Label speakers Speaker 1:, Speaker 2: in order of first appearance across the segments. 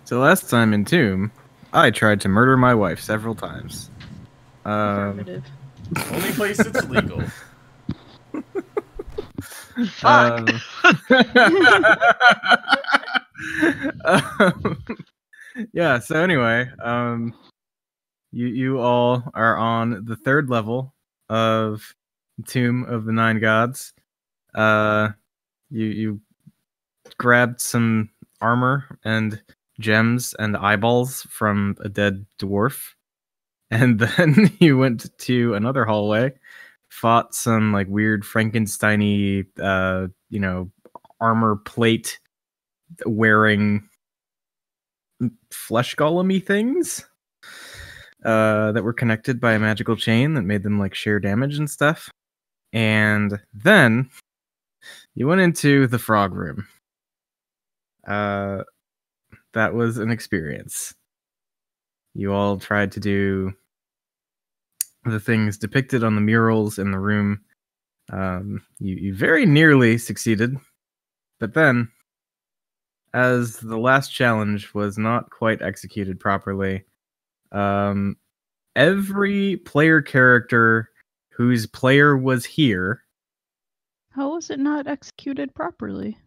Speaker 1: So last time in Tomb, I tried to murder my wife several times.
Speaker 2: Affirmative.
Speaker 3: Only place it's legal.
Speaker 4: Fuck.
Speaker 1: Yeah. So anyway, you all are on the 3rd level of Tomb of the Nine Gods. You grabbed some armor and gems and eyeballs from a dead dwarf, and then you went to another hallway, fought some like weird Frankensteiny, armor plate wearing flesh golem-y things that were connected by a magical chain that made them like share damage and stuff. And then you went into the frog room. That was an experience. You all tried to do the things depicted on the murals in the room. You very nearly succeeded, but then, as the last challenge was not quite executed properly, every player character whose player was here...
Speaker 2: How was it not executed properly?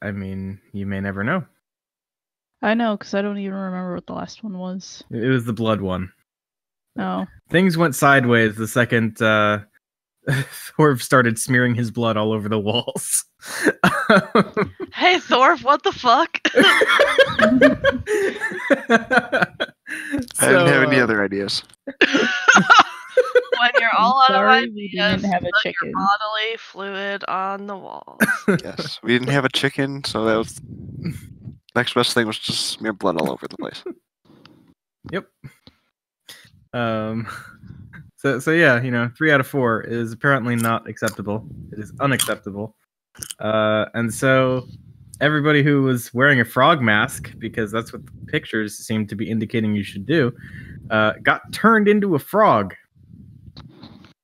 Speaker 1: I mean, you may never know.
Speaker 2: I know, because I don't even remember what the last one was.
Speaker 1: It was the blood one.
Speaker 2: Oh.
Speaker 1: Things went sideways the second Thorv started smearing his blood all over the walls.
Speaker 4: Hey, Thorv, what the fuck?
Speaker 5: I didn't have any other ideas.
Speaker 4: When you're all out of
Speaker 2: Sorry, we
Speaker 4: ideas,
Speaker 2: didn't have a
Speaker 4: put
Speaker 2: chicken.
Speaker 4: your bodily fluid on the walls.
Speaker 5: Yes, we didn't have a chicken, so that was next best thing was just smear blood all over the place.
Speaker 1: Yep. So yeah, 3 out of 4 is apparently not acceptable. It is unacceptable. And so everybody who was wearing a frog mask, because that's what the pictures seem to be indicating you should do, got turned into a frog.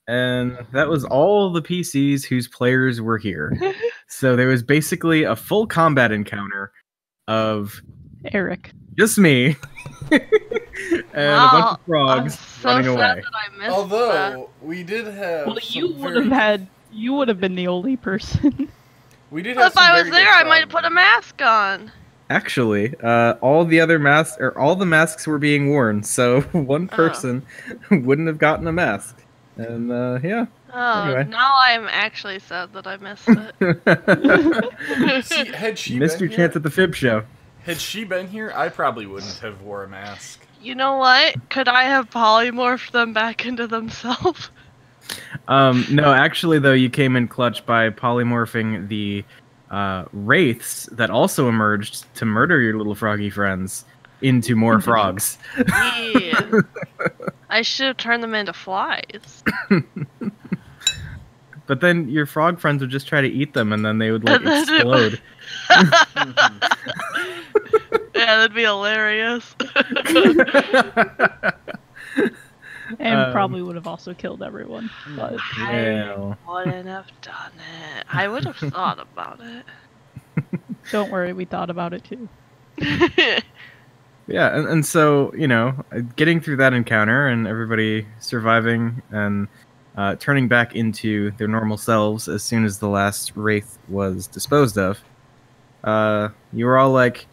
Speaker 1: And that was all the PCs whose players were here. So there was basically a full combat encounter of
Speaker 2: Eric.
Speaker 1: just me and a bunch of frogs
Speaker 4: so
Speaker 1: running
Speaker 4: sad
Speaker 1: away.
Speaker 4: that I missed
Speaker 3: Although we did have.
Speaker 2: Well, you
Speaker 3: some
Speaker 2: would
Speaker 3: very-
Speaker 2: have you would have been the only person.
Speaker 3: We did
Speaker 4: Well,
Speaker 3: have
Speaker 4: if I
Speaker 3: some
Speaker 4: was
Speaker 3: very good
Speaker 4: there, I
Speaker 3: frog
Speaker 4: might have put a
Speaker 3: men.
Speaker 4: mask on.
Speaker 1: Actually, all the masks were being worn, so one person wouldn't have gotten a mask. And yeah.
Speaker 4: Oh,
Speaker 1: Anyway.
Speaker 4: now I am actually sad that I missed it.
Speaker 3: See, had she
Speaker 1: Missed
Speaker 3: been
Speaker 1: your chance
Speaker 3: here,
Speaker 1: at the Fib show.
Speaker 3: had she been here, I probably wouldn't have wore a mask.
Speaker 4: You know what? Could I have polymorphed them back into themselves?
Speaker 1: No, actually, though, you came in clutch by polymorphing the wraiths that also emerged to murder your little froggy friends into more frogs.
Speaker 4: Yeah. I should have turned them into flies.
Speaker 1: But then your frog friends would just try to eat them, and then they would like
Speaker 4: And then it
Speaker 1: explode.
Speaker 4: Yeah, that'd be hilarious.
Speaker 2: And probably would have also killed everyone. But
Speaker 1: Yeah.
Speaker 4: I wouldn't have done it. I would have thought about
Speaker 2: don't worry, we thought about it too.
Speaker 4: it.
Speaker 1: Yeah, and so, getting through that encounter and everybody surviving and turning back into their normal selves as soon as the last wraith was disposed of, you were all like,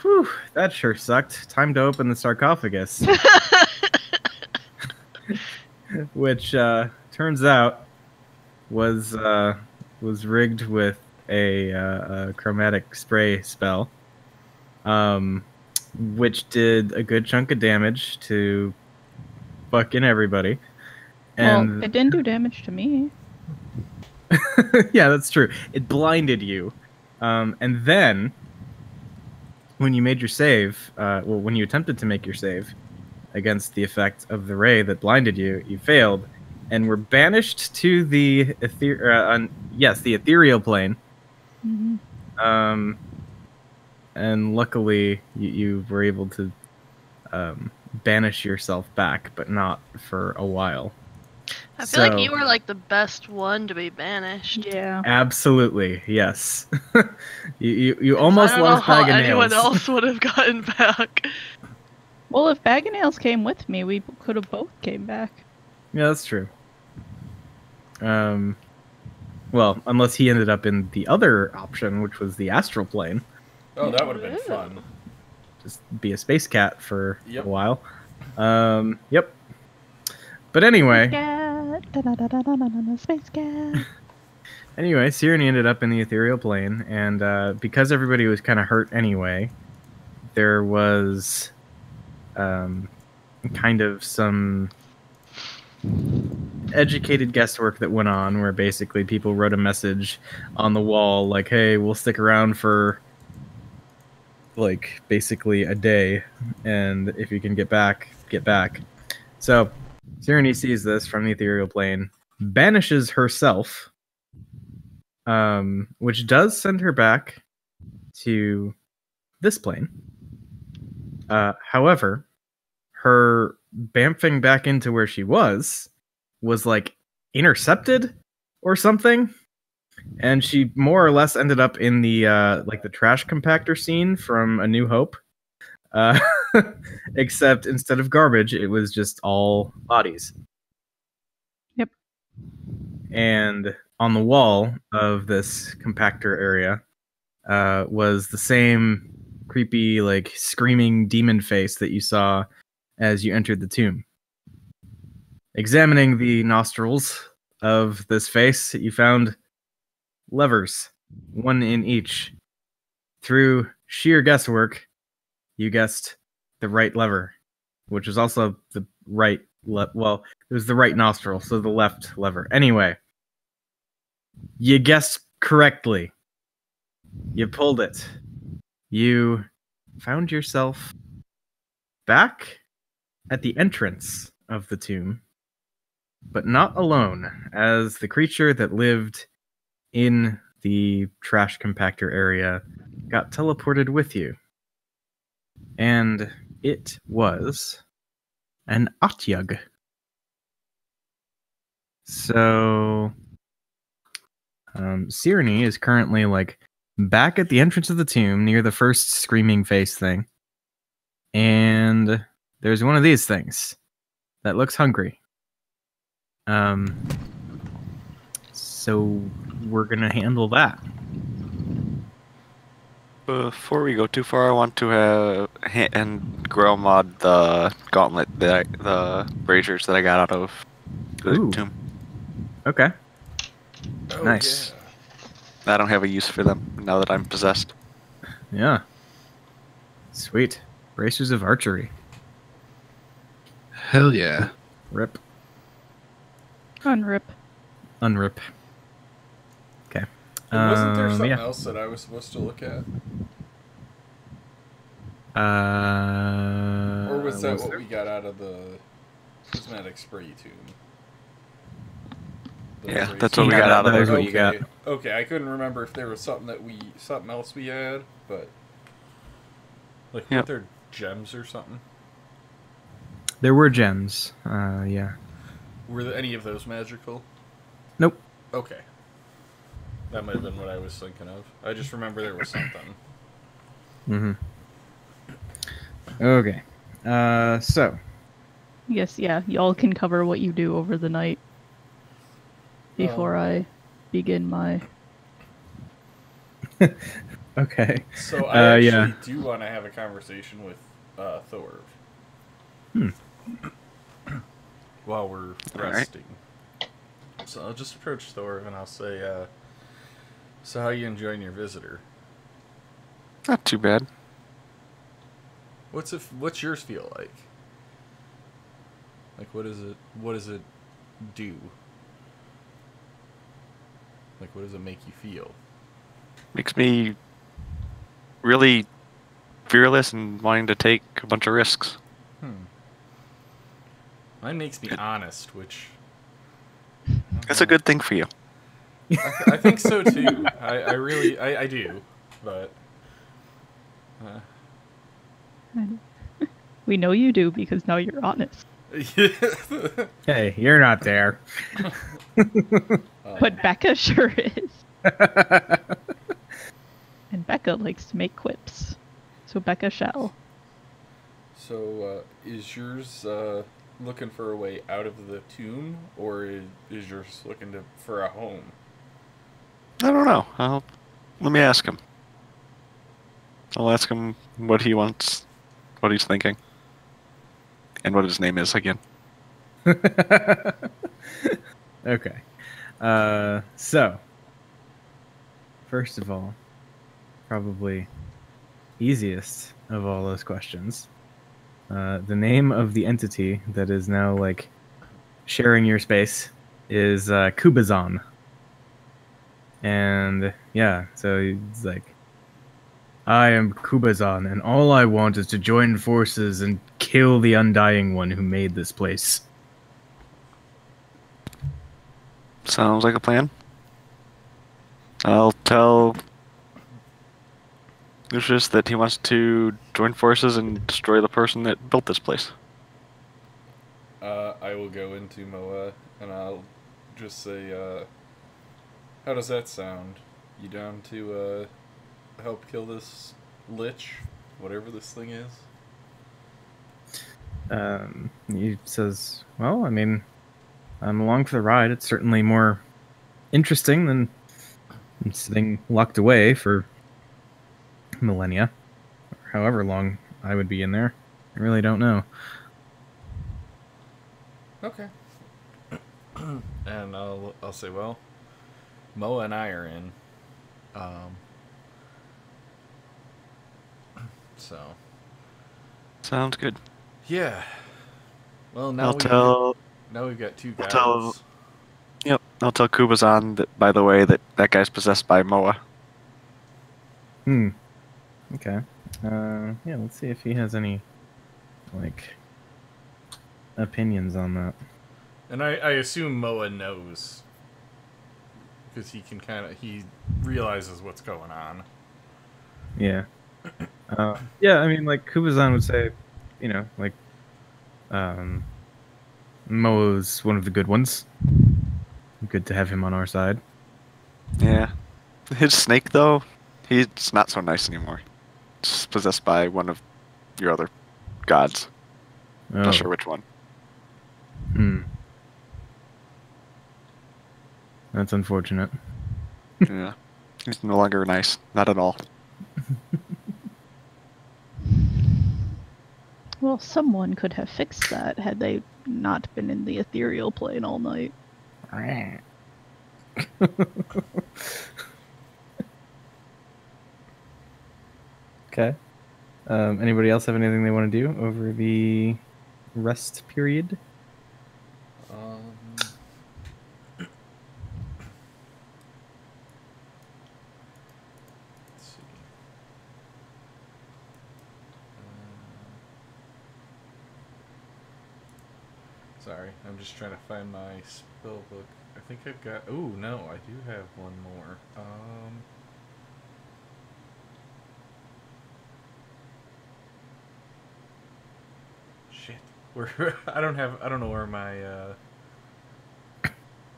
Speaker 1: whew, that sure sucked. Time to open the sarcophagus. Which, turns out, was rigged with a chromatic spray spell. Which did a good chunk of damage to fucking everybody. And
Speaker 2: Well, it didn't do damage to me.
Speaker 1: yeah, that's true. It blinded you. And then, when you made your save, when you attempted to make your save against the effect of the ray that blinded you, you failed, and were banished to the ethereal plane.
Speaker 2: Mm-hmm.
Speaker 1: And luckily, you were able to banish yourself back, but not for a while.
Speaker 4: I feel like you were like the best one to be banished.
Speaker 2: Yeah.
Speaker 1: Absolutely, yes. you almost lost Bag of Nails.
Speaker 4: Anyone else would have gotten back.
Speaker 2: Well, if Bag of Nails came with me, we could have both came back.
Speaker 1: Yeah, that's true. Well, unless he ended up in the other option, which was the astral plane.
Speaker 3: Oh, that would have been fun.
Speaker 1: Just be a space cat for
Speaker 3: Yep.
Speaker 1: a while. Yep. But anyway.
Speaker 2: Space cat.
Speaker 1: Anyway, Sirenny ended up in the ethereal plane, and because everybody was kind of hurt anyway, there was kind of some educated guesswork that went on where basically people wrote a message on the wall like, hey, we'll stick around for like basically a day, and if you can get back, get back. So Sirenny sees this from the ethereal plane, banishes herself, which does send her back to this plane. However, her bamfing back into where she was like intercepted or something, and she more or less ended up in the like the trash compactor scene from A New Hope, except instead of garbage, it was just all bodies.
Speaker 2: Yep.
Speaker 1: And on the wall of this compactor area was the same creepy, like, screaming demon face that you saw as you entered the tomb. Examining the nostrils of this face, you found levers, one in each. Through sheer guesswork, you guessed the right lever, which was also the right well, it was the right nostril, so the left lever. Anyway, you guessed correctly. You pulled it. You found yourself back at the entrance of the tomb, but not alone, as the creature that lived in the trash compactor area got teleported with you. And it was an Atyug. So Sirenny is currently like back at the entrance of the tomb near the first screaming face thing. And there's one of these things that looks hungry. So we're gonna handle that.
Speaker 5: Before we go too far, I want to and grow mod the gauntlet, the braziers that I got out of the tomb.
Speaker 1: Okay.
Speaker 3: Oh,
Speaker 1: Nice.
Speaker 3: Yeah.
Speaker 5: I don't have a use for them now that I'm possessed.
Speaker 1: Yeah. Sweet. Bracers of archery.
Speaker 6: Hell yeah.
Speaker 1: Rip.
Speaker 2: Unrip.
Speaker 1: Unrip. Okay.
Speaker 3: And wasn't there something
Speaker 1: yeah.
Speaker 3: else that I was supposed to look at? Or was that what we got out of the prismatic spray tomb?
Speaker 5: Yeah, that's what we got out of
Speaker 1: That
Speaker 5: there.
Speaker 1: is what you got.
Speaker 3: Okay, I couldn't remember if there was something else we had, but like weren't there gems or something?
Speaker 1: There were gems. Yeah.
Speaker 3: Were there any of those magical?
Speaker 1: Nope.
Speaker 3: Okay. That might have been what I was thinking of. I just remember there was something.
Speaker 1: Mm-hmm. Okay. So.
Speaker 2: Yes, yeah. Y'all can cover what you do over the night before I begin my...
Speaker 1: Okay.
Speaker 3: So I actually
Speaker 1: yeah.
Speaker 3: do want to have a conversation with Thor. While we're resting. Right. So I'll just approach Thor and I'll say, so how you enjoying your visitor?
Speaker 5: Not too bad.
Speaker 3: What's yours feel like? Like what does it do? Like what does it make you feel?
Speaker 5: Makes me really fearless and wanting to take a bunch of risks.
Speaker 3: Mine makes me honest, which...
Speaker 5: That's a good thing for you.
Speaker 3: I think so, too. I really do, but...
Speaker 2: We know you do, because now you're honest.
Speaker 1: Hey, you're not there.
Speaker 2: But Becca sure is. And Becca likes to make quips. So Becca shall.
Speaker 3: So, is yours looking for a way out of the tomb, or is yours looking for a home?
Speaker 5: I don't know. Let me ask him. I'll ask him what he wants, what he's thinking, and what his name is again.
Speaker 1: Okay. So, first of all, probably easiest of all those questions. The name of the entity that is now like sharing your space is Kubazan. And yeah, so he's like, I am Kubazan, and all I want is to join forces and kill the Undying One who made this place.
Speaker 5: Sounds like a plan. I'll tell Lucius that he wants to join forces and destroy the person that built this place.
Speaker 3: I will go into Moa, and I'll just say, how does that sound? You down to, help kill this lich? Whatever this thing is?
Speaker 1: He says, well, I mean, I'm along for the ride. It's certainly more interesting than sitting locked away for millennia, or however long I would be in there. I really don't know.
Speaker 3: Okay. And I'll say, well, Moa and I are in. So.
Speaker 5: Sounds good.
Speaker 3: Yeah. Well, now we've got two guys.
Speaker 5: I'll tell Kubazan that, by the way, that guy's possessed by Moa.
Speaker 1: Okay. Yeah, let's see if he has any, like, opinions on that.
Speaker 3: And I assume Moa knows. Because he realizes what's going on.
Speaker 1: Yeah. Yeah, I mean, like, Kubazan would say, you know, like, Moa's one of the good ones. Good to have him on our side.
Speaker 5: Yeah. His snake, though, he's not so nice anymore. It's possessed by one of your other gods.
Speaker 1: Oh.
Speaker 5: Not sure which one.
Speaker 1: That's unfortunate.
Speaker 5: Yeah. He's no longer nice. Not at all.
Speaker 2: Well, someone could have fixed that had they not been in the ethereal plane all night.
Speaker 1: Okay. Anybody else have anything they want to do over the rest period?
Speaker 3: Let's see. Sorry, I'm just trying to find my spell book. I think I've got. Oh no, I do have one more. Shit. Where I don't know where my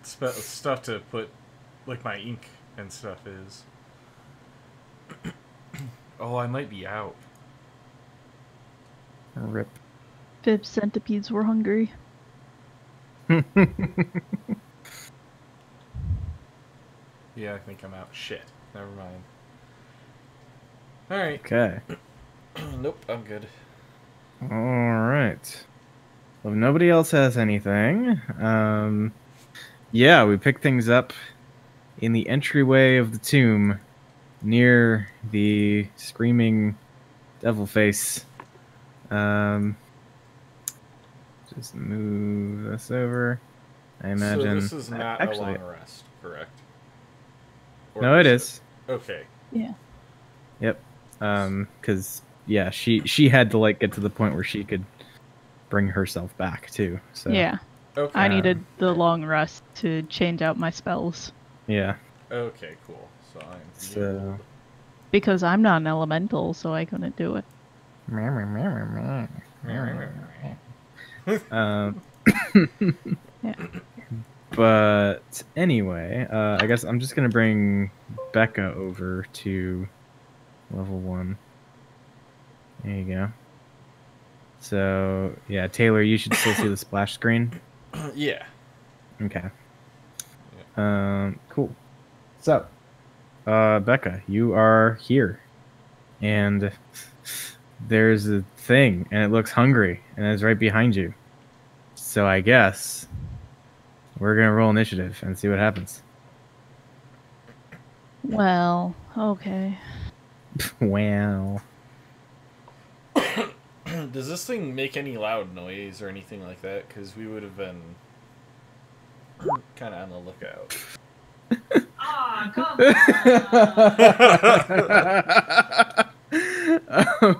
Speaker 3: stuff to put, like my ink and stuff is. Oh, I might be out.
Speaker 1: Rip.
Speaker 2: Fib centipedes were hungry.
Speaker 3: Yeah, I think I'm out. Shit. Never mind. Alright.
Speaker 1: Okay.
Speaker 3: Nope, I'm good.
Speaker 1: Alright. Well, if nobody else has anything, yeah, we pick things up in the entryway of the tomb near the screaming devil face. Just move this over. I imagine.
Speaker 3: So this is not
Speaker 1: actually,
Speaker 3: a long rest, correct? Or
Speaker 1: no, it is.
Speaker 3: Okay.
Speaker 2: Yeah.
Speaker 1: Yep. Because yeah, she had to like get to the point where she could bring herself back too. So
Speaker 2: Yeah.
Speaker 3: Okay.
Speaker 2: I needed the long rest to change out my spells.
Speaker 1: yeah.
Speaker 3: Okay, cool. So I'm
Speaker 1: So
Speaker 2: Because I'm not an elemental, so I couldn't do it.
Speaker 1: Um,
Speaker 2: Yeah.
Speaker 1: But anyway, I guess I'm just gonna bring Becca over to level 1. There you go. So yeah, Taylor, you should still see the splash screen.
Speaker 3: Yeah.
Speaker 1: Okay. Cool. So, Becca, you are here, and there's a thing, and it looks hungry, and it's right behind you. So I guess we're gonna roll initiative and see what happens.
Speaker 2: Well, okay.
Speaker 1: Wow.
Speaker 3: Does this thing make any loud noise or anything like that? Because we would have been kind of on the lookout.
Speaker 6: Ah, come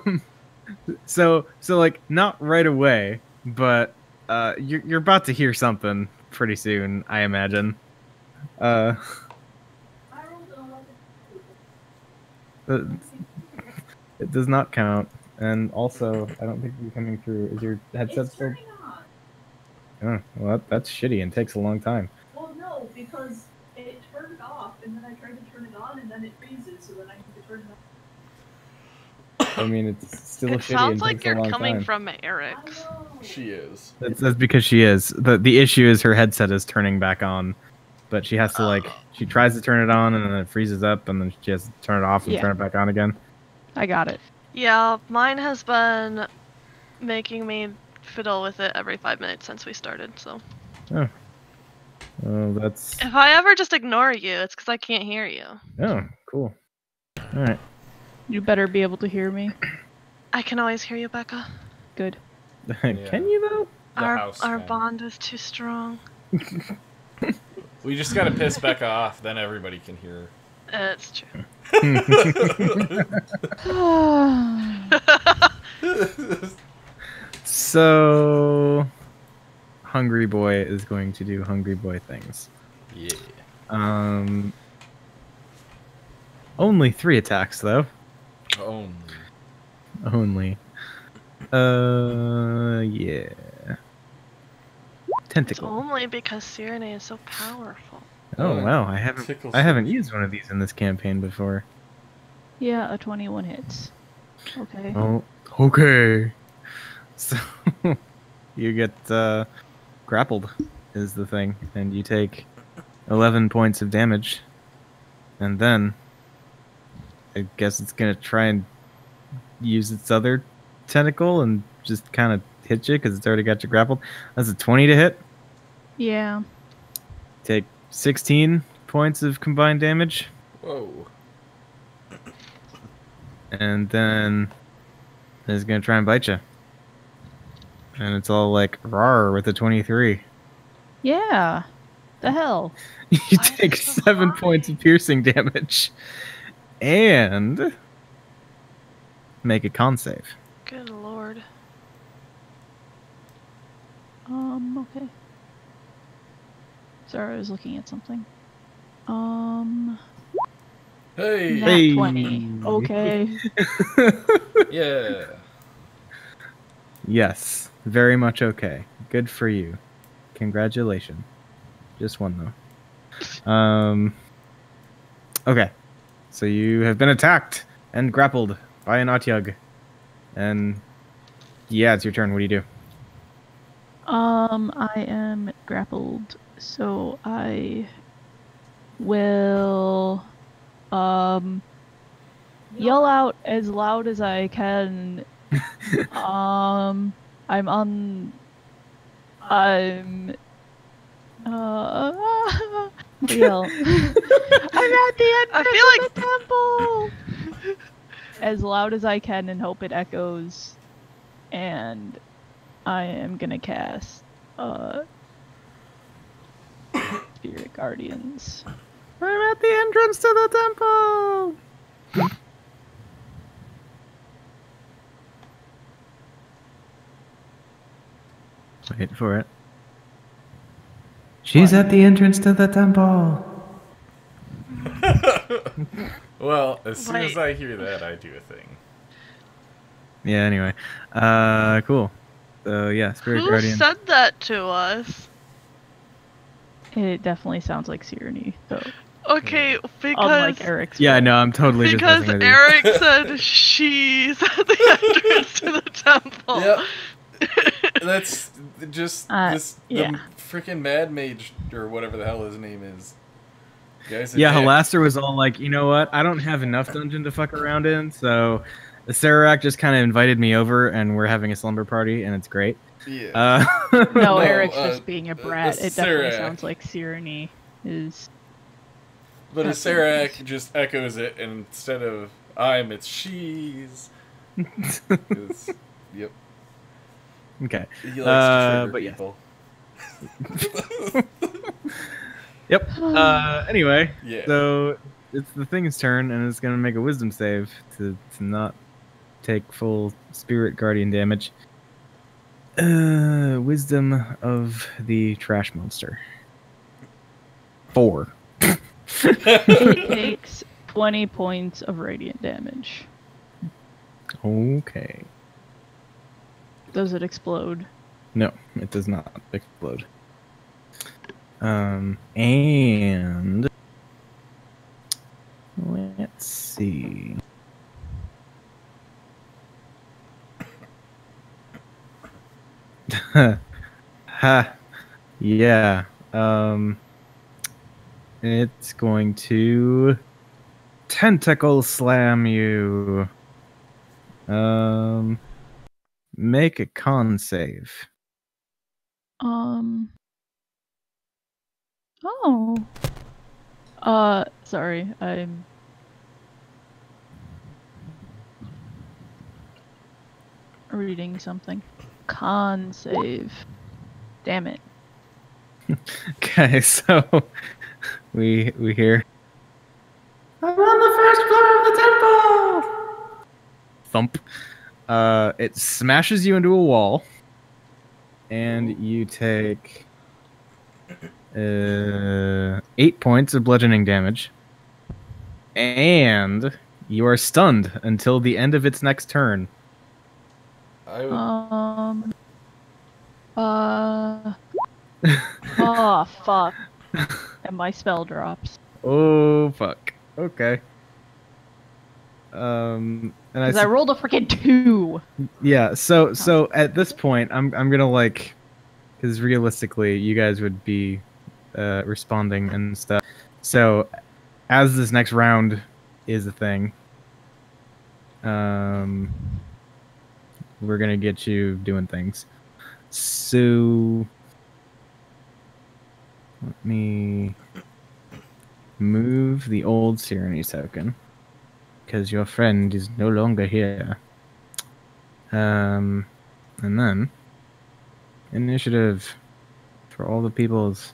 Speaker 6: on.
Speaker 1: So like not right away, but you're about to hear something pretty soon, I imagine.
Speaker 6: I rolled an 11.
Speaker 1: It does not count, and also I don't think you're coming through. Is your headset
Speaker 6: It's
Speaker 1: still?
Speaker 6: turning on.
Speaker 1: Oh, well, that's shitty and takes a long time.
Speaker 6: Well, no, because it turned off, and then I tried to turn it on, and then it freezes, so then I need to turn it on.
Speaker 1: I mean, it's still
Speaker 4: It
Speaker 1: shitty
Speaker 4: sounds
Speaker 1: and
Speaker 4: like
Speaker 1: takes a
Speaker 4: you're
Speaker 1: long
Speaker 4: coming
Speaker 1: time.
Speaker 4: from Eric.
Speaker 6: I know.
Speaker 3: She is.
Speaker 1: That's because she is. The issue is her headset is turning back on, but she has to like she tries to turn it on and then it freezes up and then she has to turn it off and
Speaker 2: Yeah.
Speaker 1: turn it back on again.
Speaker 2: I got it.
Speaker 4: Yeah, mine has been making me fiddle with it every 5 minutes since we started, so.
Speaker 1: Oh, that's
Speaker 4: If I ever just ignore you, it's because I can't hear you.
Speaker 1: Cool. All right.
Speaker 2: You better be able to hear me.
Speaker 4: I can always hear you, Becca.
Speaker 2: Good.
Speaker 1: Can you though?
Speaker 3: The house
Speaker 4: Our
Speaker 3: phone.
Speaker 4: bond is too strong.
Speaker 3: We just gotta piss Becca off, then everybody can hear
Speaker 4: It's true.
Speaker 3: her.
Speaker 1: So, Hungry Boy is going to do Hungry Boy things.
Speaker 3: Yeah.
Speaker 1: Only 3 attacks though.
Speaker 3: Only.
Speaker 1: Only. Yeah.
Speaker 4: It's
Speaker 1: Tentacle.
Speaker 4: only because Cyrene is so powerful.
Speaker 1: Oh
Speaker 3: Oh,
Speaker 1: wow,
Speaker 3: tickle
Speaker 1: I haven't used one of these in this campaign before.
Speaker 2: Yeah, a 21 hits. Okay.
Speaker 1: Oh, okay. So you get grappled is the thing, and you take 11 points of damage, and then I guess it's gonna try and use its other tentacle and just kind of hit you because it's already got you grappled. That's a 20 to hit.
Speaker 2: Yeah.
Speaker 1: Take 16 points of combined damage,
Speaker 3: Whoa.
Speaker 1: and then it's gonna try and bite you. And it's all like rawr with a 23.
Speaker 2: Yeah. The hell?
Speaker 1: You
Speaker 6: Why is
Speaker 1: take
Speaker 6: it so
Speaker 1: 7
Speaker 6: hard?
Speaker 1: points of piercing damage, and make a con save.
Speaker 4: Good lord.
Speaker 2: Okay. Sorry, I was looking at something.
Speaker 3: Hey.
Speaker 2: Nat
Speaker 1: Hey.
Speaker 2: 20. Okay.
Speaker 3: Yeah.
Speaker 1: Yes, very much okay. Good for you. Congratulations. Just one though. Okay. So you have been attacked and grappled by an Atyug. And yeah, it's your turn. What do you do?
Speaker 2: I am grappled, so I will yell out as loud as I can. I'm yell. I'm at the
Speaker 4: I
Speaker 2: entrance
Speaker 4: feel
Speaker 2: of the temple as loud as I can and hope it echoes. And I am gonna cast Spirit Guardians.
Speaker 1: I'm at the entrance to the temple. Wait for it. She's at the entrance to the temple.
Speaker 3: Well, as soon as
Speaker 4: Wait.
Speaker 3: I hear that, I do a thing.
Speaker 1: Yeah, anyway. Cool. So yeah, Spirit
Speaker 4: Who
Speaker 1: Guardian.
Speaker 4: said that to us?
Speaker 2: It definitely sounds like Sirenny, though.
Speaker 4: Okay, because
Speaker 2: Unlike Eric's.
Speaker 1: Yeah,
Speaker 2: voice.
Speaker 1: no, I'm totally just
Speaker 4: because
Speaker 1: messing with you.
Speaker 4: Eric said she's at the entrance to the temple.
Speaker 3: Yep. That's just the
Speaker 2: yeah.
Speaker 3: freaking Mad Mage or whatever the hell his name is. Guy's a
Speaker 1: Yeah,
Speaker 3: dick.
Speaker 1: Halaster was all like, you know what? I don't have enough dungeon to fuck around in, so the Serac just kind of invited me over, and we're having a slumber party, and it's great.
Speaker 3: Yeah.
Speaker 2: No,
Speaker 3: No,
Speaker 2: Eric's just being a brat. It definitely
Speaker 3: Serac.
Speaker 2: sounds like Sirenny is.
Speaker 3: But a
Speaker 2: That's
Speaker 3: Serac just echoes it, and instead of I'm, it's she's. It's, yep.
Speaker 1: Okay.
Speaker 3: He likes to trigger
Speaker 1: but yeah.
Speaker 3: people.
Speaker 1: Yep. Anyway,
Speaker 3: Yeah.
Speaker 1: so it's the thing's turn, and it's gonna make a wisdom save to not take full Spirit Guardian damage. Wisdom of the trash monster. 4.
Speaker 2: It takes 20 points of radiant damage.
Speaker 1: Okay.
Speaker 2: Does it explode?
Speaker 1: No, it does not explode. And let's see. Ha. Yeah. It's going to tentacle slam you. Make a con save.
Speaker 2: Oh. Sorry, I'm. Reading something. Con save. Damn it.
Speaker 1: Okay, so we hear. I'm on the first floor of the temple. Thump. It smashes you into a wall, and you take 8 points of bludgeoning damage, and you are stunned until the end of its next turn.
Speaker 3: I would,
Speaker 2: Oh, fuck. And my spell drops.
Speaker 1: Oh fuck. Okay. And
Speaker 2: Because I rolled a freaking 2.
Speaker 1: yeah. So at this point, I'm gonna like, because realistically, you guys would be responding and stuff. So as this next round is a thing, we're gonna get you doing things. So let me move the old Sirenny token, because your friend is no longer here. And then initiative for all the peoples.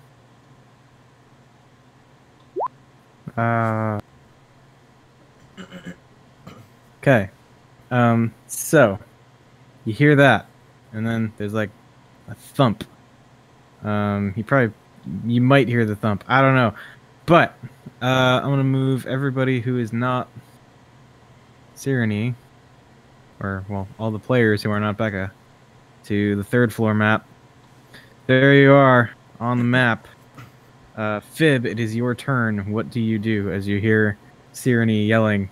Speaker 1: Okay. So you hear that, and then there's like a thump. You might hear the thump. I don't know, but I'm gonna move everybody who is not Sirenny, or well, all the players who are not Becca, to the 3rd floor map. There you are on the map. Fib, it is your turn. What do you do as you hear Sirenny yelling?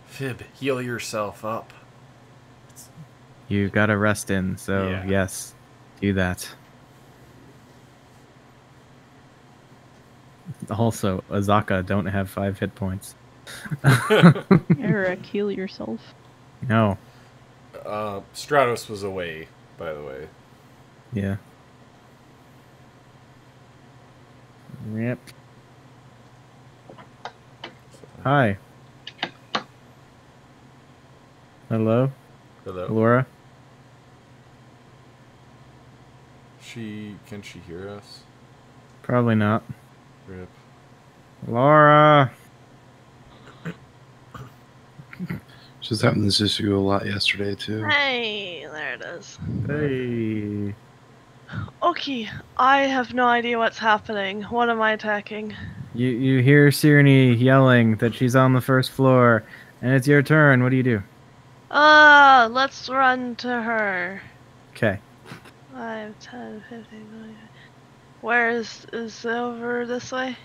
Speaker 3: Fib, heal yourself up.
Speaker 1: You gotta rest in, so
Speaker 3: Yeah.
Speaker 1: yes, do that. Also, Azaka don't have 5 hit points.
Speaker 2: Eric, heal yourself.
Speaker 1: No.
Speaker 3: Stratos was away, by the way.
Speaker 1: Yeah. Yep. Hi. Hello,
Speaker 3: Hello.
Speaker 1: Laura.
Speaker 3: Can she hear us?
Speaker 1: Probably not.
Speaker 3: Rip.
Speaker 1: Laura.
Speaker 7: She was having this issue a lot yesterday too.
Speaker 4: Hey, there it is.
Speaker 1: Hey.
Speaker 4: Okay, I have no idea what's happening. What am I attacking?
Speaker 1: You hear Sirenny yelling that she's on the 1st floor, and it's your turn. What do you do?
Speaker 4: Let's run to her.
Speaker 1: Okay.
Speaker 4: 5, 10, 15, 20. Where is over this way?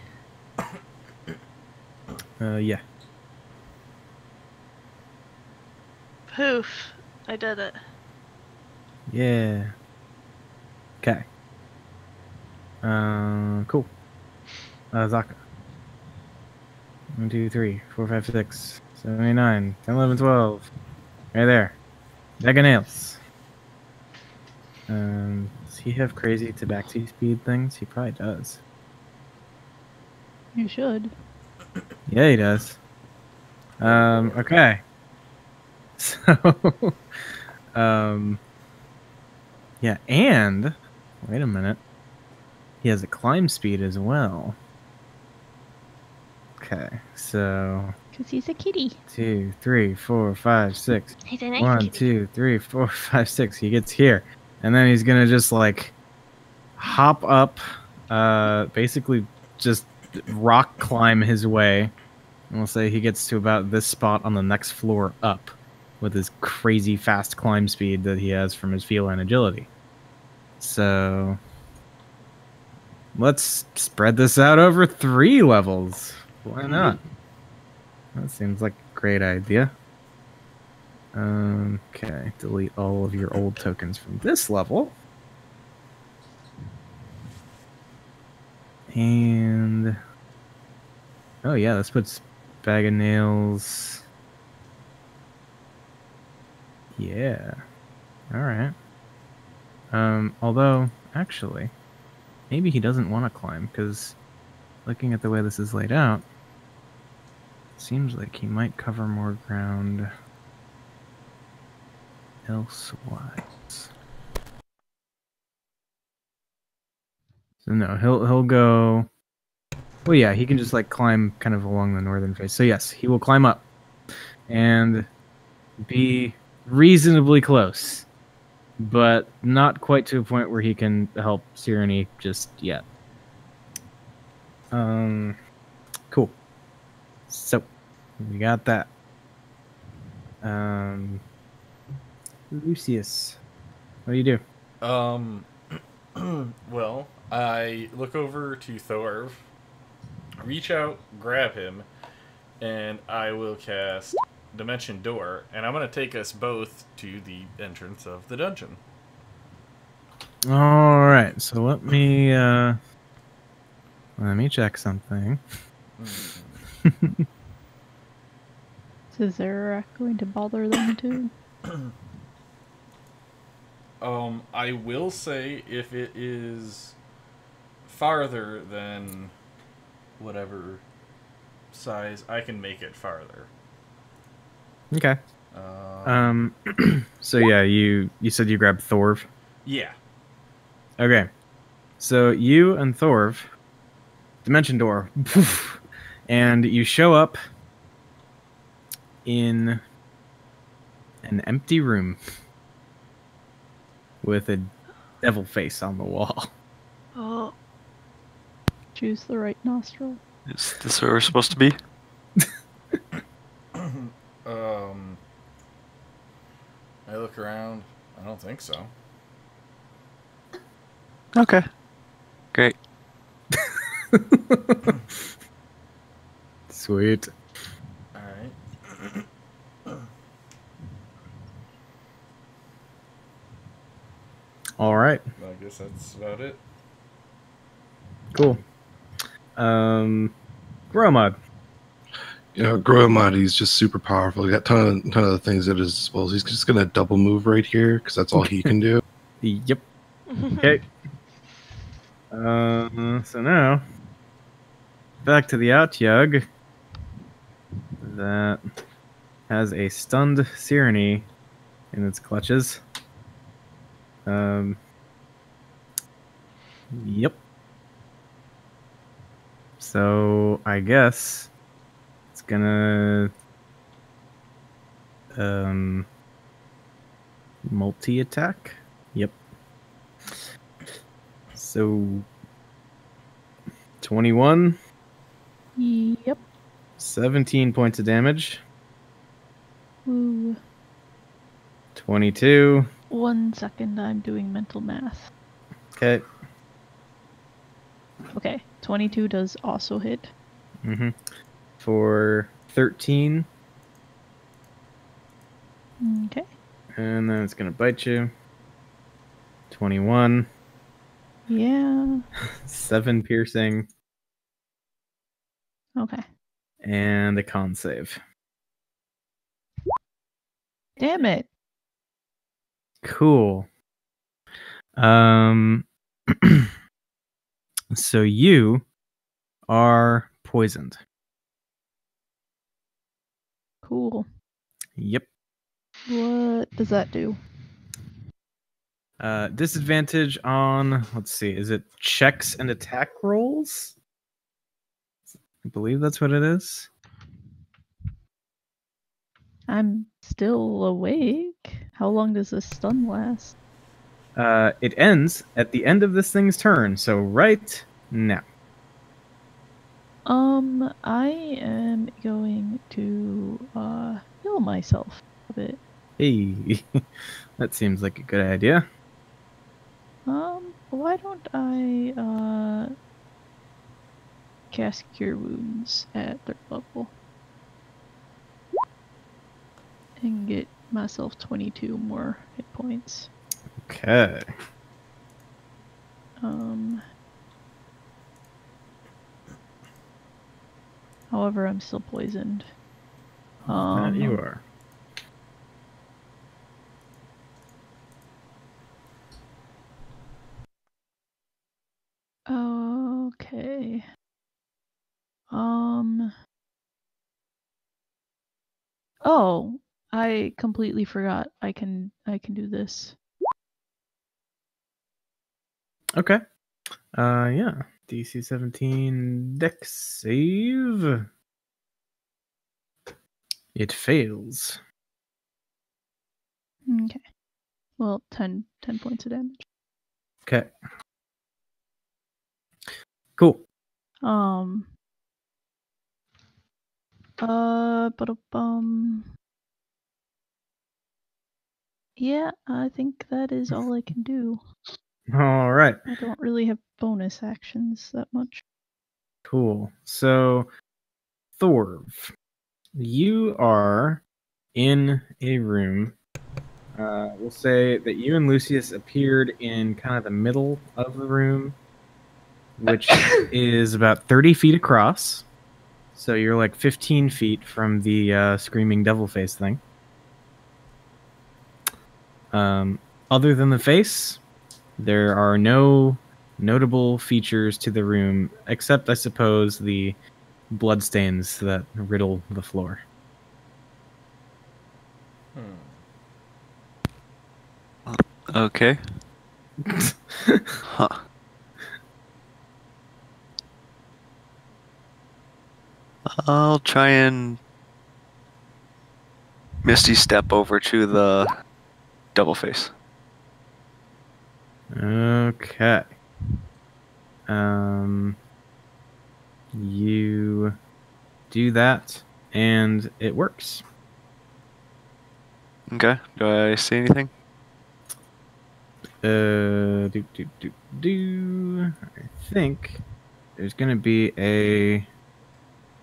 Speaker 1: Yeah.
Speaker 4: Poof. I did it.
Speaker 1: Yeah. Okay. Cool. Zaka. 1, 2, 3, 4, 5, 6, 7, 8, 9, 10, 11, 12. Right there. Bag of nails. Does he have crazy tabaxi speed things? He probably does.
Speaker 2: You should.
Speaker 1: Yeah, he does. Okay. So, yeah, and wait a minute. He has a climb speed as well. Okay, so
Speaker 2: Because he's a kitty.
Speaker 1: 2, 3, 4, 5, 6.
Speaker 4: He's a nice
Speaker 1: 1,
Speaker 4: kitty.
Speaker 1: 2, 3, 4, 5, 6. He gets here, and then he's gonna just like hop up, basically just rock climb his way. And we'll say he gets to about this spot on the next floor up, with his crazy fast climb speed that he has from his feline agility. So let's spread this out over 3 levels. Why not? That seems like a great idea. Okay, delete all of your old tokens from this level. And oh yeah, this puts bag of nails. Yeah. Alright. Although, actually, maybe he doesn't want to climb, because looking at the way this is laid out, seems like he might cover more ground elsewise. So no, he'll go. Well, yeah, he can just like climb kind of along the northern face. So yes, he will climb up and be reasonably close, but not quite to a point where he can help Sireni just yet. Cool. So we got that. Lucius, what do you do?
Speaker 3: Well, I look over to Thorv, reach out, grab him, and I will cast Dimension Door, and I'm going to take us both to the entrance of the dungeon.
Speaker 1: All right, so let me check something.
Speaker 2: Is Zarak going to bother them too?
Speaker 3: I will say if it is farther than whatever size, I can make it farther.
Speaker 1: Okay. So yeah, you said you grabbed Thorv.
Speaker 3: Yeah.
Speaker 1: Okay. So you and Thorv, Dimension Door, poof, and you show up in an empty room with a devil face on the wall.
Speaker 4: Oh,
Speaker 2: Choose the right nostril.
Speaker 5: Is this where we're supposed to be?
Speaker 3: I look around. I don't think so.
Speaker 5: Okay. Great.
Speaker 1: Sweet.
Speaker 3: Alright.
Speaker 1: All right.
Speaker 3: I guess that's about it.
Speaker 1: Cool. Gromad.
Speaker 7: You know, Gromad, he's just super powerful. He got ton of things at his disposal. He's just gonna double move right here because that's all he can do.
Speaker 1: Yep. Okay. So now, back to the Outyug that has a stunned Sireni in its clutches. Yep. So I guess it's gonna multi-attack. Yep. So 21,
Speaker 2: Yep.
Speaker 1: 17 points of damage.
Speaker 2: Woo.
Speaker 1: 22,
Speaker 2: 1 second, I'm doing mental math.
Speaker 1: Okay.
Speaker 2: Okay, 22 does also hit.
Speaker 1: Mm-hmm. For 13,
Speaker 2: Okay.
Speaker 1: and then it's gonna bite you. 21,
Speaker 2: Yeah.
Speaker 1: 7 piercing,
Speaker 2: Okay.
Speaker 1: and a con save.
Speaker 2: Damn it.
Speaker 1: Cool. So you are poisoned.
Speaker 2: Cool.
Speaker 1: Yep.
Speaker 2: What does that do?
Speaker 1: Disadvantage on, let's see, is it checks and attack rolls? I believe that's what it is.
Speaker 2: I'm still awake. How long does this stun last?
Speaker 1: It ends at the end of this thing's turn, so right now.
Speaker 2: I am going to heal myself a bit.
Speaker 1: Hey, that seems like a good idea.
Speaker 2: Why don't I cast Cure Wounds at 3rd level and get myself 22 more hit points.
Speaker 1: Okay.
Speaker 2: However, I'm still poisoned.
Speaker 1: That you are.
Speaker 2: Okay. Oh, I completely forgot. I can do this.
Speaker 1: Okay. Yeah. DC 17 Dex save. It fails.
Speaker 2: Okay. Well, 10 points of damage.
Speaker 1: Okay. Cool.
Speaker 2: Yeah, I think that is all I can do.
Speaker 1: All right.
Speaker 2: I don't really have bonus actions that much.
Speaker 1: Cool. So, Thorv, you are in a room. We'll say that you and Lucius appeared in kind of the middle of the room, which is about 30 feet across. So you're like 15 feet from the screaming devil face thing. Other than the face, there are no notable features to the room, except, I suppose, the bloodstains that riddle the floor.
Speaker 5: Okay. Huh. I'll try and Misty step over to the double face.
Speaker 1: Okay. You do that, and it works.
Speaker 5: Okay. Do I see anything?
Speaker 1: I think there's gonna be a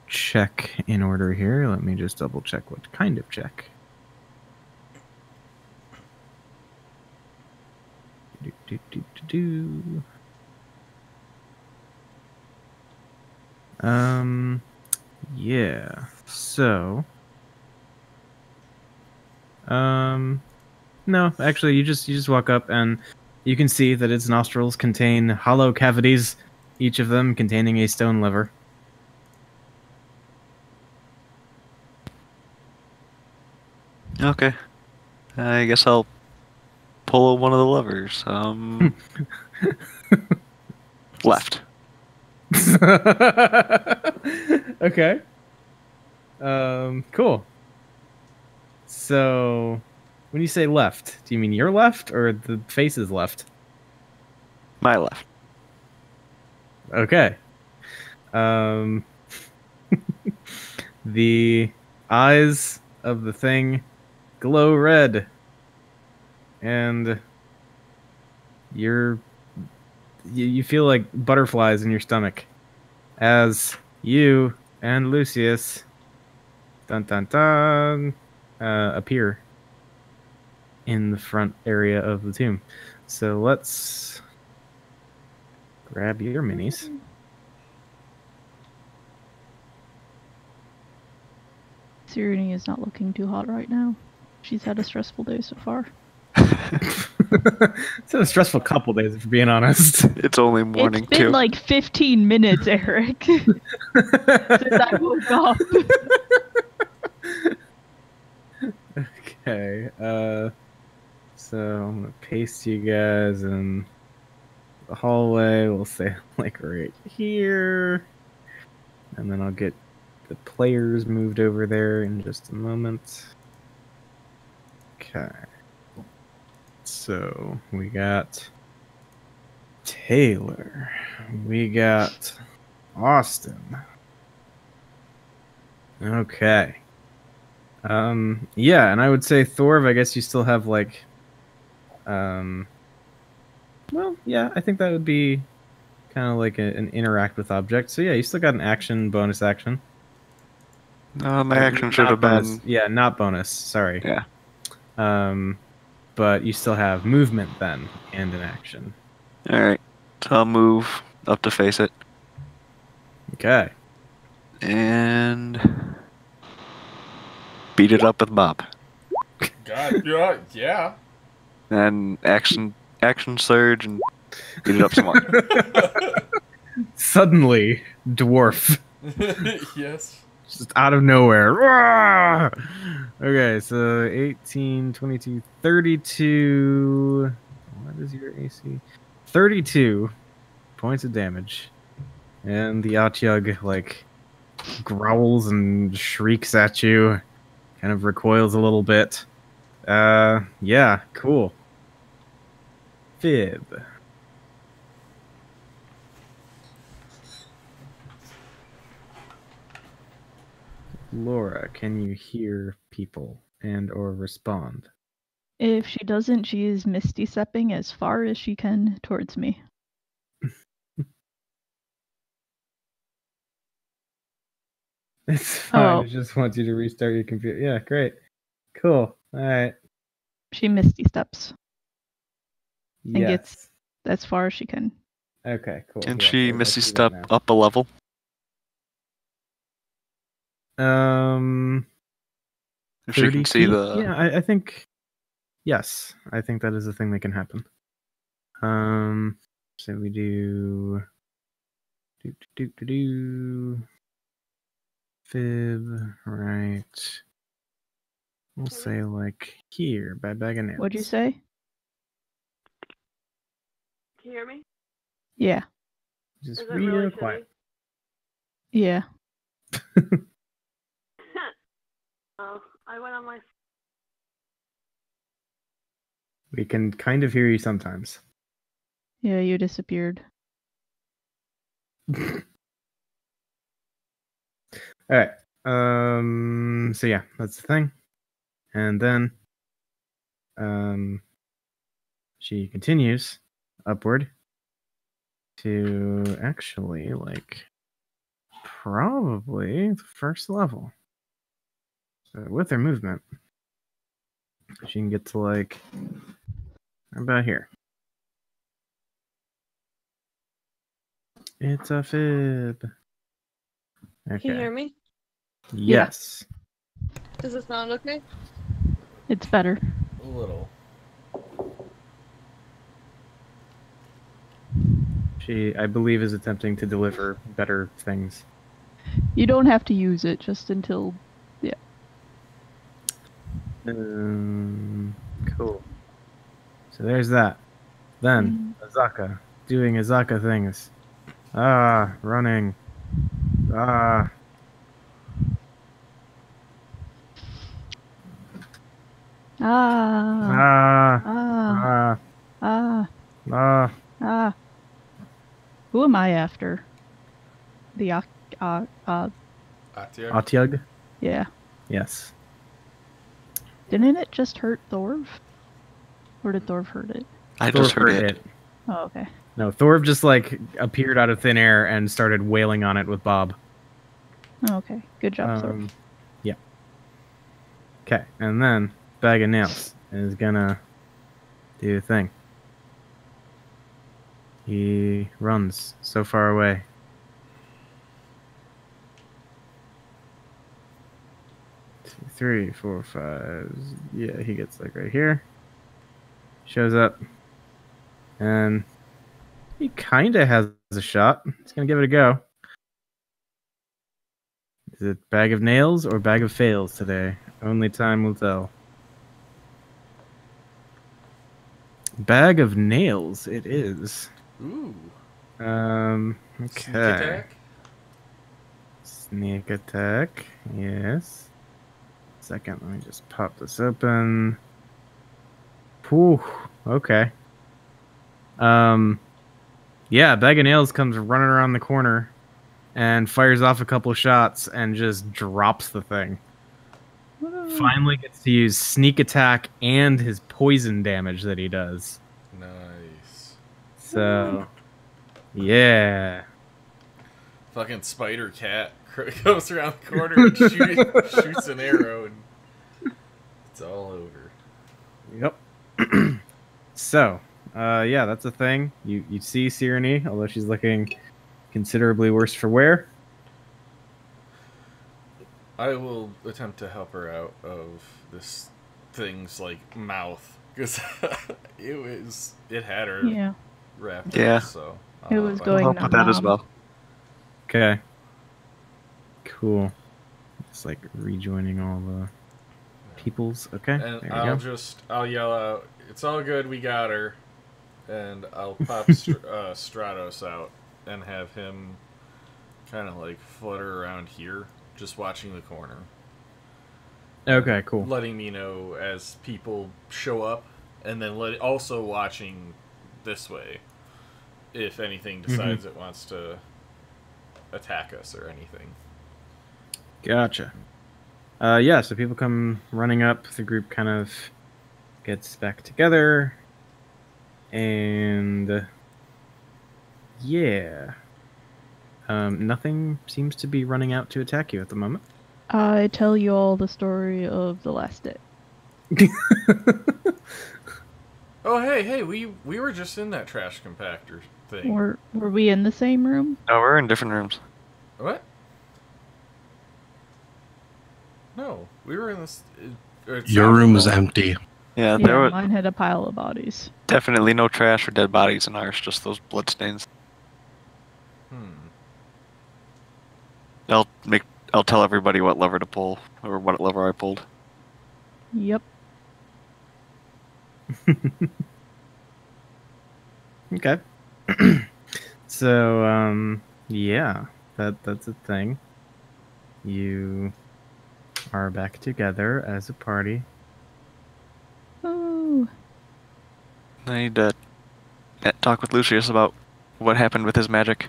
Speaker 1: check in order here. Let me just double check what kind of check. Yeah. So, no, actually, you just walk up and you can see that its nostrils contain hollow cavities, each of them containing a stone lever.
Speaker 5: Okay. I guess I'll pull one of the levers. Left.
Speaker 1: Okay. Cool. So, when you say left, do you mean your left or the face's left?
Speaker 5: My left.
Speaker 1: Okay. The eyes of the thing glow red, and you feel like butterflies in your stomach as you and Lucius dun dun dun appear in the front area of the tomb. So let's grab your minis.
Speaker 2: Sirini is not looking too hot right now. She's had a stressful day so far.
Speaker 1: It's been a stressful couple days, if we're being honest.
Speaker 5: It's only morning
Speaker 2: It's been
Speaker 5: too.
Speaker 2: like 15 minutes, Eric, since I woke up.
Speaker 1: Okay, so I'm gonna paste you guys in the hallway. We'll say like right here, and then I'll get the players moved over there in just a moment. Okay, so we got Taylor, we got Austin. Okay. Yeah, and I would say Thorv, I guess you still have like well, yeah, I think that would be kind of like an interact with object. So yeah, you still got an action, bonus action.
Speaker 5: No, my action should
Speaker 1: Not
Speaker 5: have
Speaker 1: bonus.
Speaker 5: been.
Speaker 1: Yeah, not bonus. Sorry.
Speaker 5: Yeah.
Speaker 1: But you still have movement then and an action.
Speaker 5: Alright. So I'll move up to face it.
Speaker 1: Okay.
Speaker 5: And beat it up with Bob.
Speaker 3: God, yeah.
Speaker 5: And action surge and beat it up some more.
Speaker 1: Suddenly, dwarf.
Speaker 3: Yes.
Speaker 1: Just out of nowhere. Roar! Okay, so 18, 22, 32. What is your AC? 32 points of damage. And the Atyug, like, growls and shrieks at you. Kind of recoils a little bit. Yeah, cool. Fib. Laura, can you hear people and or respond?
Speaker 2: If she doesn't, she is misty stepping as far as she can towards me.
Speaker 1: It's fine.
Speaker 2: Oh.
Speaker 1: I just want you to restart your computer. Yeah, great. Cool. All right.
Speaker 2: She misty steps
Speaker 1: Yes.
Speaker 2: gets as far as she can.
Speaker 1: Okay, cool.
Speaker 5: Can
Speaker 1: Yeah,
Speaker 5: she
Speaker 1: so let's
Speaker 5: Misty
Speaker 1: do
Speaker 5: step
Speaker 1: that
Speaker 5: up a level?
Speaker 1: now.
Speaker 5: If she can
Speaker 1: 30
Speaker 5: see
Speaker 1: feet?
Speaker 5: the.
Speaker 1: Yeah, I think. Yes, I think that is a thing that can happen. So we do. Do. Fib, right. We'll say like here by Baganance.
Speaker 2: What'd you say?
Speaker 4: Can you hear me?
Speaker 2: Yeah.
Speaker 1: Just
Speaker 4: Is it
Speaker 1: real
Speaker 4: really
Speaker 1: quiet.
Speaker 2: Yeah.
Speaker 4: Oh, I went on my.
Speaker 1: We can kind of hear you sometimes.
Speaker 2: Yeah, you disappeared.
Speaker 1: All right. So yeah, that's the thing. And then she continues upward to actually like probably the first level. So with her movement, she can get to like about here. It's a fib. Okay.
Speaker 4: Can you hear me?
Speaker 1: Yes.
Speaker 4: Does it sound okay?
Speaker 2: It's better.
Speaker 3: A little.
Speaker 1: She, I believe, is attempting to deliver better things.
Speaker 2: You don't have to use it just until.
Speaker 1: Cool. So there's that. Then Azaka doing Azaka things. Running. Ah.
Speaker 2: Ah.
Speaker 1: Ah.
Speaker 2: Ah.
Speaker 1: Ah.
Speaker 2: Ah. Who am I after? The
Speaker 3: Atyug?
Speaker 1: Atyug?
Speaker 2: yeah.
Speaker 1: Yes.
Speaker 2: Didn't it just hurt Thorv? Or did Thorv hurt it?
Speaker 5: I just
Speaker 1: Thorv
Speaker 5: heard it.
Speaker 2: Oh, okay.
Speaker 1: No, Thorv just like appeared out of thin air and started wailing on it with Bob.
Speaker 2: Oh, okay. Good job, Thorv.
Speaker 1: Yeah. Okay, and then Bag of Nails is gonna do a thing. He runs so far away. Two, 3, 4, 5. Yeah, he gets like right here. Shows up. And he kind of has a shot. He's going to give it a go. Is it Bag of Nails or Bag of Fails today? Only time will tell. Bag of Nails it is.
Speaker 3: Ooh.
Speaker 1: Okay.
Speaker 3: Sneak attack?
Speaker 1: Sneak attack. Yes. Second, let me just pop this open. Whew. Okay. Yeah, Bag of Nails comes running around the corner and fires off a couple shots and just drops the thing. Finally gets to use sneak attack and his poison damage that he does.
Speaker 3: Nice.
Speaker 1: So, yeah.
Speaker 3: Fucking spider cat goes around the corner and shoots an arrow, and it's all over.
Speaker 1: Yep. So, yeah, that's a thing. You see Sirenny, although she's looking considerably worse for wear.
Speaker 3: I will attempt to help her out of this thing's like mouth because it had her
Speaker 2: Yeah.
Speaker 3: wrapped
Speaker 5: Yeah.
Speaker 3: up. So
Speaker 2: It was
Speaker 3: I'll
Speaker 2: going
Speaker 5: I'll help with that as well.
Speaker 1: Okay. Cool. It's like rejoining all the peoples. Okay.
Speaker 3: And
Speaker 1: There you
Speaker 3: I'll
Speaker 1: go.
Speaker 3: I'll yell out, "It's all good, we got her," and I'll pop Stratos out and have him kind of like flutter around here, just watching the corner.
Speaker 1: Okay, cool.
Speaker 3: Letting me know as people show up, and then also watching this way if anything decides it wants to attack us or anything.
Speaker 1: Gotcha. Yeah, so people come running up. The group kind of gets back together. And yeah. Nothing seems to be running out to attack you at the moment.
Speaker 2: I tell you all the story of the last day.
Speaker 3: Oh, hey, we were just in that trash compactor thing.
Speaker 2: Were we in the same room?
Speaker 5: No, we're in different rooms.
Speaker 3: What? No, we were in this.
Speaker 7: Your room is empty.
Speaker 5: Yeah,
Speaker 2: Yeah,
Speaker 5: there were
Speaker 2: mine had a pile of bodies.
Speaker 5: definitely no trash or dead bodies in ours, just those bloodstains. I'll tell everybody what lever to pull, or what lever I pulled.
Speaker 2: Yep.
Speaker 1: Okay. So, yeah, that's a thing. You are back together as a party.
Speaker 2: Oh.
Speaker 5: I need to talk with Lucius about what happened with his magic.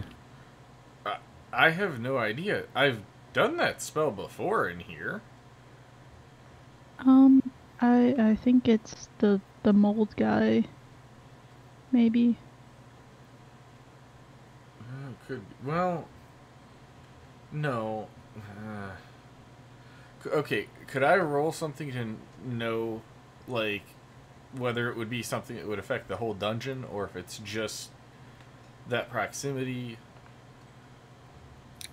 Speaker 3: I have no idea. I've done that spell before in here.
Speaker 2: I think it's the mold guy. Maybe.
Speaker 3: Could well. No. Okay, could I roll something to know, like, whether it would be something that would affect the whole dungeon, or if it's just that proximity?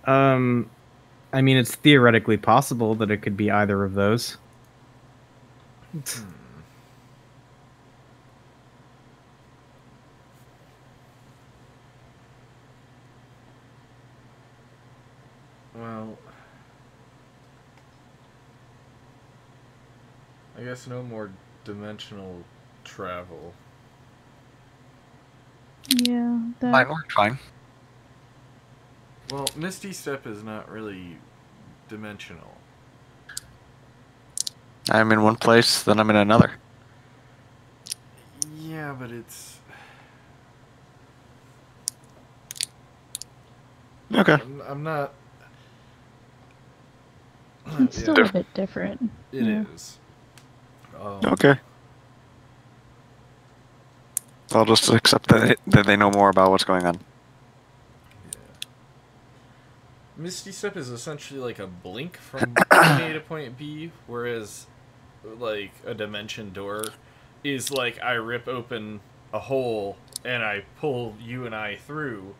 Speaker 1: I mean, it's theoretically possible that it could be either of those.
Speaker 3: Well, I guess no more dimensional travel.
Speaker 2: Yeah, that.
Speaker 5: Mine worked fine.
Speaker 3: Well, Misty Step is not really dimensional.
Speaker 5: I'm in one place, then I'm in another.
Speaker 3: Yeah, but it's...
Speaker 5: Okay.
Speaker 3: I'm not...
Speaker 2: It's still a bit different.
Speaker 3: It
Speaker 2: Yeah.
Speaker 3: is.
Speaker 5: Okay. I'll just accept that they know more about what's going on.
Speaker 3: Yeah. Misty Step is essentially like a blink from point A to point B, whereas like a dimension door is like I rip open a hole and I pull you and I through,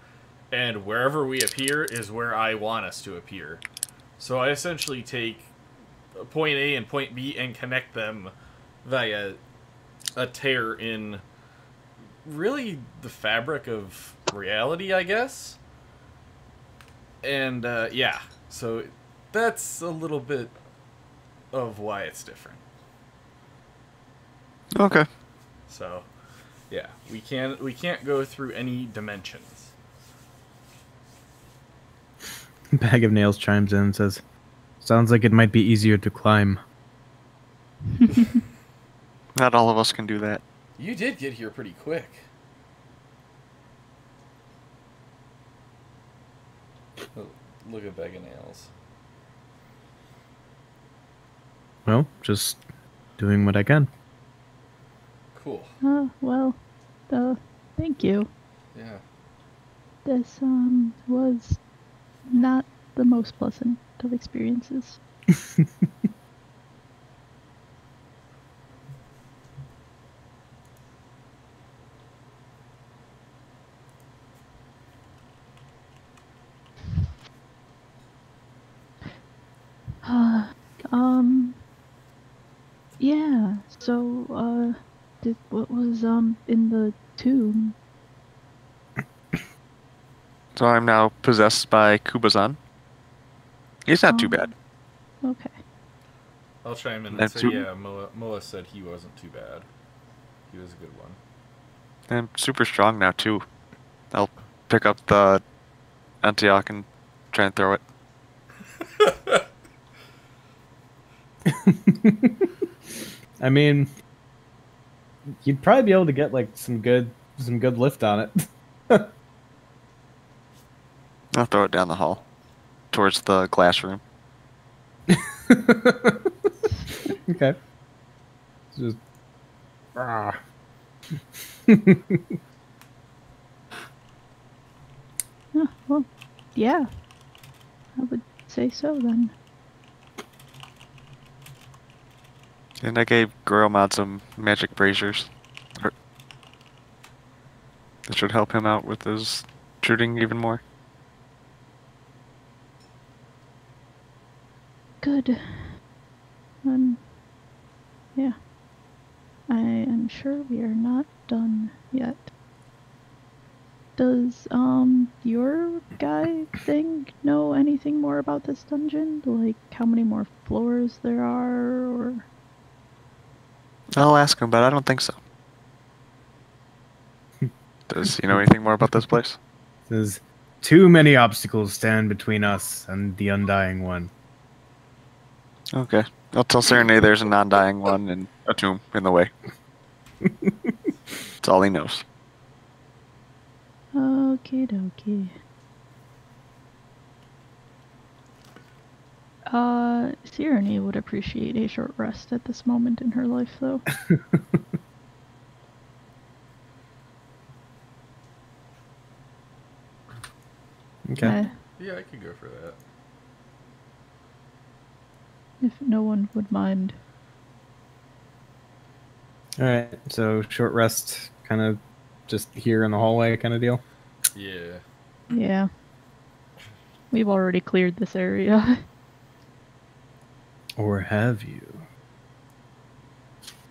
Speaker 3: and wherever we appear is where I want us to appear. So I essentially take point A and point B and connect them via a tear in really the fabric of reality, I guess. And yeah, so that's a little bit of why it's different.
Speaker 5: Okay.
Speaker 3: So yeah, we can't go through any dimensions.
Speaker 1: Bag of Nails chimes in and says, "Sounds like it might be easier to climb."
Speaker 5: Not all of us can do that.
Speaker 3: You did get here pretty quick. Oh, look at Bag of Nails.
Speaker 1: Well, just doing what I can.
Speaker 3: Cool.
Speaker 2: Well, thank you.
Speaker 3: Yeah.
Speaker 2: This, was not the most pleasant of experiences. Yeah, so, what was, in the tomb?
Speaker 5: So I'm now possessed by Kubazan. He's not too bad.
Speaker 2: Okay.
Speaker 3: I'll chime in and
Speaker 5: That's
Speaker 3: say,
Speaker 5: super-
Speaker 3: yeah, Moa said he wasn't too bad. He was a good one.
Speaker 5: I'm super strong now, too. I'll pick up the Antioch and try and throw it.
Speaker 1: I mean, you'd probably be able to get like some good lift on it.
Speaker 5: I'll throw it down the hall. Towards the glass room.
Speaker 1: Okay. Just. Ah.
Speaker 2: Well, yeah. I would say so then.
Speaker 5: And I gave Goromod some magic braziers. That should help him out with his shooting even more.
Speaker 2: Good. Yeah. I am sure we are not done yet. Does, your guy thing know anything more about this dungeon? Like, how many more floors there are, or...
Speaker 5: I'll ask him, but I don't think so. Does he know anything more about this place?
Speaker 1: Says, too many obstacles stand between us and the Undying One.
Speaker 5: Okay. I'll tell Serenade there's a non-dying one and a tomb in the way. That's all he knows.
Speaker 2: Okie dokie. Sirenny would appreciate a short rest at this moment in her life, though.
Speaker 1: Okay.
Speaker 3: Yeah, I could go for that.
Speaker 2: If no one would mind.
Speaker 1: Alright, so short rest, kind of just here in the hallway kind of deal?
Speaker 3: Yeah.
Speaker 2: Yeah. We've already cleared this area.
Speaker 1: Or have you?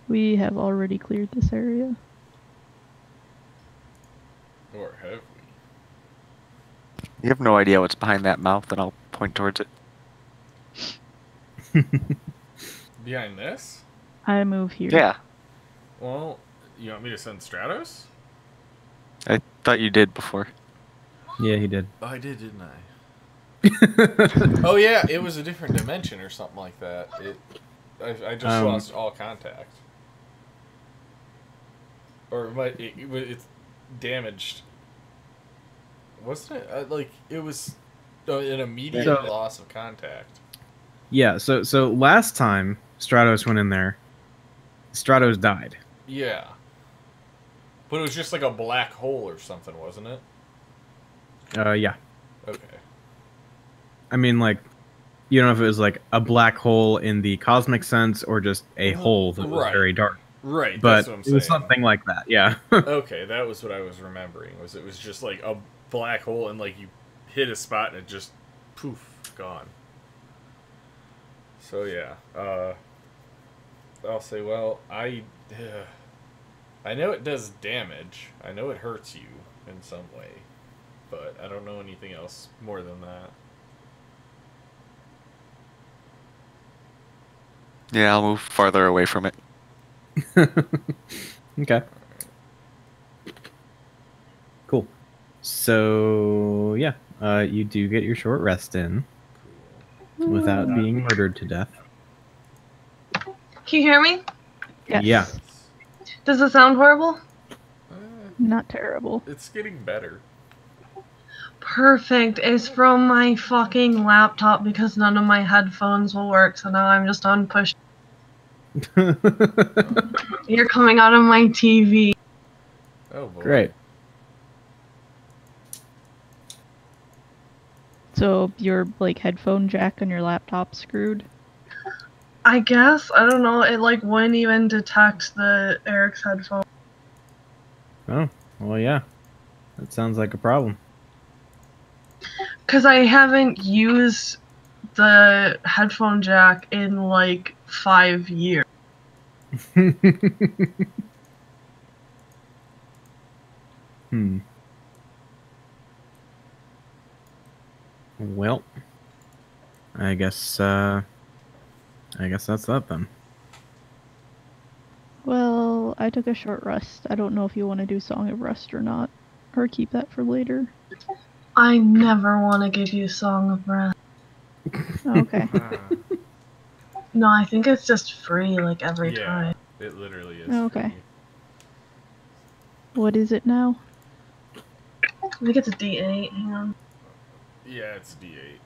Speaker 2: We have already cleared this area.
Speaker 3: Or have
Speaker 5: You have no idea what's behind that mouth, and I'll point towards it.
Speaker 3: we? Behind this?
Speaker 2: I move here.
Speaker 5: Yeah.
Speaker 3: Well, you want me to send Stratos?
Speaker 5: I thought you did before.
Speaker 1: Yeah, he did.
Speaker 3: Oh, I did, didn't I? Oh yeah, it was a different dimension or something like that. I just lost all contact. Or it's damaged. Wasn't it? Like, it was an immediate loss of contact.
Speaker 1: Yeah, so last time Stratos went in there, Stratos died.
Speaker 3: Yeah. But it was just like a black hole or something, wasn't it?
Speaker 1: Yeah.
Speaker 3: Okay.
Speaker 1: I mean, like, you don't know if it was like a black hole in the cosmic sense or just a hole that was
Speaker 3: Right.
Speaker 1: very dark.
Speaker 3: Right,
Speaker 1: But
Speaker 3: that's what I'm
Speaker 1: it
Speaker 3: saying.
Speaker 1: was something like that, yeah.
Speaker 3: Okay, that was what I was remembering. It was just like a black hole and like you hit a spot and it just poof, gone. So yeah, I'll say, well, I know it does damage. I know it hurts you in some way, but I don't know anything else more than that.
Speaker 5: Yeah, I'll move farther away from it.
Speaker 1: Okay. Cool. So yeah, you do get your short rest in without being murdered to death.
Speaker 4: Can you hear me?
Speaker 2: Yes.
Speaker 1: Yeah.
Speaker 4: Does it sound horrible?
Speaker 2: Not terrible.
Speaker 3: It's getting better.
Speaker 4: Perfect. It's from my fucking laptop because none of my headphones will work, so now I'm just on push. You're coming out of my TV.
Speaker 3: Oh boy.
Speaker 1: Great.
Speaker 2: So your like headphone jack on your laptop screwed?
Speaker 4: I guess. I don't know. It like wouldn't even detect the Eric's headphone.
Speaker 1: Oh, well, yeah. That sounds like a problem.
Speaker 4: Because I haven't used the headphone jack in like 5 years.
Speaker 1: Well, I guess that's that then.
Speaker 2: Well, I took a short rest. I don't know if you want to do Song of Rest or not. Or keep that for later.
Speaker 4: I never want to give you Song of Rest.
Speaker 2: Okay.
Speaker 4: No, I think it's just free like every
Speaker 3: Yeah,
Speaker 4: time.
Speaker 3: it literally is.
Speaker 2: Okay.
Speaker 3: free.
Speaker 2: What is it now?
Speaker 4: I think it's a D8. Hang on.
Speaker 3: Yeah, it's a D8.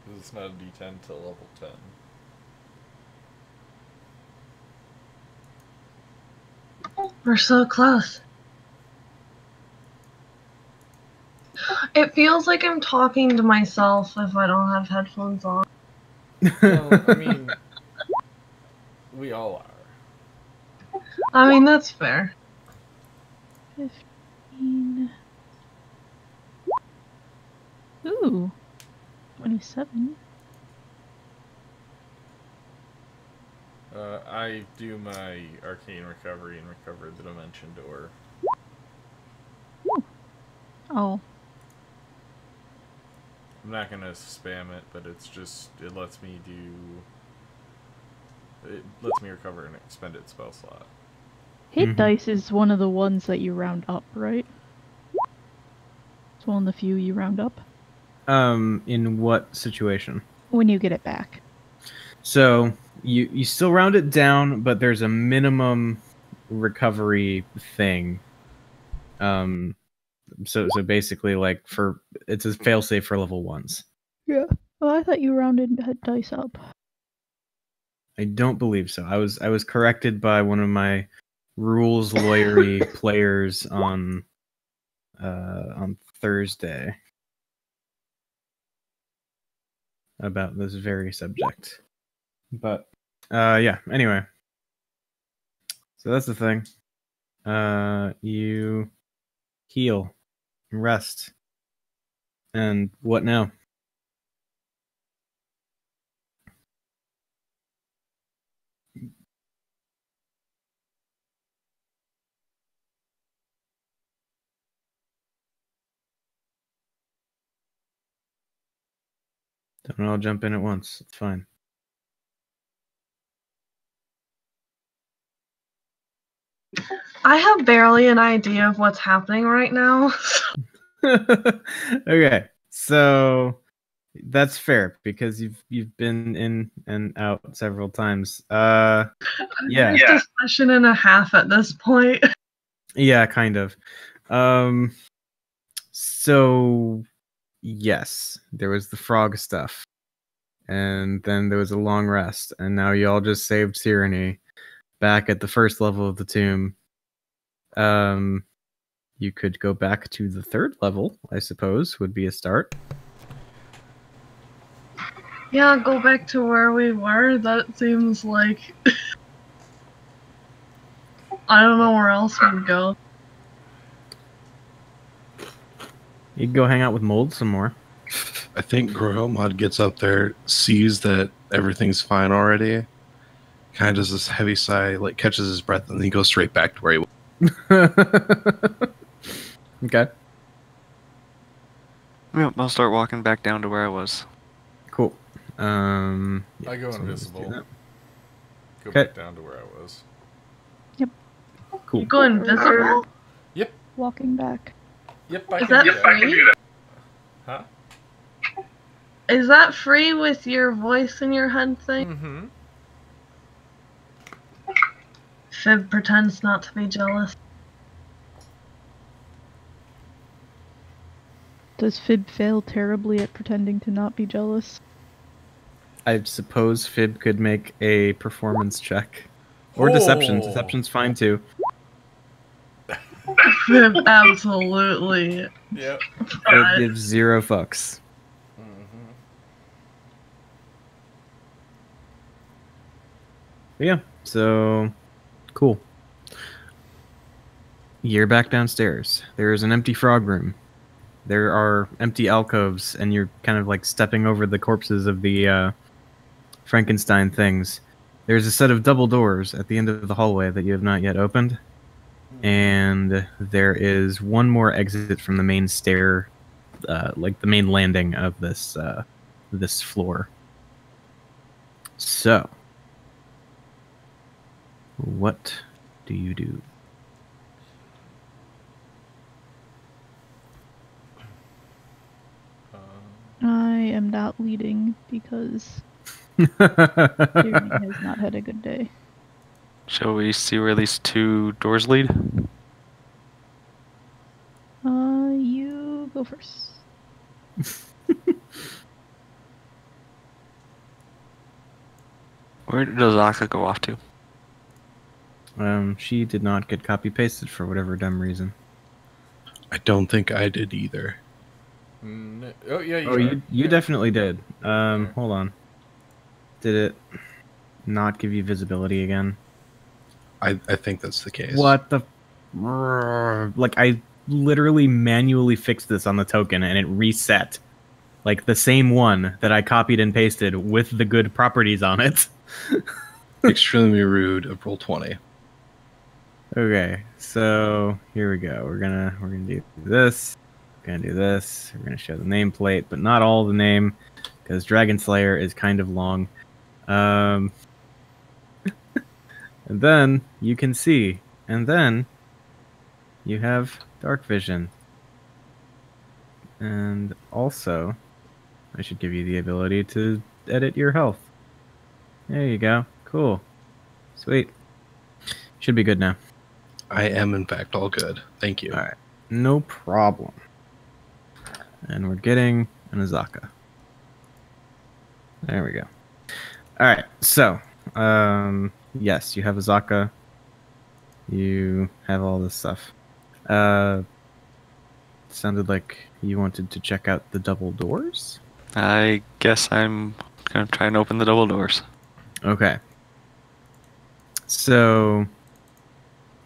Speaker 3: Because it's not a D10 till level 10.
Speaker 4: We're so close. It feels like I'm talking to myself if I don't have headphones on.
Speaker 3: Well, I mean, we all are.
Speaker 4: I mean, that's fair.
Speaker 2: 15. Ooh. 27.
Speaker 3: I do my arcane recovery and recover the dimension door.
Speaker 2: Oh.
Speaker 3: I'm not gonna spam it, but it's just, it lets me recover an expended spell slot.
Speaker 2: Hit dice is one of the ones that you round up, right? It's one of the few you round up.
Speaker 1: In what situation?
Speaker 2: When you get it back.
Speaker 1: So you still round it down, but there's a minimum recovery thing. So basically, like it's a failsafe for level 1s.
Speaker 2: Yeah. Oh, I thought you rounded hit dice up.
Speaker 1: I don't believe so. I was corrected by one of my rules lawyery players on Thursday about this very subject. But yeah, anyway. So that's the thing. You heal, rest. And what now? Don't all jump in at once. It's fine.
Speaker 4: I have barely an idea of what's happening right now.
Speaker 1: Okay, so that's fair because you've been in and out several times. Yeah.
Speaker 4: It's a session and a half at this point.
Speaker 1: Yeah, kind of. So yes, there was the frog stuff, and then there was a long rest, and now y'all just saved Tyranny. back at the first level of the tomb. You could go back to the third level, I suppose, would be a start.
Speaker 8: Yeah, go back to where we were. That seems like I don't know where else we'd go.
Speaker 1: You can go hang out with Mold some more.
Speaker 7: I think Grohomod gets up there, sees that everything's fine already, kind of does this heavy sigh, like catches his breath, and then he goes straight back to where he was.
Speaker 1: Okay,
Speaker 5: Yep, I'll start walking back down to where I was.
Speaker 1: cool.
Speaker 3: I go
Speaker 1: so let's do
Speaker 3: invisible.
Speaker 1: that.
Speaker 3: Go
Speaker 1: Okay.
Speaker 3: back down to where I was.
Speaker 1: Cool.
Speaker 8: You go invisible?
Speaker 2: Walking back.
Speaker 3: Yep, I
Speaker 8: Is
Speaker 3: can
Speaker 8: that
Speaker 3: do that.
Speaker 8: free?
Speaker 3: Huh?
Speaker 8: Is that free with your voice in your head thing?
Speaker 3: Mm-hmm.
Speaker 8: Fib pretends not to be jealous.
Speaker 2: Does Fib fail terribly at pretending to not be jealous?
Speaker 1: I suppose Fib could make a performance check. Or deception.
Speaker 3: Oh.
Speaker 1: Deception's fine too.
Speaker 8: Fib absolutely.
Speaker 3: Yep.
Speaker 1: It gives 0 fucks.
Speaker 3: Mm-hmm.
Speaker 1: Yeah, so cool. You're back downstairs. There is an empty frog room. There are empty alcoves, and you're kind of like stepping over the corpses of the Frankenstein things. There's a set of double doors at the end of the hallway that you have not yet opened. And there is one more exit from the main stair, like the main landing of this this floor. So, what do you do?
Speaker 2: I am not leading because Tierney has not had a good day.
Speaker 5: Shall we see where these 2 doors lead?
Speaker 2: You go first.
Speaker 5: Where does Aka go off to?
Speaker 1: She did not get copy pasted for whatever dumb reason.
Speaker 7: I don't think I did either.
Speaker 3: Oh yeah,
Speaker 1: Oh,
Speaker 3: you
Speaker 1: you definitely did. Hold on. Did it not give you visibility again?
Speaker 7: I think that's the case.
Speaker 1: What the? Like, I literally manually fixed this on the token and it reset. Like the same one that I copied and pasted with the good properties on it.
Speaker 7: Extremely rude of roll 20.
Speaker 1: Okay, so here we go. We're gonna do this. We're gonna do this. We're gonna show the nameplate, but not all the name, because Dragon Slayer is kind of long. And then you can see, and then you have dark vision. And also, I should give you the ability to edit your health. There you go. Cool. Sweet. Should be good now.
Speaker 7: I am, in fact, all good. Thank you.
Speaker 1: All right. No problem. And we're getting an Azaka. There we go. All right. So, yes, you have Azaka. You have all this stuff. Sounded like you wanted to check out the double doors.
Speaker 5: I guess I'm gonna try and open the double doors.
Speaker 1: Okay. So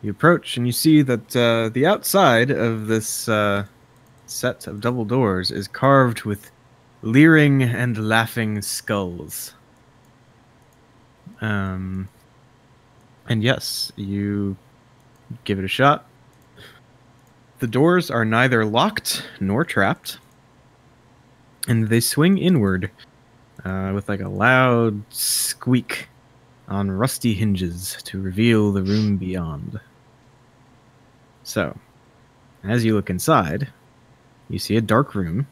Speaker 1: you approach and you see that the outside of this set of double doors is carved with leering and laughing skulls. And yes, you give it a shot. The doors are neither locked nor trapped, and they swing inward with like a loud squeak on rusty hinges to reveal the room beyond. So, as you look inside, you see a dark room,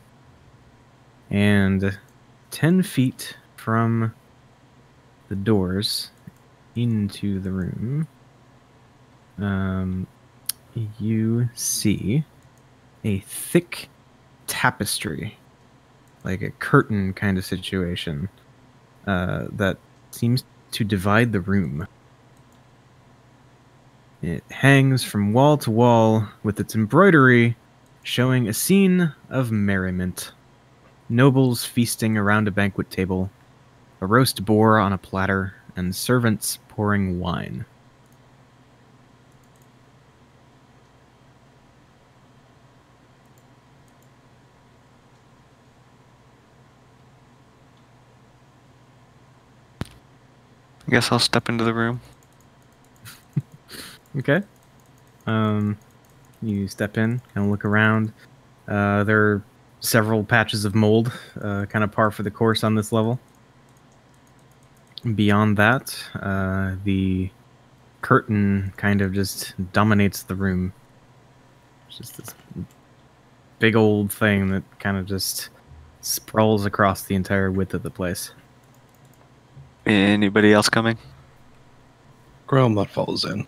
Speaker 1: and 10 feet from the doors into the room, you see a thick tapestry, like a curtain kind of situation, that seems to divide the room. It hangs from wall to wall with its embroidery showing a scene of merriment. Nobles feasting around a banquet table, a roast boar on a platter, and servants pouring wine.
Speaker 5: I guess I'll step into the room.
Speaker 1: Okay. You step in, kind of look around. There are several patches of mold, kind of par for the course on this level. Beyond that, the curtain kind of just dominates the room. It's just this big old thing that kind of just sprawls across the entire width of the place.
Speaker 5: Anybody else coming?
Speaker 7: Gromod follows in.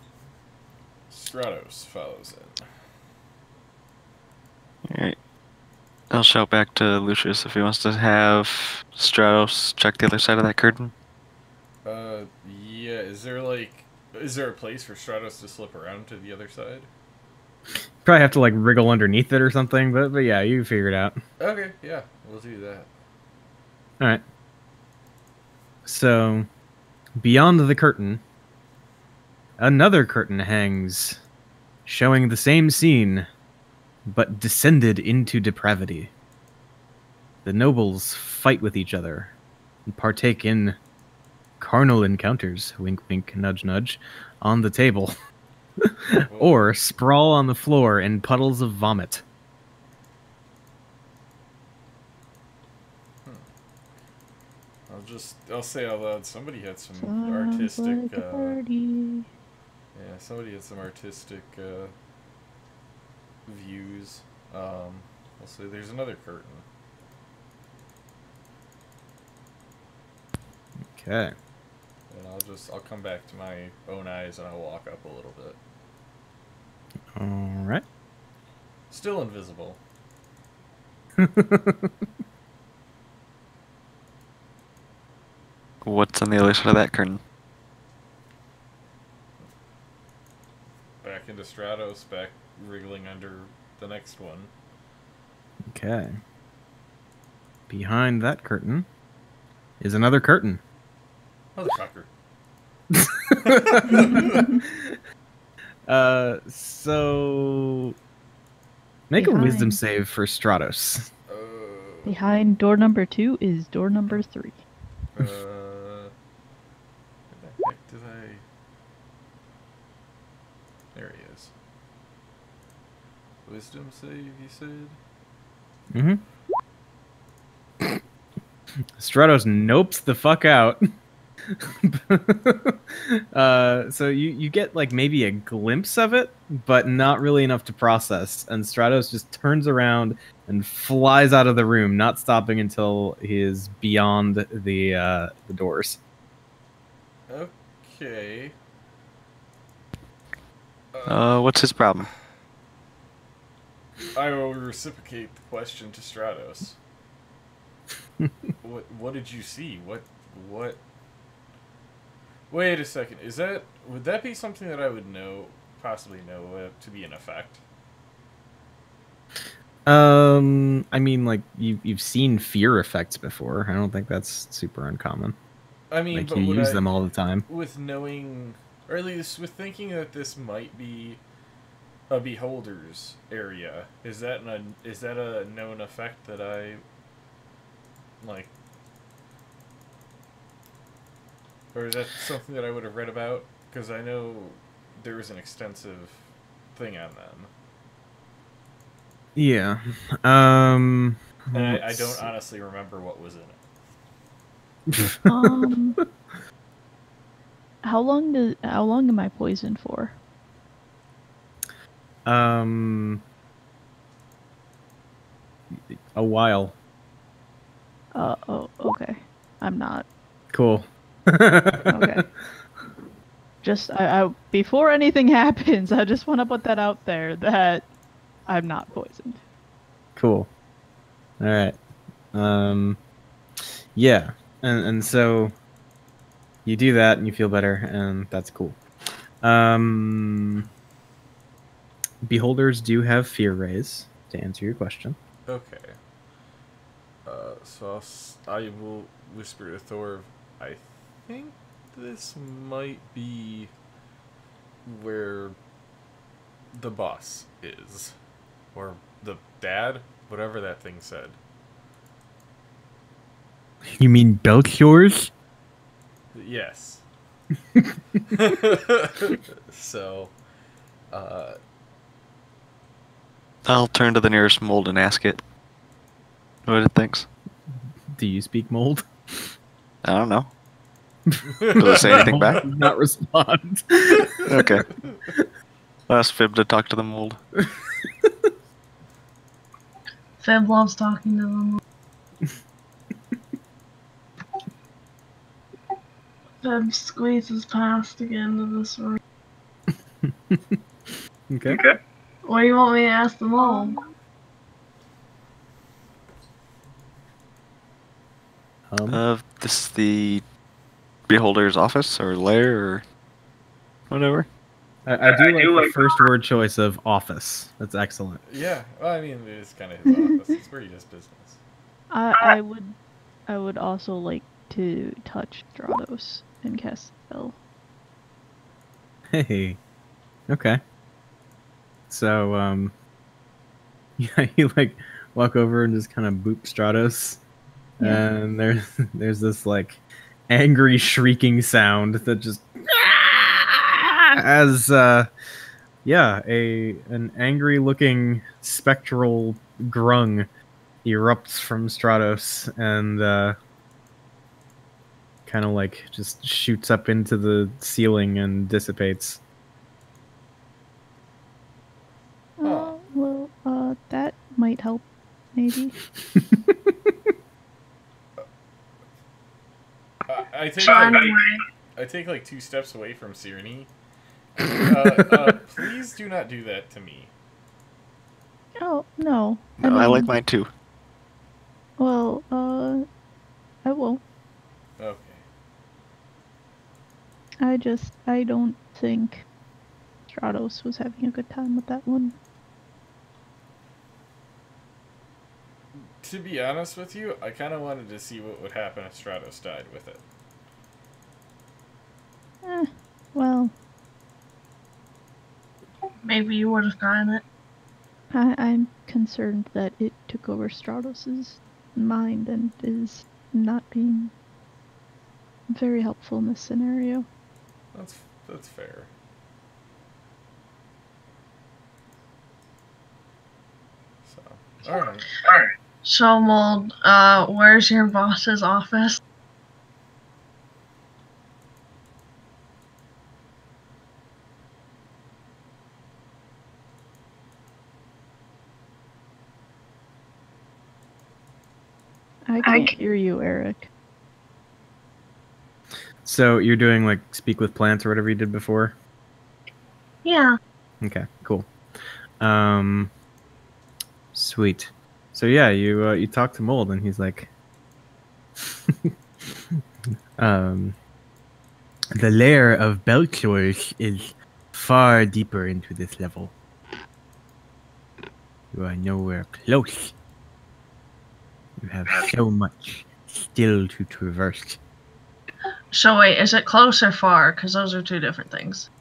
Speaker 3: Stratos follows in.
Speaker 5: Alright. I'll shout back to Lucius if he wants to have Stratos check the other side of that curtain.
Speaker 3: Yeah, is there a place for Stratos to slip around to the other side?
Speaker 1: Probably have to like wriggle underneath it or something, but yeah, you figure it out.
Speaker 3: Okay, yeah, we'll do that.
Speaker 1: All right. So, beyond the curtain, another curtain hangs, showing the same scene, but descended into depravity. The nobles fight with each other and partake in carnal encounters, wink wink, nudge nudge, on the table. Or sprawl on the floor in puddles of vomit.
Speaker 3: I'll say out loud, somebody had some
Speaker 2: Sounds
Speaker 3: artistic,
Speaker 2: like a party.
Speaker 3: yeah, somebody had some artistic, views. I'll say there's another curtain.
Speaker 1: Okay.
Speaker 3: And I'll come back to my own eyes and I'll walk up a little bit.
Speaker 1: All right.
Speaker 3: Still invisible.
Speaker 5: What's on the other side of that curtain?
Speaker 3: Back into Stratos, back wriggling under the next one.
Speaker 1: Okay. Behind that curtain is another curtain.
Speaker 3: Motherfucker.
Speaker 1: So make a wisdom save for Stratos.
Speaker 2: Behind door number 2 is door number 3.
Speaker 3: Where the heck did I... There he is. Wisdom save, you said?
Speaker 1: Mm-hmm. Stratos nopes the fuck out. So you get like maybe a glimpse of it, but not really enough to process. And Stratos just turns around and flies out of the room, not stopping until he is beyond the doors.
Speaker 3: Okay.
Speaker 5: What's his problem?
Speaker 3: I will reciprocate the question to Stratos. What did you see? What? Wait a second. Would that be something that I would possibly know to be an effect?
Speaker 1: I mean, like you've seen fear effects before. I don't think that's super uncommon.
Speaker 3: I mean,
Speaker 1: Like
Speaker 3: but
Speaker 1: you
Speaker 3: would
Speaker 1: use them all the time.
Speaker 3: with knowing, or at least with thinking that this might be a beholder's area. Is that a known effect that I like? Or is that something that I would have read about? Because I know there was an extensive thing on them.
Speaker 1: Yeah.
Speaker 3: And I don't honestly remember what was in it.
Speaker 2: How long am I poisoned for?
Speaker 1: A while.
Speaker 2: Oh, okay. I'm not.
Speaker 1: Cool.
Speaker 2: Okay. Just I before anything happens, I just want to put that out there that I'm not poisoned.
Speaker 1: Cool. All right. Yeah. And so you do that and you feel better, and that's cool. Beholders do have fear raise, to answer your question.
Speaker 3: Okay. So I will whisper to Thor. I think this might be where the boss is, or the dad, whatever that thing said.
Speaker 1: You mean Belchior's?
Speaker 3: Yes. So,
Speaker 5: I'll turn to the nearest mold and ask it what it thinks.
Speaker 1: Do you speak mold?
Speaker 5: I don't know. Does it say anything back?
Speaker 1: Does not respond.
Speaker 5: Okay. I'll ask Fib to talk to the mold.
Speaker 8: Fib loves talking to them. Fib squeezes past again to this room.
Speaker 1: Okay.
Speaker 8: What do you want me to ask them all?
Speaker 5: This is the Beholder's office or lair or whatever.
Speaker 1: I do like the first word choice of office. That's excellent.
Speaker 3: yeah, well, I mean, it's kind of his office. It's where he does business.
Speaker 2: I would also like to touch Stratos and cast spell.
Speaker 1: Hey. Okay. So, yeah, you like walk over and just kind of boop Stratos.
Speaker 2: Yeah.
Speaker 1: And there's this like angry shrieking sound that just as an angry looking spectral grung erupts from Stratos and kind of like just shoots up into the ceiling and dissipates.
Speaker 2: That might help, maybe.
Speaker 3: I take
Speaker 8: Run
Speaker 3: like,
Speaker 8: away.
Speaker 3: I take like 2 steps away from Sirenny. Please do not do that to me.
Speaker 2: Oh, no.
Speaker 5: No, I like mine too.
Speaker 2: Well, I won't.
Speaker 3: Okay.
Speaker 2: I don't think Stratos was having a good time with that one.
Speaker 3: To be honest with you, I kind of wanted to see what would happen if Stratos died with it.
Speaker 2: Well,
Speaker 8: Maybe you would have gotten it.
Speaker 2: I'm concerned that it took over Stratos' mind and is not being very helpful in this scenario.
Speaker 3: That's fair. So, alright.
Speaker 8: So, Mold, where's your boss's office?
Speaker 2: I can't hear you, Eric.
Speaker 1: So you're doing like speak with plants or whatever you did before?
Speaker 8: Yeah.
Speaker 1: Okay, cool. Sweet. So yeah, you talk to Mold and he's like, the lair of Belchior is far deeper into this level. You are nowhere close. You have so much still to traverse.
Speaker 8: So wait, is it close or far? Because those are 2 different things.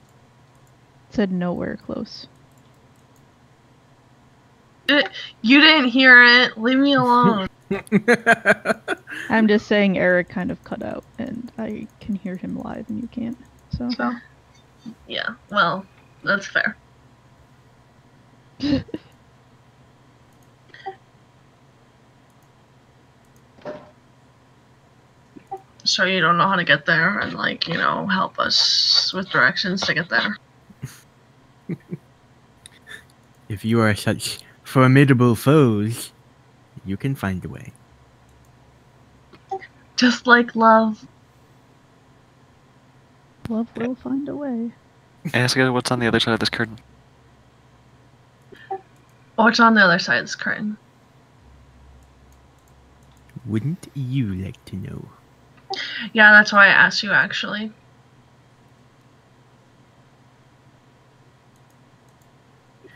Speaker 2: Said nowhere close.
Speaker 8: You didn't hear it. Leave me alone.
Speaker 2: I'm just saying Eric kind of cut out, and I can hear him live, and you can't. So.
Speaker 8: Yeah, well, that's fair. So you don't know how to get there and, like, you know, help us with directions to get there.
Speaker 1: If you are such formidable foes, you can find a way.
Speaker 8: Just like love.
Speaker 2: Love will find a way.
Speaker 5: Ask it what's on the other side of this curtain.
Speaker 8: What's on the other side of this curtain?
Speaker 1: Wouldn't you like to know?
Speaker 8: Yeah, that's why I asked you, actually.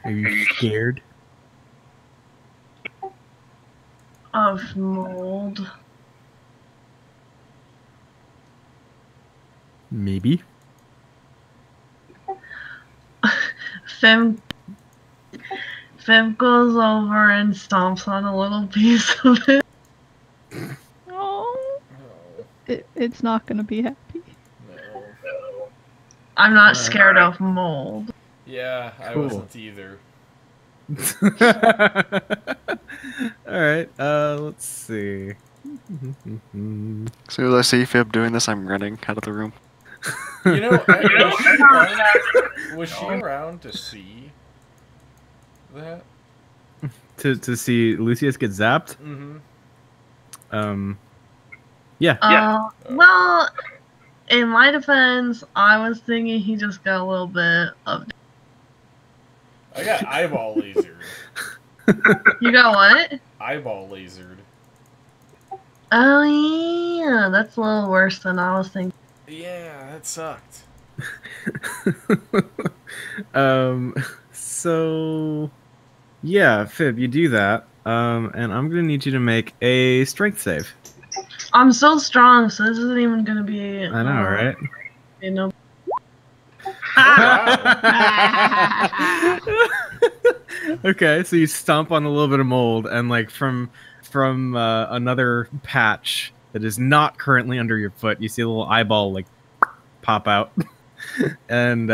Speaker 1: Are you scared?
Speaker 8: Of mold.
Speaker 1: Maybe.
Speaker 8: Fem goes over and stomps on a little piece of it.
Speaker 2: Oh,
Speaker 3: No,
Speaker 2: it's not gonna be happy.
Speaker 3: no.
Speaker 8: I'm not
Speaker 1: Alright.
Speaker 8: scared of mold.
Speaker 3: Yeah, I
Speaker 1: Cool.
Speaker 3: wasn't either.
Speaker 1: All right. Let's see.
Speaker 5: As soon as I see Fib doing this, I'm running out of the room.
Speaker 3: You know, was she around to see that?
Speaker 1: to see Lucius get zapped.
Speaker 3: Mm-hmm.
Speaker 1: Yeah.
Speaker 8: Well, in my defense, I was thinking he just got a little bit of.
Speaker 3: I got eyeball lasered.
Speaker 8: You got what?
Speaker 3: Eyeball lasered.
Speaker 8: Oh yeah, that's a little worse than I was thinking.
Speaker 3: Yeah, that sucked.
Speaker 1: So yeah, Fib, you do that. And I'm gonna need you to make a strength save.
Speaker 8: I'm so strong, so this isn't even gonna be.
Speaker 1: I know, right?
Speaker 8: You know.
Speaker 1: Okay, so you stomp on a little bit of mold, and like from another patch that is not currently under your foot, you see a little eyeball like pop out, and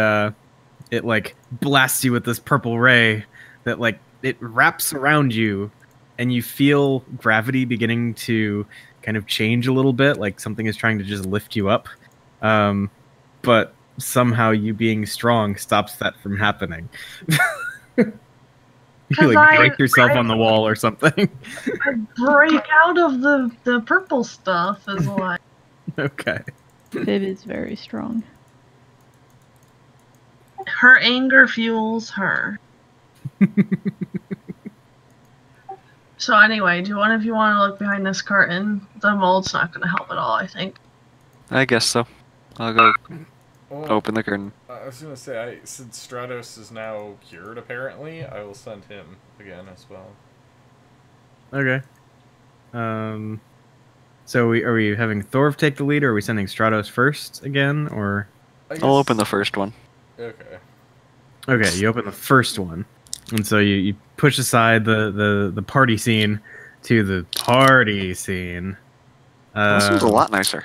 Speaker 1: it like blasts you with this purple ray that like it wraps around you, and you feel gravity beginning to kind of change a little bit, like something is trying to just lift you up, but somehow you being strong stops that from happening. You like break yourself on the wall or something.
Speaker 8: I break out of the purple stuff as well.
Speaker 1: Okay.
Speaker 2: Fib is very strong.
Speaker 8: Her anger fuels her. So anyway, do one of you want to look behind this curtain? The mold's not going to help at all, I think.
Speaker 5: I guess so. I'll go
Speaker 3: Well,
Speaker 5: open the curtain.
Speaker 3: I was gonna say, since Stratos is now cured, apparently, I will send him again as well.
Speaker 1: Okay. So are we having Thorv take the lead, or are we sending Stratos first again, or?
Speaker 5: I'll open the first one.
Speaker 3: Okay.
Speaker 1: Okay, you open the first one, and so you push aside the party scene to the party scene.
Speaker 5: This one's a lot nicer.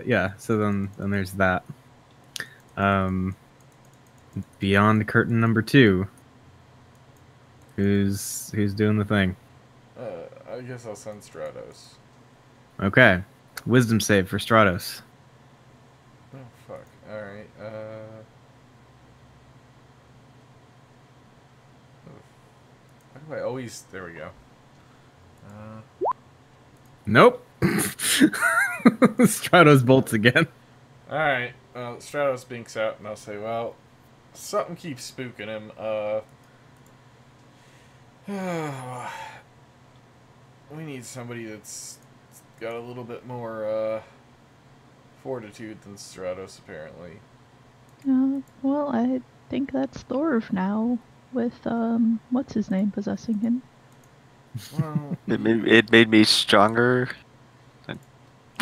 Speaker 1: Yeah, so then there's that. Beyond curtain number 2. Who's doing the thing?
Speaker 3: I guess I'll send Stratos.
Speaker 1: Okay. Wisdom save for Stratos.
Speaker 3: Oh, fuck. Alright, Why do I always... There we go.
Speaker 1: Nope. Stratos bolts again.
Speaker 3: Alright, well, Stratos binks out, and I'll say, well, something keeps spooking him. We need somebody that's got a little bit more, fortitude than Stratos, apparently.
Speaker 2: Well, I think that's Thorv now, with, what's his name possessing him.
Speaker 3: Well,
Speaker 5: It made me stronger. I'm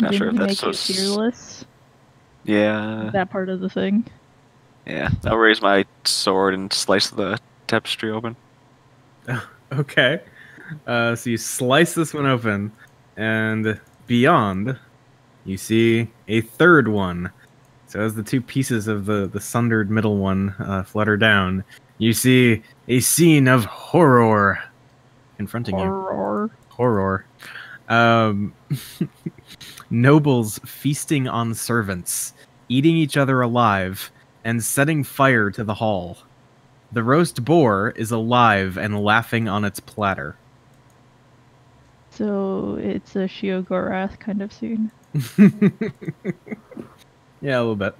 Speaker 5: not
Speaker 2: Didn't
Speaker 5: sure if
Speaker 2: he
Speaker 5: that's
Speaker 2: make you
Speaker 5: so.
Speaker 2: fearless?
Speaker 5: Yeah.
Speaker 2: That part of the thing.
Speaker 5: Yeah. I'll raise my sword and slice the tapestry open.
Speaker 1: Okay. So you slice this one open, and beyond, you see a third one. So as the two pieces of the sundered middle one flutter down, you see a scene of horror confronting you. Horror. Nobles feasting on servants, eating each other alive, and setting fire to the hall. The roast boar is alive and laughing on its platter.
Speaker 2: So it's a Shiogorath kind of scene.
Speaker 1: Yeah, a little bit.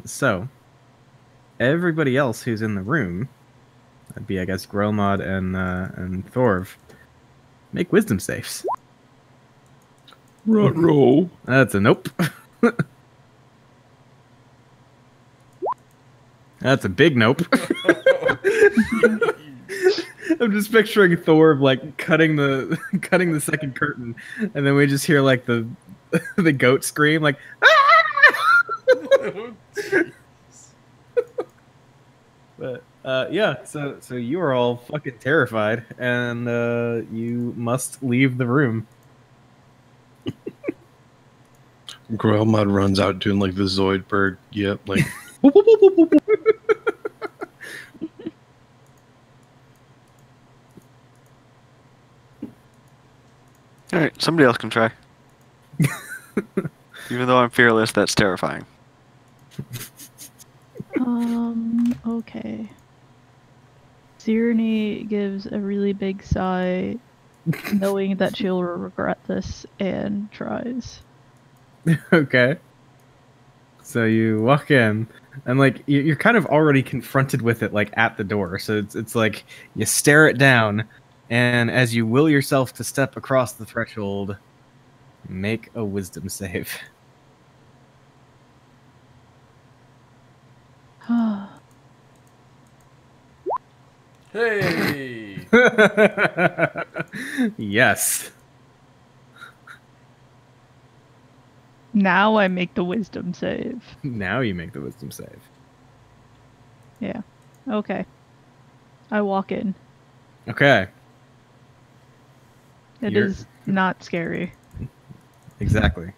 Speaker 1: So everybody else who's in the room, that'd be, I guess, Gromod and Thorv, make wisdom saves.
Speaker 7: Ruh-roh.
Speaker 1: That's a nope. That's a big nope. I'm just picturing Thor like cutting the second curtain, and then we just hear like the the goat scream like. But yeah, so you are all fucking terrified, and you must leave the room.
Speaker 7: Grelmod runs out doing like the Zoidberg. Yep, like.
Speaker 5: All right, somebody else can try. Even though I'm fearless, that's terrifying.
Speaker 2: Okay. Sirenny gives a really big sigh, knowing that she'll regret this, and tries.
Speaker 1: Okay. So you walk in, and like you're kind of already confronted with it, like at the door. So it's like you stare it down, and as you will yourself to step across the threshold, make a wisdom save.
Speaker 3: Hey!
Speaker 1: Yes.
Speaker 2: Now I make the wisdom save.
Speaker 1: Now you make the wisdom save.
Speaker 2: Yeah. Okay. I walk in.
Speaker 1: Okay.
Speaker 2: It
Speaker 1: You're-
Speaker 2: is not scary.
Speaker 1: Exactly.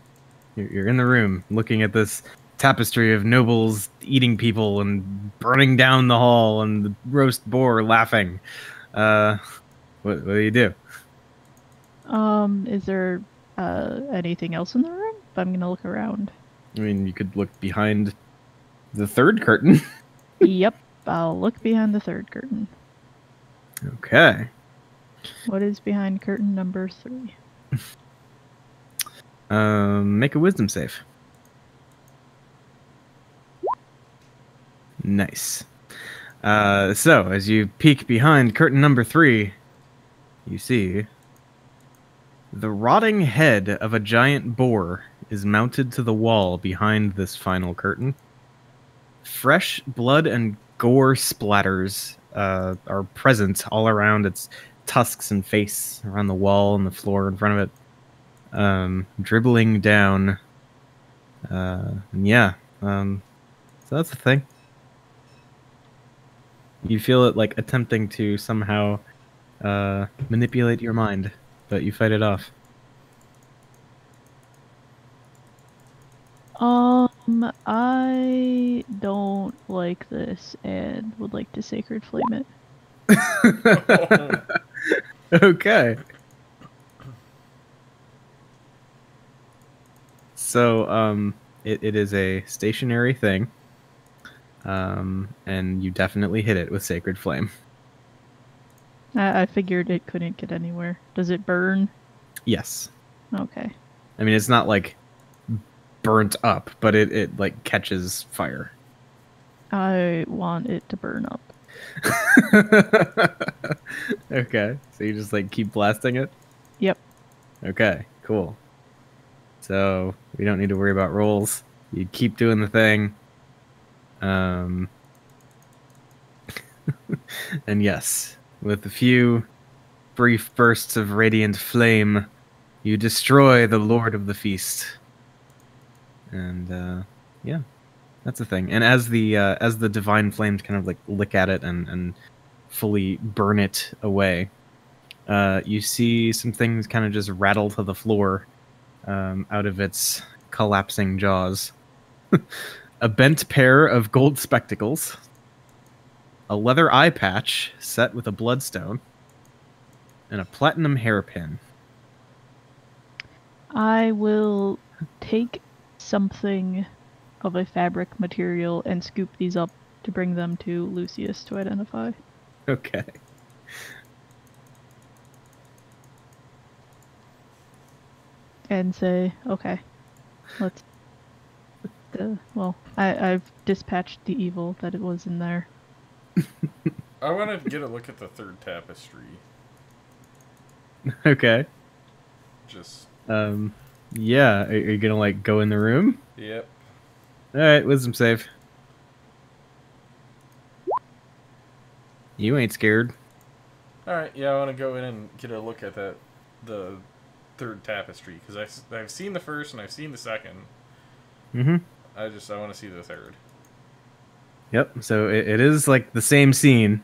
Speaker 1: You're in the room looking at this tapestry of nobles eating people and burning down the hall and the roast boar laughing. What do you do?
Speaker 2: Is there anything else in the room? I'm gonna look around.
Speaker 1: I mean, you could look behind the third curtain.
Speaker 2: Yep, I'll look behind the third curtain.
Speaker 1: Okay.
Speaker 2: What is behind curtain number 3?
Speaker 1: Make a wisdom save. Nice. So, as you peek behind curtain number 3, you see the rotting head of a giant boar is mounted to the wall behind this final curtain. Fresh blood and gore splatters are present all around its tusks and face, around the wall and the floor in front of it. Dribbling down. Yeah. So that's the thing. You feel it like attempting to somehow manipulate your mind, but you fight it off.
Speaker 2: I don't like this and would like to sacred flame it.
Speaker 1: Okay. So, it is a stationary thing. And you definitely hit it with Sacred Flame.
Speaker 2: I figured it couldn't get anywhere. Does it burn?
Speaker 1: Yes.
Speaker 2: Okay.
Speaker 1: I mean, it's not like burnt up, but it like catches fire.
Speaker 2: I want it to burn up.
Speaker 1: Okay. So you just like keep blasting it?
Speaker 2: Yep.
Speaker 1: Okay, cool. So we don't need to worry about rolls. You keep doing the thing. And yes, with a few brief bursts of radiant flame, you destroy the Lord of the Feast. And yeah, that's the thing. And as the divine flames kind of like lick at it and fully burn it away, you see some things kind of just rattle to the floor out of its collapsing jaws. A bent pair of gold spectacles, a leather eye patch set with a bloodstone, and a platinum hairpin.
Speaker 2: I will take something of a fabric material and scoop these up to bring them to Lucius to identify.
Speaker 1: Okay.
Speaker 2: And say, okay, let's... well, I've dispatched the evil that it was in there.
Speaker 3: I want to get a look at the third tapestry.
Speaker 1: Okay.
Speaker 3: Just
Speaker 1: Yeah. Are you gonna like go in the room?
Speaker 3: Yep.
Speaker 1: All right, wisdom save. You ain't scared.
Speaker 3: All right. Yeah, I want to go in and get a look at the third tapestry because I've seen the first and I've seen the second.
Speaker 1: Mm-hmm.
Speaker 3: I want to see the third.
Speaker 1: Yep. So it is like the same scene,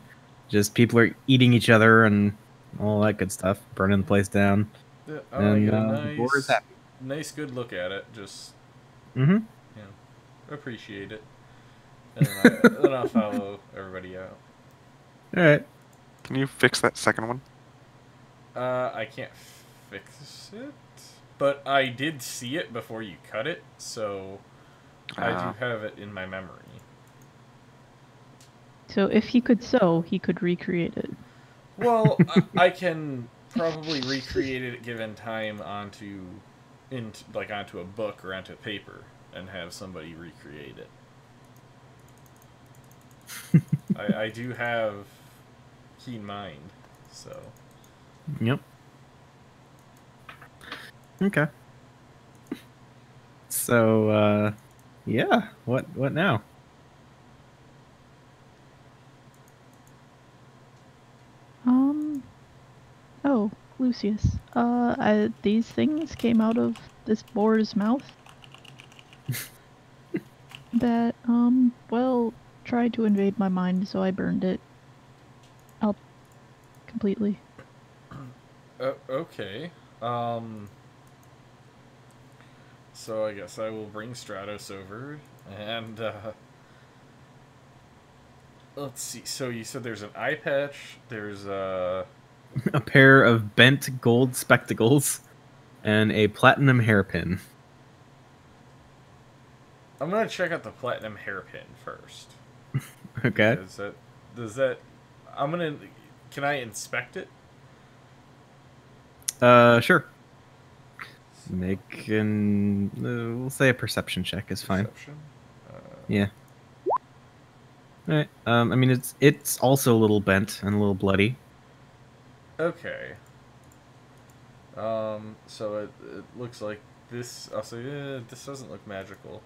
Speaker 1: just people are eating each other and all that good stuff, burning the place down.
Speaker 3: Yeah, I want to get a
Speaker 1: the boar is happy.
Speaker 3: nice, good look at it. Just
Speaker 1: Mm-hmm.
Speaker 3: appreciate it, and then I'll follow everybody out.
Speaker 1: All right.
Speaker 5: Can you fix that second one?
Speaker 3: I can't fix it, but I did see it before you cut it, so I do have it in my memory.
Speaker 2: So if he could sew, he could recreate it.
Speaker 3: Well, I can probably recreate it given time onto a book or onto paper and have somebody recreate it. I do have keen mind, so.
Speaker 1: Yep. Okay. So, yeah. What now?
Speaker 2: Oh, Lucius. These things came out of this boar's mouth. That, well, tried to invade my mind, so I burned it up completely.
Speaker 3: Okay. So I guess I will bring Stratos over, and, let's see. So you said there's an eye patch, there's
Speaker 1: A pair of bent gold spectacles and a platinum hairpin.
Speaker 3: I'm gonna check out the platinum hairpin first.
Speaker 1: Okay.
Speaker 3: Can I inspect it?
Speaker 1: Sure. Make we'll say a perception check is fine.
Speaker 3: Perception?
Speaker 1: Yeah. All right. I mean, it's also a little bent and a little bloody.
Speaker 3: Okay. So it looks like this. I'll say this doesn't look magical.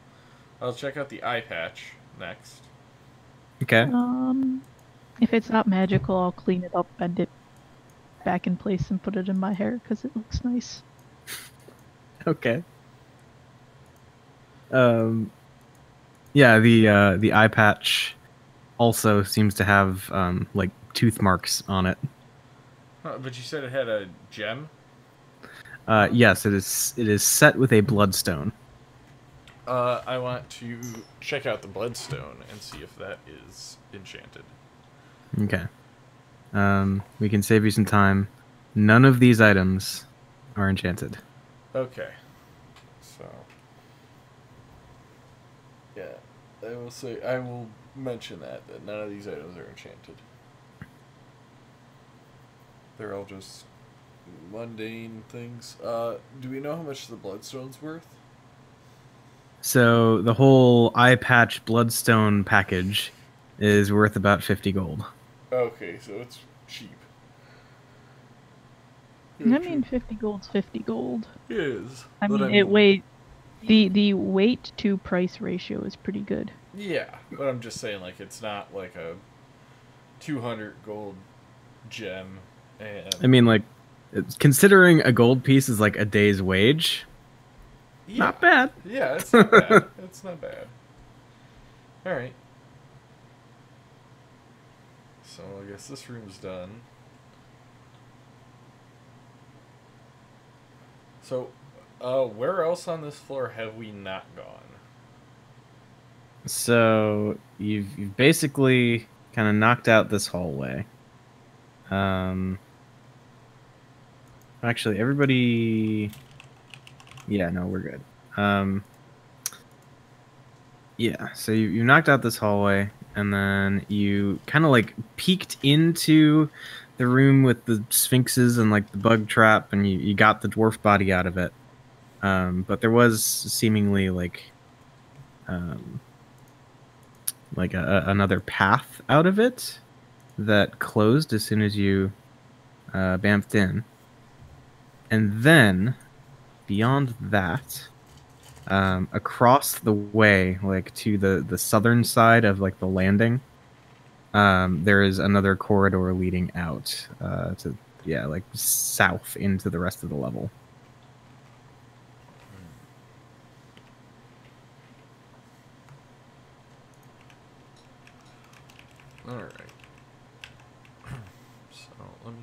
Speaker 3: I'll check out the eye patch next.
Speaker 1: Okay.
Speaker 2: If it's not magical, I'll clean it up, bend it back in place, and put it in my hair because it looks nice.
Speaker 1: Okay. Yeah, the eye patch also seems to have like tooth marks on it.
Speaker 3: Huh, but you said it had a gem?
Speaker 1: Yes, it is set with a bloodstone.
Speaker 3: I want to check out the bloodstone and see if that is enchanted.
Speaker 1: Okay. We can save you some time. None of these items are enchanted.
Speaker 3: Okay. So. Yeah. I will mention that none of these items are enchanted. They're all just mundane things. Do we know how much the bloodstone's worth?
Speaker 1: So the whole eye patch bloodstone package is worth about 50 gold.
Speaker 3: Okay, so it's cheap.
Speaker 2: I mean, 50 gold's 50 gold.
Speaker 3: It is.
Speaker 2: I
Speaker 3: but
Speaker 2: mean, the weight to price ratio is pretty good.
Speaker 3: Yeah, but I'm just saying, like, it's not like a 200 gold gem. And
Speaker 1: I mean, like, considering a gold piece is like a day's wage,
Speaker 3: yeah.
Speaker 1: not bad.
Speaker 3: Yeah, it's not bad. It's not bad. All right. So I guess this room's done. So, where else on this floor have we not gone?
Speaker 1: So you've basically kind of knocked out this hallway. Actually, everybody. Yeah, no, we're good. Yeah, so you knocked out this hallway, and then you kind of like peeked into the room with the sphinxes and like the bug trap, and you got the dwarf body out of it. But there was seemingly like another path out of it that closed as soon as you bamfed in. And then, beyond that, across the way, like to the southern side of like the landing, there is another corridor leading out to like south into the rest of the level.
Speaker 3: All right. So let me.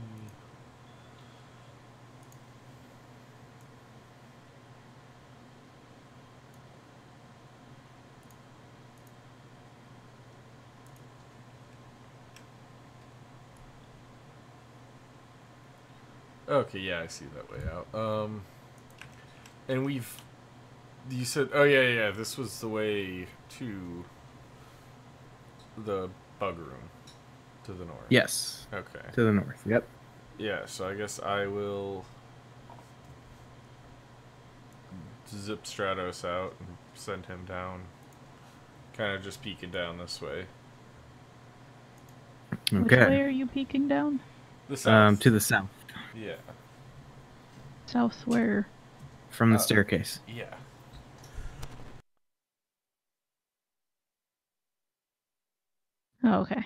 Speaker 3: Okay, yeah, I see that way out. And you said, oh yeah, this was the way to the bug room to the north.
Speaker 1: Yes.
Speaker 3: Okay.
Speaker 1: To the north. Yep.
Speaker 3: Yeah, so I guess I will zip Stratos out and send him down. Kind of just peeking down this way.
Speaker 1: Okay.
Speaker 2: Which way are you peeking down?
Speaker 3: The south.
Speaker 1: To the south.
Speaker 3: Yeah.
Speaker 2: South where?
Speaker 1: From the staircase.
Speaker 3: Yeah.
Speaker 2: Oh, okay.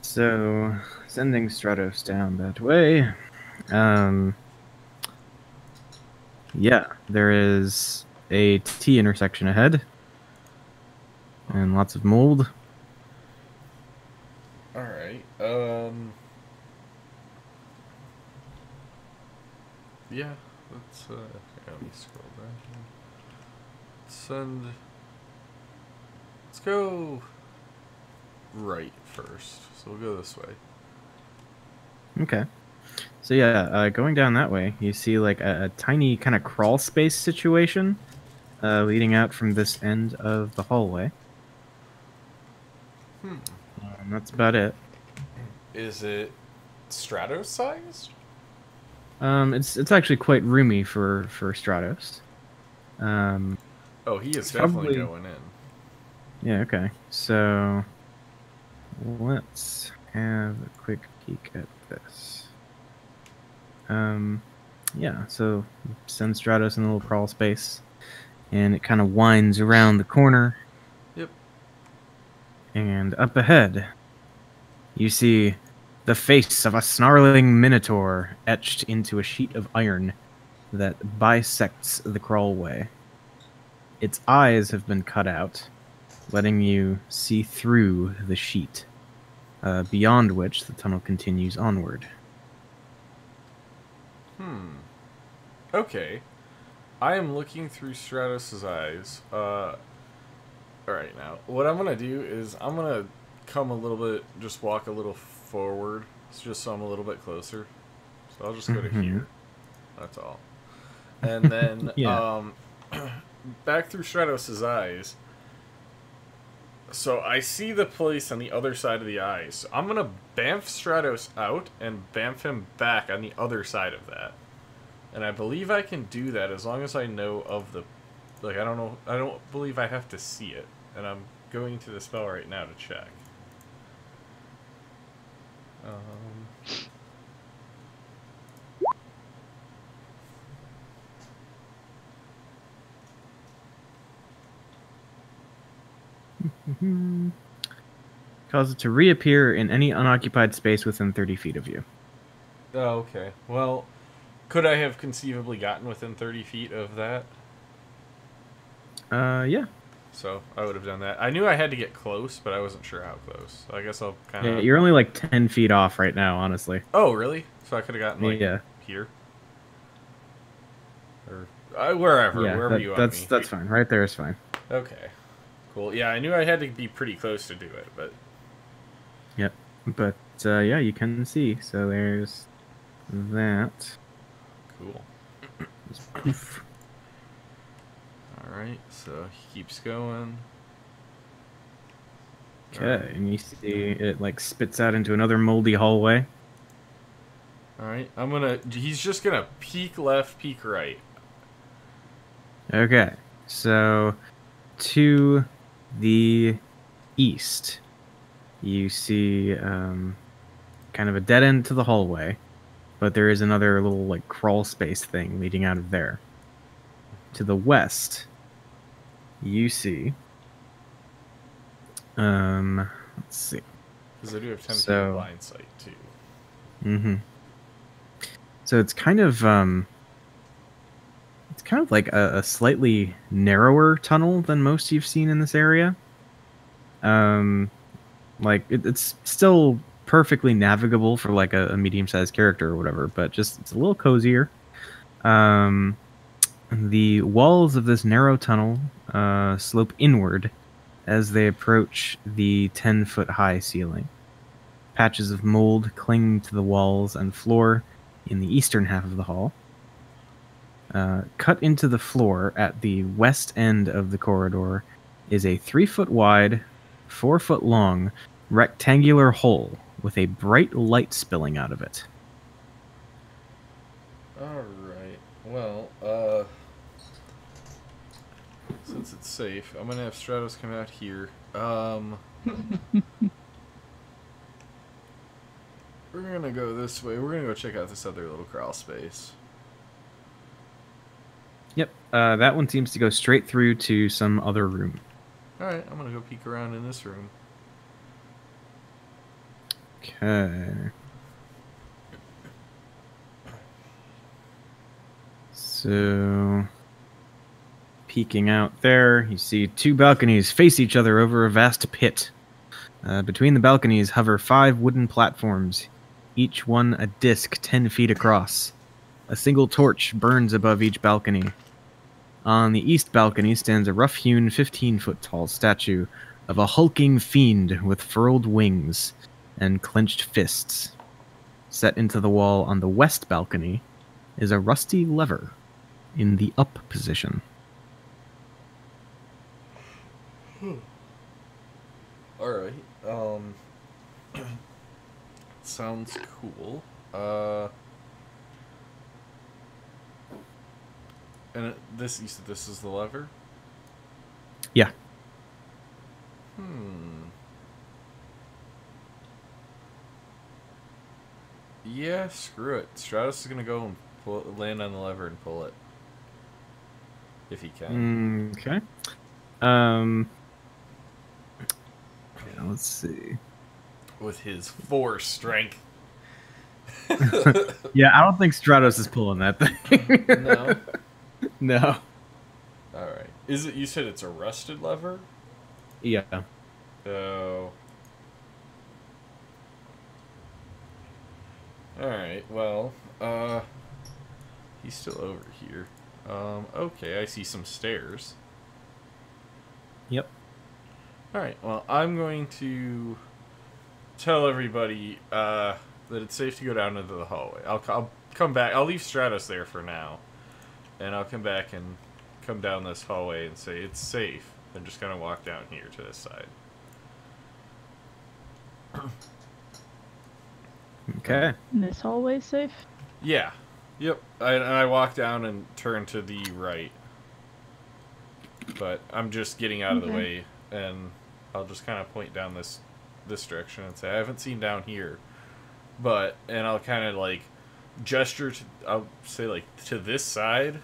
Speaker 1: So, sending Stratos down that way. Yeah, there is a T intersection ahead. And lots of mold.
Speaker 3: Alright, yeah, let's, let me scroll down here. Let's go right first, so we'll go this way.
Speaker 1: Okay. So yeah, going down that way, you see like a tiny kind of crawl space situation leading out from this end of the hallway. And that's about it.
Speaker 3: Is it Stratos sized?
Speaker 1: It's actually quite roomy for Stratos.
Speaker 3: Oh, he is definitely going in.
Speaker 1: Yeah, okay. So let's have a quick peek at this. Yeah, so send Stratos in a little crawl space, and it kind of winds around the corner.
Speaker 3: Yep.
Speaker 1: And up ahead, you see the face of a snarling minotaur etched into a sheet of iron that bisects the crawlway. Its eyes have been cut out, letting you see through the sheet, beyond which the tunnel continues onward.
Speaker 3: Okay. I am looking through Stratos' eyes. Alright, now, what I'm gonna do is I'm gonna come a little bit, just walk a little forward, just so I'm a little bit closer. So I'll just go to here. That's all. And then, back through Stratos' eyes. So I see the place on the other side of the eyes. So I'm gonna bamf Stratos out and bamf him back on the other side of that. And I believe I can do that as long as I know of the... Like, I don't believe I have to see it. And I'm going to the spell right now to check.
Speaker 1: Cause it to reappear in any unoccupied space within 30 feet of you.
Speaker 3: Oh, okay. Well, could I have conceivably gotten within 30 feet of that?
Speaker 1: Yeah.
Speaker 3: So I would have done that. I knew I had to get close, but I wasn't sure how close. So I guess I'll kind of...
Speaker 1: Yeah, you're only like 10 feet off right now, honestly.
Speaker 3: Oh, really? So I could have gotten, like, here? Or wherever you want me.
Speaker 1: That's fine. Right there is fine.
Speaker 3: Okay. Cool. Yeah, I knew I had to be pretty close to do it, but...
Speaker 1: Yep. But, yeah, you can see. So there's that.
Speaker 3: Cool.
Speaker 1: Poof.
Speaker 3: Alright, so he keeps going.
Speaker 1: Okay, and you see it, like, spits out into another moldy hallway.
Speaker 3: Alright, he's just gonna peek left, peek right.
Speaker 1: Okay, so to the east, you see kind of a dead end to the hallway, but there is another little like crawl space thing leading out of there. to the west, you see. Let's see.
Speaker 3: Because I do have 10 feet
Speaker 1: So-
Speaker 3: of blind sight too.
Speaker 1: Mm-hmm. So it's kind of like a slightly narrower tunnel than most you've seen in this area. Like it's still perfectly navigable for like a medium-sized character or whatever, but just it's a little cozier. The walls of this narrow tunnel slope inward as they approach the 10-foot high ceiling. Patches of mold cling to the walls and floor in the eastern half of the hall. Cut into the floor at the west end of the corridor is a 3-foot wide, 4-foot long, rectangular hole with a bright light spilling out of it.
Speaker 3: Alright. Well, since it's safe, I'm gonna have Stratos come out here. We're gonna go this way. We're gonna go check out this other little crawl space.
Speaker 1: Yep, that one seems to go straight through to some other room.
Speaker 3: Alright, I'm gonna go peek around in this room.
Speaker 1: Okay. So, peeking out there, you see 2 balconies face each other over a vast pit. Between the balconies hover 5 wooden platforms, each one a disc 10 feet across. A single torch burns above each balcony. On the east balcony stands a rough-hewn 15-foot tall statue of a hulking fiend with furled wings and clenched fists. Set into the wall on the west balcony is a rusty lever in the up position.
Speaker 3: Alright, sounds cool. And this, you said this is the lever?
Speaker 1: Yeah.
Speaker 3: Yeah, screw it. Stratos is gonna go and land on the lever and pull it. If he can.
Speaker 1: Okay. Yeah, let's see.
Speaker 3: With his 4 strength.
Speaker 1: Yeah, I don't think Stratos is pulling that thing.
Speaker 3: No.
Speaker 1: No.
Speaker 3: Alright. Is it, you said it's a rusted lever?
Speaker 1: Yeah.
Speaker 3: Oh. Alright, well, he's still over here. Okay, I see some stairs.
Speaker 1: Yep.
Speaker 3: Alright, well, I'm going to tell everybody, that it's safe to go down into the hallway. I'll come back. I'll leave Stratos there for now. And I'll come back and come down this hallway and say it's safe. Then just kind of walk down here to this side.
Speaker 1: Okay.
Speaker 2: And this hallway's safe?
Speaker 3: Yeah. Yep. And I walk down and turn to the right. But I'm just getting out of the way, and I'll just kind of point down this direction and say, I haven't seen down here. But, and I'll kind of like gesture to, I'll say like to this side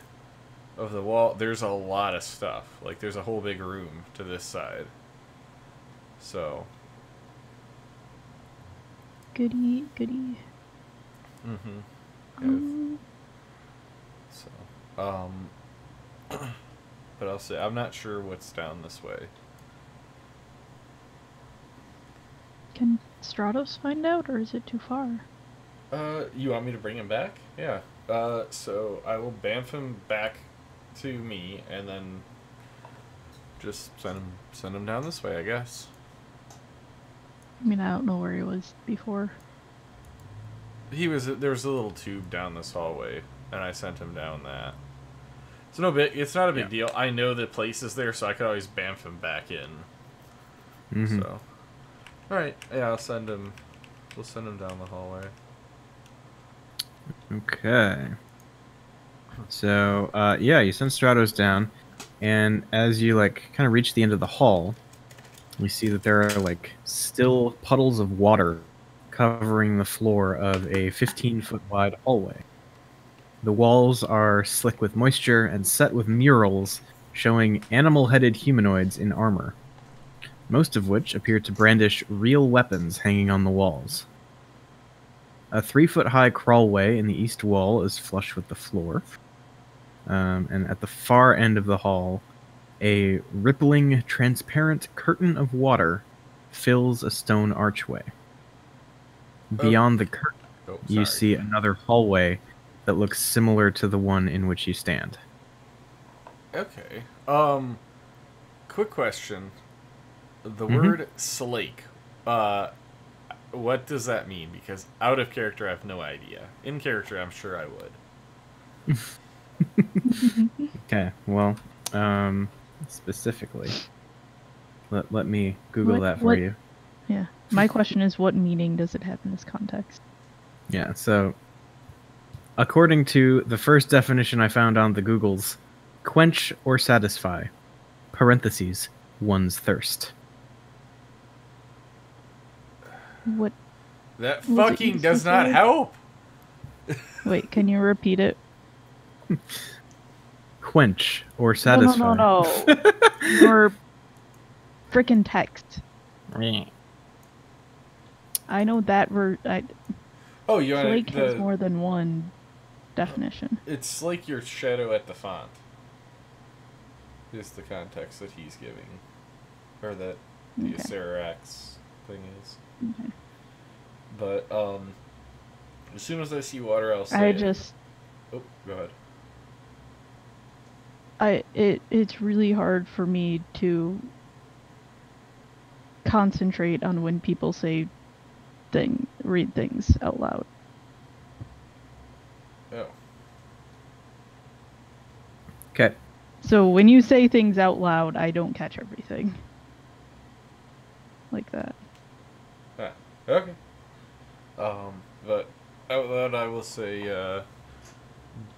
Speaker 3: of the wall, there's a lot of stuff. Like there's a whole big room to this side. So.
Speaker 2: Goody, goody.
Speaker 3: Mm-hmm. So, but I'll say I'm not sure what's down this way.
Speaker 2: Can Stratos find out, or is it too far?
Speaker 3: You want me to bring him back? Yeah. So I will bamf him back to me, and then just send him down this way, I guess.
Speaker 2: I mean, I don't know where he was before.
Speaker 3: There was a little tube down this hallway, and I sent him down that. It's no big. It's not a big deal. I know the place is there, so I could always bamf him back in. So, all right, yeah, I'll send him. We'll send him down the hallway.
Speaker 1: Okay. So, yeah, you send Stratos down, and as you like kind of reach the end of the hall, we see that there are like still puddles of water covering the floor of a 15-foot wide hallway. The walls are slick with moisture and set with murals showing animal-headed humanoids in armor, most of which appear to brandish real weapons hanging on the walls. A 3-foot-high crawlway in the east wall is flush with the floor. And at the far end of the hall, a rippling, transparent curtain of water fills a stone archway. Beyond the curtain, you see another hallway that looks similar to the one in which you stand.
Speaker 3: Okay. Quick question. The word slake, what does that mean? Because out of character, I have no idea. In character, I'm sure I would.
Speaker 1: Okay, well, specifically, let me Google that for you.
Speaker 2: Yeah. My question is, what meaning does it have in this context?
Speaker 1: Yeah, so according to the first definition I found on the Googles, quench or satisfy, parentheses, one's thirst.
Speaker 2: What?
Speaker 3: That fucking does not help!
Speaker 2: Wait, can you repeat it?
Speaker 1: Quench or satisfy.
Speaker 2: No. Your frickin' text. I know that
Speaker 3: Oh, you want
Speaker 2: Slake has more than one definition.
Speaker 3: It's like your shadow at the font. Is the context that he's giving. Or that the Acerax thing is.
Speaker 2: Okay.
Speaker 3: But, as soon as I see water, I'll say Oh, go ahead.
Speaker 2: It's really hard for me to concentrate on when people read things out loud.
Speaker 3: Oh.
Speaker 1: Okay.
Speaker 2: So when you say things out loud, I don't catch everything. Like that.
Speaker 3: Ah, okay. But out loud I will say,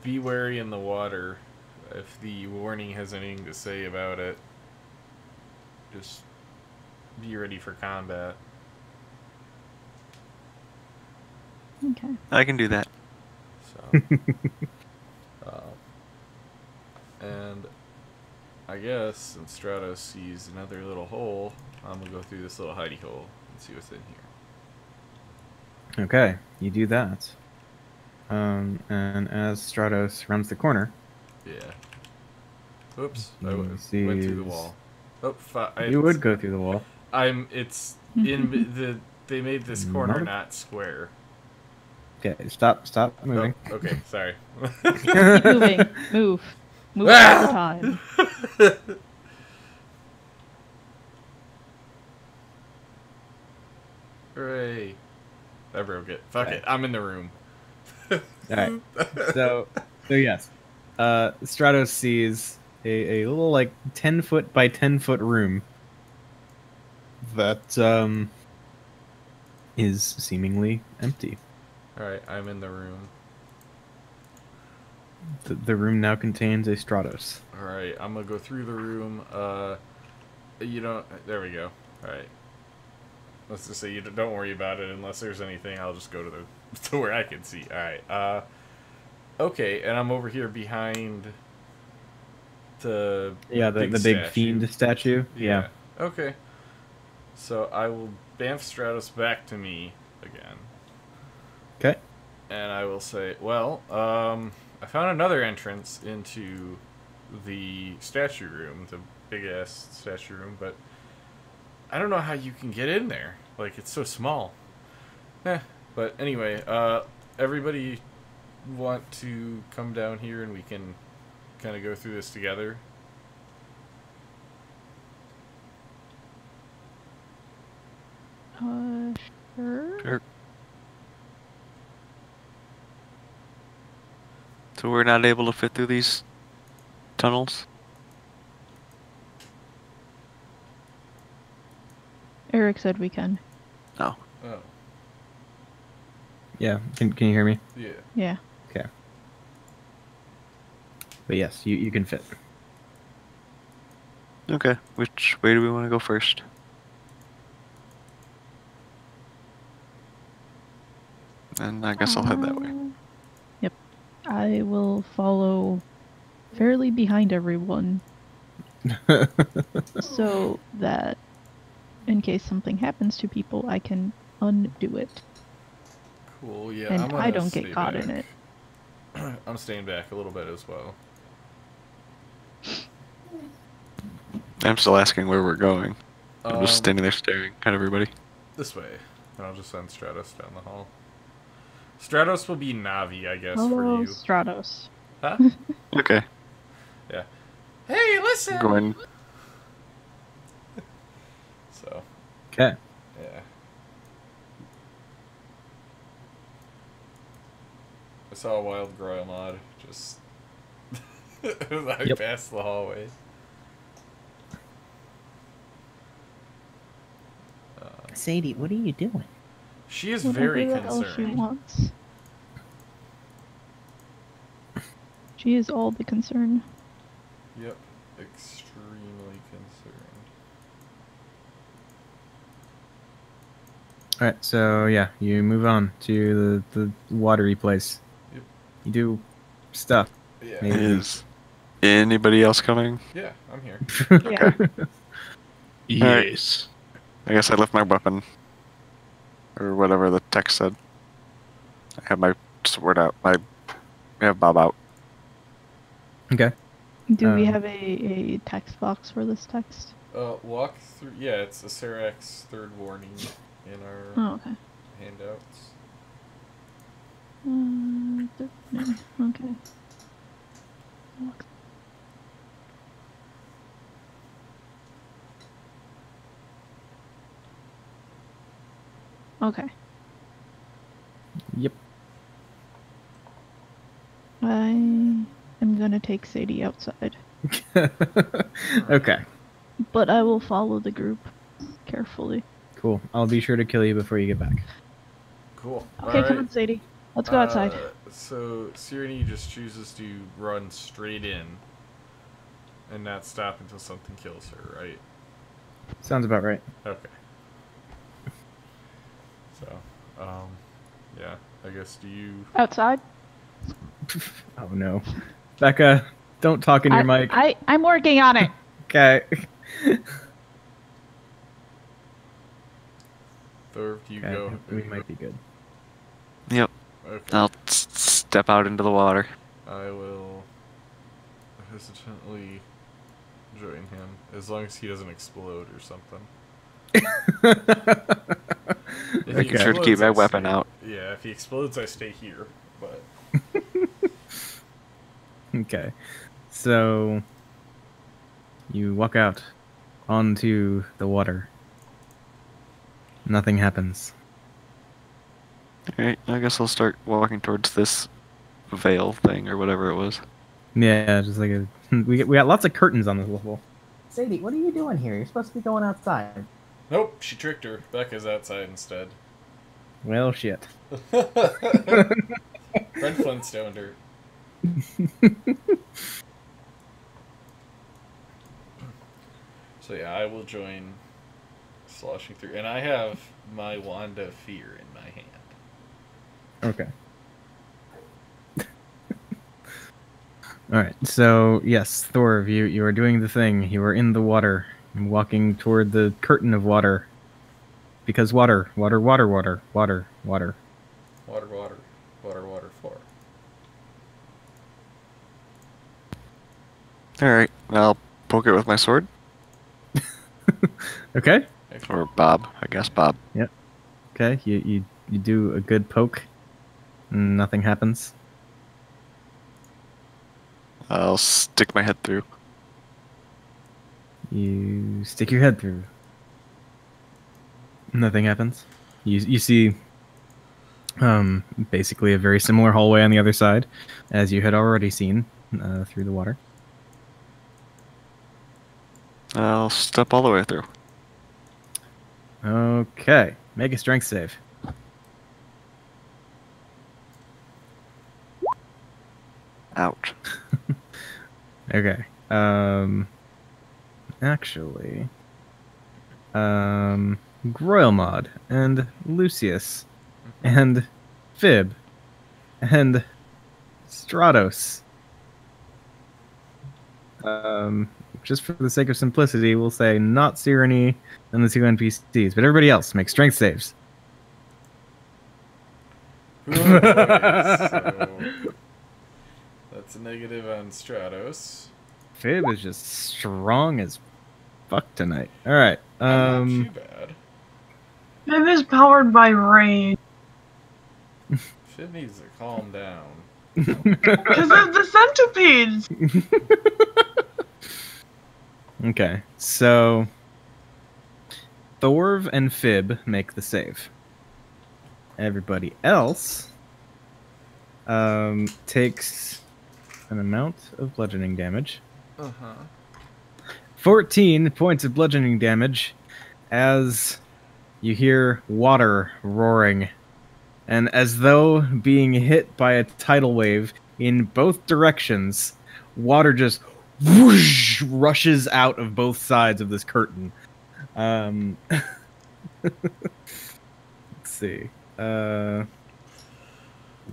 Speaker 3: be wary in the water. If the warning has anything to say about it, just be ready for combat.
Speaker 2: Okay.
Speaker 5: I can do that.
Speaker 3: So, and I guess since Stratos sees another little hole, I'm gonna go through this little hidey hole and see what's in here.
Speaker 1: Okay, you do that. And as Stratos rounds the corner,
Speaker 3: yeah. Oops, I went
Speaker 1: sees...
Speaker 3: through the wall. Oh,
Speaker 1: you would go through the wall.
Speaker 3: It's in the. They made this corner not square.
Speaker 1: Okay, stop moving.
Speaker 3: Oh, okay, sorry.
Speaker 2: Keep moving. Move all the time.
Speaker 3: Hooray. I broke it. Fuck it. I'm in the room.
Speaker 1: Alright. So yes. Stratos sees a little like 10-foot by 10-foot room that is seemingly empty.
Speaker 3: Alright, I'm in the room.
Speaker 1: The room now contains a Stratos.
Speaker 3: Alright, I'm gonna go through the room. There we go. Alright. Let's just say you don't worry about it unless there's anything. I'll just go to where I can see. Alright, okay, and I'm over here behind the
Speaker 1: big
Speaker 3: statue.
Speaker 1: fiend statue. Yeah.
Speaker 3: Okay. So I will bamf Stratos back to me again.
Speaker 1: Okay.
Speaker 3: And I will say, well, I found another entrance into the statue room, the big-ass statue room, but I don't know how you can get in there. Like, it's so small. But anyway, everybody want to come down here and we can kind of go through this together?
Speaker 2: Sure.
Speaker 5: So we're not able to fit through these tunnels?
Speaker 2: Eric said we can.
Speaker 5: No.
Speaker 3: Oh.
Speaker 1: Yeah. Can you hear me?
Speaker 3: Yeah.
Speaker 2: Yeah.
Speaker 1: Okay. But yes, you can fit.
Speaker 5: Okay. Which way do we want to go first? And I guess I'll head that way.
Speaker 2: Yep. I will follow fairly behind everyone so that in case something happens to people, I can undo it.
Speaker 3: Cool. Yeah,
Speaker 2: And
Speaker 3: I'm gonna
Speaker 2: I don't
Speaker 3: stay
Speaker 2: get caught
Speaker 3: back.
Speaker 2: in it.
Speaker 3: I'm staying back a little bit as well.
Speaker 5: I'm still asking where we're going. I'm just
Speaker 3: Um,
Speaker 5: standing there staring at everybody.
Speaker 3: This way. And I'll just send Stratos down the hall. Stratos will be Navi, I guess, for
Speaker 2: Hello,
Speaker 3: you.
Speaker 2: Stratos.
Speaker 3: Huh?
Speaker 5: Okay.
Speaker 3: Yeah. Hey, listen!
Speaker 5: Going.
Speaker 3: So,
Speaker 1: Okay.
Speaker 3: yeah. I saw a wild Groil mod just as I
Speaker 1: Yep.
Speaker 3: passed the hallway.
Speaker 9: Sadie, what are you doing?
Speaker 3: She is
Speaker 2: Whatever
Speaker 3: very
Speaker 2: the hell she
Speaker 3: concerned.
Speaker 2: wants. She is all the concern.
Speaker 3: Yep. Extremely concerned.
Speaker 1: All right. So yeah, you move on to the watery place.
Speaker 3: Yep.
Speaker 1: You do stuff.
Speaker 3: Yeah.
Speaker 1: Maybe.
Speaker 5: Is anybody else coming?
Speaker 3: Yeah, I'm here.
Speaker 2: Yeah.
Speaker 7: Yes.
Speaker 5: I guess I left my weapon. Or whatever the text said. I have my sword out. I have Bob out.
Speaker 1: Okay.
Speaker 2: Do we have a text box for this text?
Speaker 3: Walk through. Yeah, it's a Serax third warning in our
Speaker 2: Oh, okay.
Speaker 3: handouts.
Speaker 2: No, okay. Okay.
Speaker 1: Yep.
Speaker 2: I am gonna take Sadie outside,
Speaker 1: Okay.
Speaker 2: but I will follow the group carefully.
Speaker 1: Cool. I'll be sure to kill you before you get back.
Speaker 3: Cool.
Speaker 2: Okay, come on, Sadie. Let's go outside.
Speaker 3: So Sirenny just chooses to run straight in and not stop until something kills her, right?
Speaker 1: Sounds about right.
Speaker 3: Okay. So, yeah, I guess do you...
Speaker 2: Outside?
Speaker 1: Oh no, Becca, don't talk in your mic.
Speaker 2: I'm working on it.
Speaker 1: Okay.
Speaker 3: Thor, do you
Speaker 1: Okay,
Speaker 3: go?
Speaker 1: we might be good.
Speaker 5: Yep.
Speaker 3: Okay.
Speaker 5: I'll step out into the water.
Speaker 3: I will hesitantly join him, as long as he doesn't explode or something. If he
Speaker 1: Okay.
Speaker 5: Sure to keep
Speaker 3: explodes,
Speaker 5: my
Speaker 3: I
Speaker 5: weapon
Speaker 3: stay-
Speaker 5: out.
Speaker 3: Yeah, if he explodes, I stay here. But
Speaker 1: Okay. So you walk out onto the water. Nothing happens.
Speaker 5: Alright, I guess I'll start walking towards this veil thing or whatever it was.
Speaker 1: Yeah, just like a we got lots of curtains on this level.
Speaker 9: Sadie, what are you doing here? You're supposed to be going outside.
Speaker 3: nope, she tricked her. Becca's outside instead.
Speaker 1: Well, shit.
Speaker 3: Fred Flintstone her. So yeah, I will join sloshing through, and I have my Wand of Fear in my hand.
Speaker 1: Okay. All right. So yes, Thor, you are doing the thing. You are in the water, and walking toward the curtain of water. Because water, water, water, water, water, water.
Speaker 3: Water, water, water, water, 4.
Speaker 5: Alright, I'll poke it with my sword.
Speaker 1: Okay.
Speaker 5: Or Bob, I guess Bob.
Speaker 1: Okay. You do a good poke. Nothing happens.
Speaker 5: I'll stick my head through.
Speaker 1: You stick your head through. Nothing happens. You see basically a very similar hallway on the other side as you had already seen through the water.
Speaker 5: I'll step all the way through.
Speaker 1: Okay. Make a strength save.
Speaker 5: Ouch.
Speaker 1: Okay. Actually, Groilmod and Lucius and Fib and Stratos. Just for the sake of simplicity, we'll say not Cyrene and the two NPCs, but everybody else make strength saves.
Speaker 3: Oh, boy, so that's a negative on Stratos.
Speaker 1: Fib is just strong as fuck tonight. All right.
Speaker 3: Not too bad.
Speaker 8: Fib is powered by rage.
Speaker 3: Fib needs to calm down.
Speaker 8: Because of the centipedes!
Speaker 1: Okay, so Thorv and Fib make the save. Everybody else takes an amount of bludgeoning damage. 14 points of bludgeoning damage as you hear water roaring. And as though being hit by a tidal wave in both directions, water just whoosh, rushes out of both sides of this curtain. Let's see. You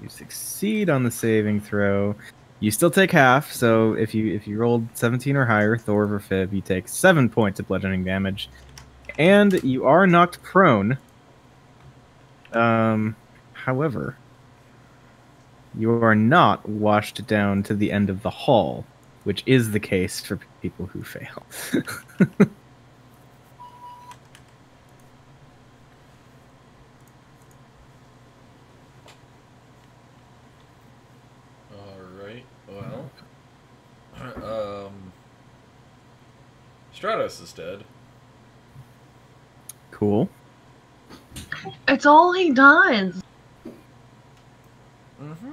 Speaker 1: succeed on the saving throw. You still take half, so if you rolled 17 or higher, Thorv or Fib, you take 7 points of bludgeoning damage. And you are knocked prone. However, you are not washed down to the end of the hall, which is the case for people who fail.
Speaker 3: Alright, well. Stratos is dead.
Speaker 1: Cool.
Speaker 8: It's all he does.
Speaker 3: Mm-hmm.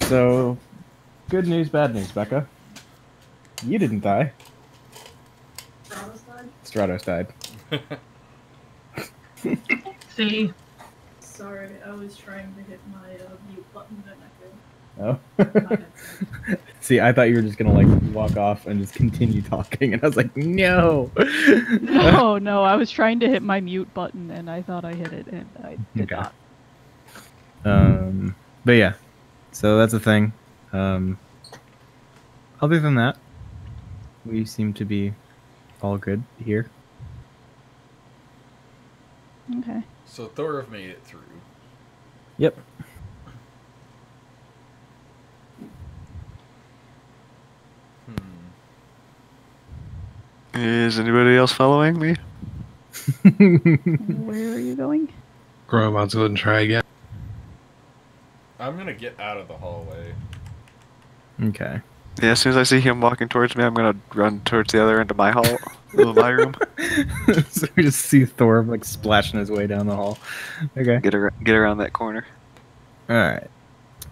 Speaker 1: So, good news, bad news, Becca. You didn't die. Stratos died.
Speaker 8: See?
Speaker 6: Sorry, I was trying to hit my mute button and I failed.
Speaker 1: Oh.
Speaker 6: My headset.
Speaker 1: See, I thought you were just gonna like walk off and just continue talking, and I was like, no.
Speaker 2: No, I was trying to hit my mute button and I thought I hit it and I did
Speaker 1: Okay.
Speaker 2: not.
Speaker 1: But yeah, so that's a thing. Other than that, we seem to be all good here.
Speaker 2: Okay.
Speaker 3: So Thorv made it through.
Speaker 1: Yep.
Speaker 5: Is anybody else following me?
Speaker 2: Where are you going?
Speaker 7: Gromod's going to try again.
Speaker 3: I'm gonna get out of the hallway.
Speaker 1: Okay.
Speaker 5: Yeah, as soon as I see him walking towards me, I'm gonna run towards the other end of my hall, my room.
Speaker 1: So we just see Thor like splashing his way down the hall. Okay.
Speaker 5: Get around that corner.
Speaker 1: All right.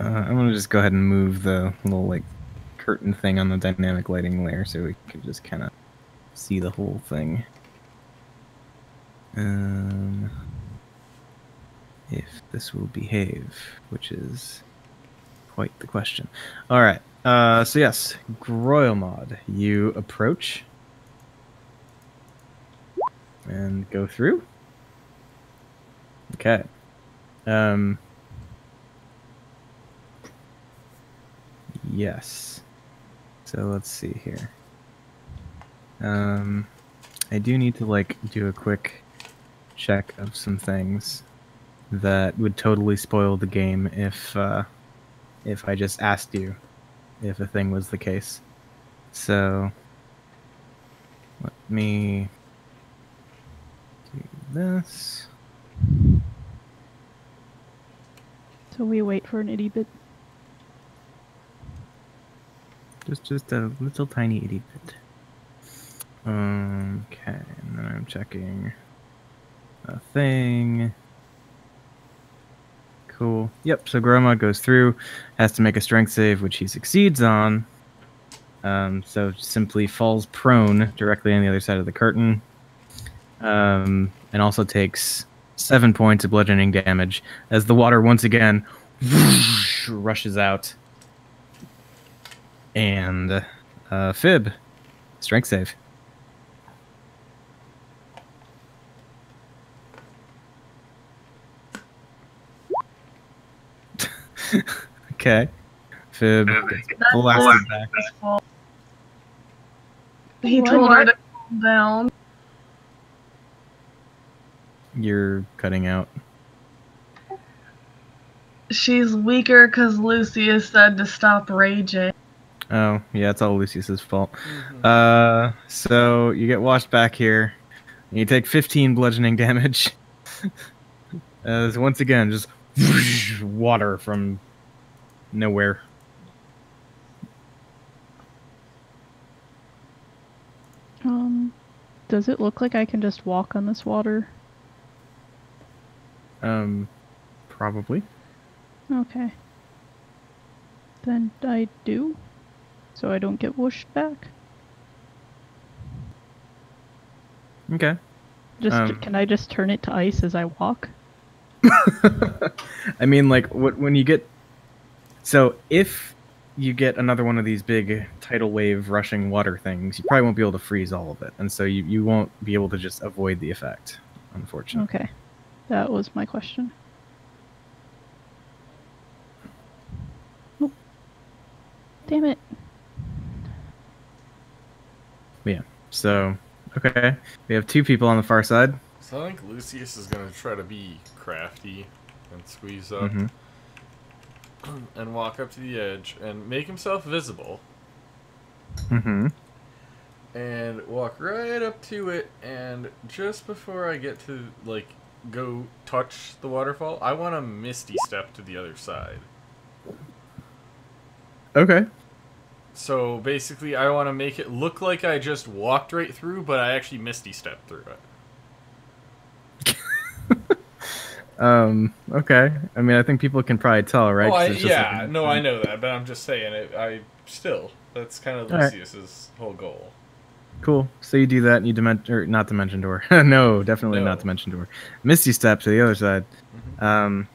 Speaker 1: I'm gonna just go ahead and move the little like curtain thing on the dynamic lighting layer so we can just kind of see the whole thing. If this will behave, which is quite the question. All right. So yes, Groyomod, you approach and go through. Okay. Yes. So let's see here. I do need to like do a quick check of some things that would totally spoil the game if I just asked you if a thing was the case. So let me do this.
Speaker 2: So we wait for an itty bit.
Speaker 1: Just a little tiny itty bit. Okay, and then I'm checking a thing. Cool. Yep, so Groma goes through, has to make a strength save, which he succeeds on. So simply falls prone directly on the other side of the curtain. And also takes 7 points of bludgeoning damage as the water once again whoosh, rushes out. And Fib, strength save. Okay. Fib gets
Speaker 8: That
Speaker 1: blasted
Speaker 8: board
Speaker 1: back.
Speaker 8: is full. He
Speaker 2: What?
Speaker 8: told her to calm down.
Speaker 1: You're cutting out.
Speaker 8: She's weaker because Lucius said to stop raging.
Speaker 1: Oh, yeah, it's all Lucius's fault.
Speaker 3: Mhm.
Speaker 1: So you get washed back here. And you take 15 bludgeoning damage. As once again, just water from nowhere.
Speaker 2: Does it look like I can just walk on this water?
Speaker 1: Probably.
Speaker 2: Okay. Then I do. So I don't get whooshed back.
Speaker 1: Okay.
Speaker 2: Just can I just turn it to ice as I walk?
Speaker 1: I mean, like, when you get... So, if you get another one of these big tidal wave rushing water things, you probably won't be able to freeze all of it. And so you won't be able to just avoid the effect, unfortunately.
Speaker 2: Okay. That was my question. Oh. Damn it.
Speaker 1: Yeah. So, okay. We have 2 people on the far side.
Speaker 3: So I think Lucius is gonna try to be crafty and squeeze up
Speaker 1: Mm-hmm.
Speaker 3: and walk up to the edge and make himself visible
Speaker 1: Mm-hmm.
Speaker 3: and walk right up to it, and just before I get to like go touch the waterfall, I want to misty step to the other side.
Speaker 1: Okay.
Speaker 3: So basically I want to make it look like I just walked right through, but I actually misty stepped through it.
Speaker 1: Okay. I mean, I think people can probably tell, right?
Speaker 3: Oh,
Speaker 1: 'Cause it's just
Speaker 3: yeah,
Speaker 1: like-
Speaker 3: no, I know that, but I'm just saying it. That's kind of
Speaker 1: Alright.
Speaker 3: Lucius's whole goal.
Speaker 1: Cool. So you do that, and you not dimension door. No, definitely
Speaker 3: No.
Speaker 1: not dimension door. Misty step to the other side.
Speaker 3: Mhm.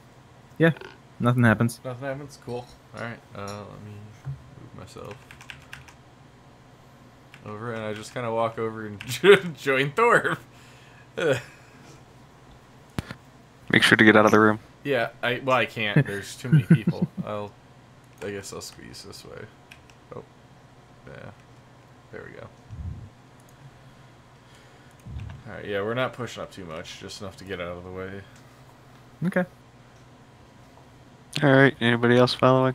Speaker 1: Yeah, nothing happens.
Speaker 3: Nothing happens. Cool. All right. Let me move myself over, and I just kind of walk over and join Thorpe.
Speaker 5: Make sure to get out of the room.
Speaker 3: Yeah. I can't. There's too many people. I guess I'll squeeze this way. Oh. Yeah. There we go. Alright, yeah, we're not pushing up too much, just enough to get out of the way.
Speaker 1: Okay.
Speaker 5: All right. Anybody else following?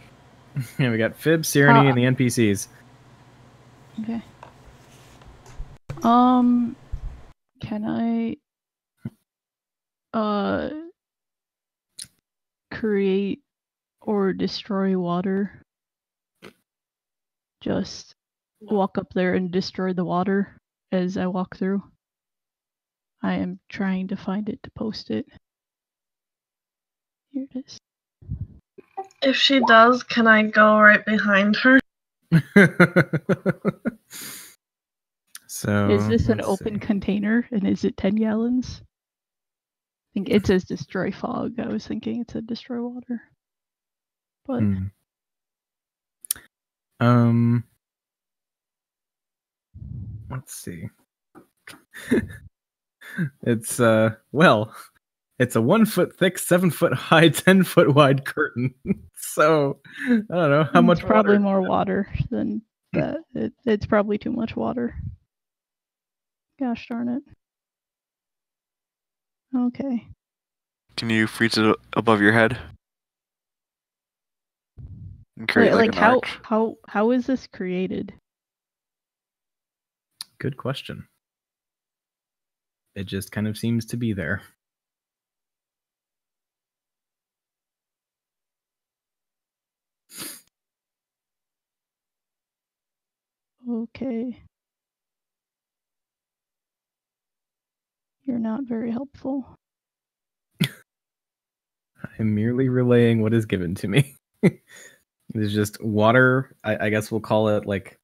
Speaker 1: Yeah, we got Fib, Cyreney, and the NPCs.
Speaker 2: Okay. Can I create or destroy water? Just walk up there and destroy the water as I walk through. I am trying to find it to post it. Here it is.
Speaker 8: If she does, can I go right behind her?
Speaker 1: So
Speaker 2: Is this an
Speaker 1: let's
Speaker 2: open
Speaker 1: see.
Speaker 2: container, and is it 10 gallons? I think it says destroy fog. I was thinking it said destroy water. But
Speaker 1: Let's see. It's well, it's a 1 foot thick, 7 foot high, 10 foot wide curtain. So I don't know how much
Speaker 2: it's probably
Speaker 1: water.
Speaker 2: more water than that. It's probably too much water. Gosh darn it. Okay.
Speaker 5: Can you freeze it above your head? And create
Speaker 2: Wait,
Speaker 5: like,
Speaker 2: like
Speaker 5: an arch?
Speaker 2: how is this created?
Speaker 1: Good question. It just kind of seems to be there.
Speaker 2: Okay. You're not very helpful.
Speaker 1: I'm merely relaying what is given to me. There's just water. I guess we'll call it like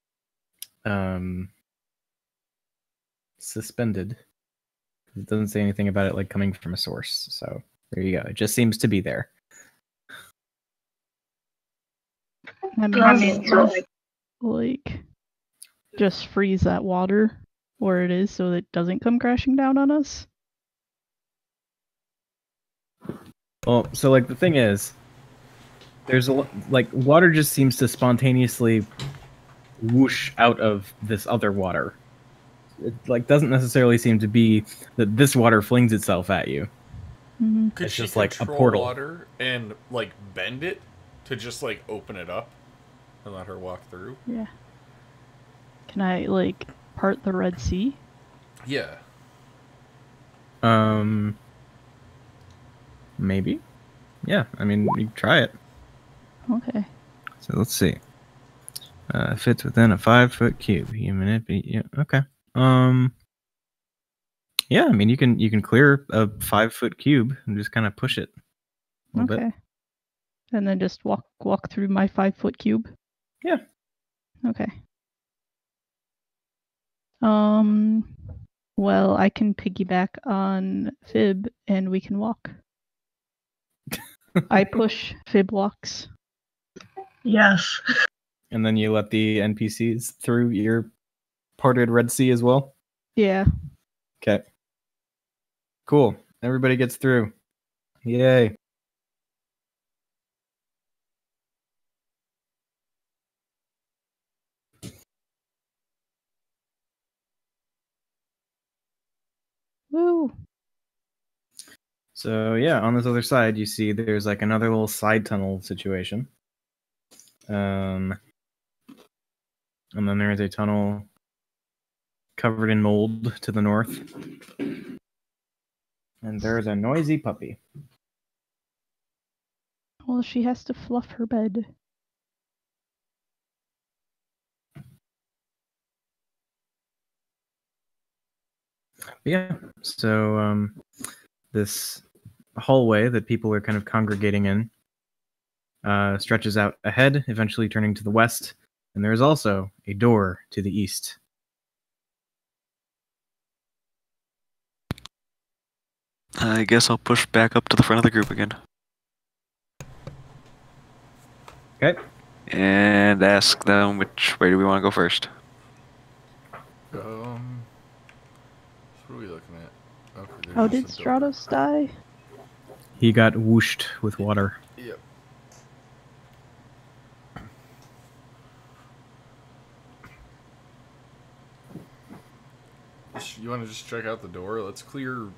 Speaker 1: suspended. It doesn't say anything about it like coming from a source. So there you go. It just seems to be there.
Speaker 2: I mean, like, just freeze that water where it is so that it doesn't come crashing down on us.
Speaker 1: Well, so like the thing is, there's like water just seems to spontaneously whoosh out of this other water. It like doesn't necessarily seem to be that this water flings itself at you.
Speaker 2: Mm-hmm.
Speaker 3: Could
Speaker 1: It's
Speaker 3: she
Speaker 1: just like a
Speaker 3: control
Speaker 1: portal.
Speaker 3: water and like bend it to just like open it up and let her walk through?
Speaker 2: Yeah. Can I like part the Red Sea?
Speaker 3: Yeah.
Speaker 1: Maybe. Yeah, I mean, you try it.
Speaker 2: Okay.
Speaker 1: So let's see. Fits within a 5-foot cube. You manipulate. Yeah. Okay. Yeah, I mean, you can clear a 5-foot cube and just kind of push it a little
Speaker 2: Okay.
Speaker 1: bit.
Speaker 2: And then just walk through my 5-foot cube.
Speaker 1: Yeah.
Speaker 2: Okay. Well, I can piggyback on Fib and we can walk. I push, Fib walks.
Speaker 8: Yes.
Speaker 1: And then you let the NPCs through your parted Red Sea as well.
Speaker 2: Yeah.
Speaker 1: Okay. Cool. Everybody gets through. Yay.
Speaker 2: Woo.
Speaker 1: So yeah, on this other side, you see there's like another little side tunnel situation. And then there is a tunnel covered in mold to the north. And there's a noisy puppy.
Speaker 2: Well, she has to fluff her bed.
Speaker 1: Yeah. So this hallway that people are kind of congregating in stretches out ahead, eventually turning to the west, and there is also a door to the east.
Speaker 5: I guess I'll push back up to the front of the group again.
Speaker 1: Okay.
Speaker 5: And ask them which way do we want to go first.
Speaker 3: What are we looking at? Okay, there's
Speaker 2: How
Speaker 3: just
Speaker 2: did
Speaker 3: a door.
Speaker 2: Stratos die?
Speaker 1: He got whooshed with water.
Speaker 3: Yep. You want to just check out the door? Let's clear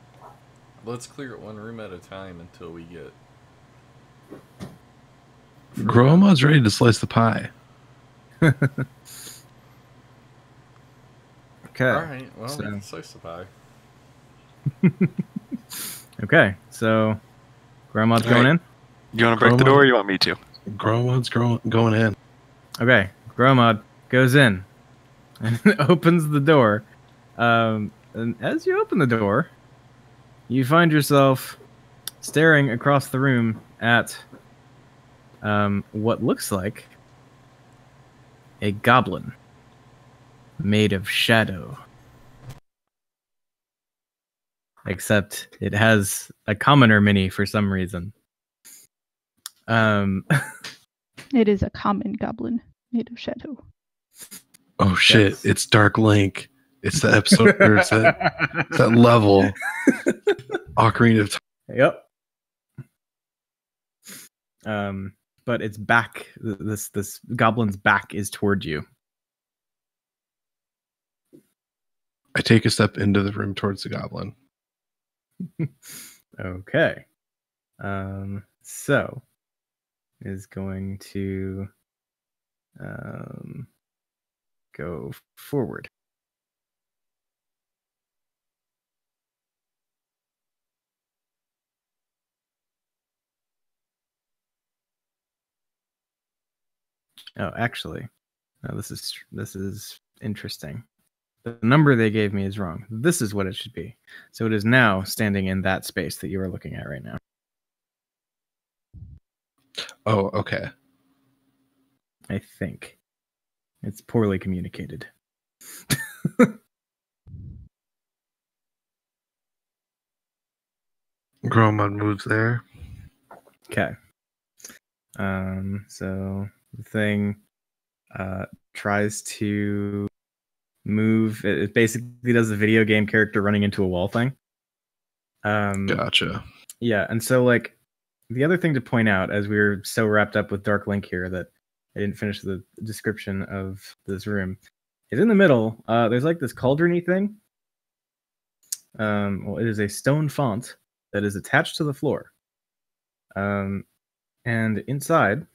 Speaker 3: it one room at a time until we get.
Speaker 7: Gromod's ready to slice the pie.
Speaker 1: Okay.
Speaker 3: All right. Well,
Speaker 1: so-
Speaker 3: we can slice the pie.
Speaker 1: Okay, so Grandma's going in?
Speaker 5: You want to break the door or you want me to?
Speaker 7: Gromod's going in.
Speaker 1: Okay, Gromod goes in and opens the door. And as you open the door, you find yourself staring across the room at what looks like a goblin made of shadow. Except it has a commoner mini for some reason.
Speaker 2: It is a common goblin made of shadow.
Speaker 7: Oh shit!
Speaker 1: Yes.
Speaker 7: It's Dark Link. It's the episode. Or it's that level. Ocarina of Time.
Speaker 1: Yep. But its back, this goblin's back is toward you.
Speaker 7: I take a step into the room towards the goblin.
Speaker 1: Okay. So is going to go forward. Oh, actually, no, this is interesting. The number they gave me is wrong. This is what it should be. So it is now standing in that space that you are looking at right now.
Speaker 7: Oh, okay.
Speaker 1: I think. It's poorly communicated.
Speaker 7: Gromod moves there.
Speaker 1: Okay. So the thing tries to move. It basically does the video game character running into a wall thing.
Speaker 7: Gotcha.
Speaker 1: Yeah, and so like the other thing to point out, as we were so wrapped up with Dark Link here that I didn't finish the description of this room, is in the middle. There's like this cauldron-y thing. Well, it is a stone font that is attached to the floor. And inside,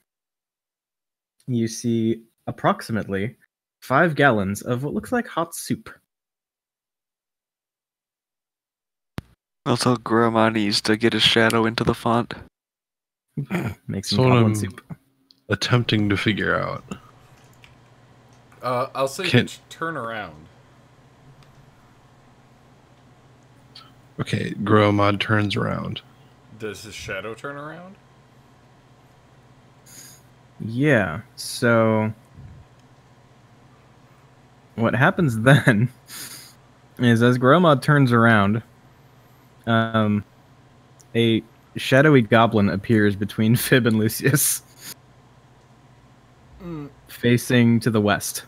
Speaker 1: you see approximately 5 gallons of what looks like hot soup.
Speaker 5: I'll tell Grandma needs to get his shadow into the font.
Speaker 1: Make
Speaker 7: So
Speaker 1: some
Speaker 7: what
Speaker 1: goblin
Speaker 7: I'm
Speaker 1: soup.
Speaker 7: attempting to figure out.
Speaker 3: I'll say
Speaker 7: Can-
Speaker 3: turn around.
Speaker 7: Okay, Gromod turns around.
Speaker 3: Does his shadow turn around?
Speaker 1: Yeah, so what happens then is as Gromod turns around, a shadowy goblin appears between Fib and Lucius, facing to the west.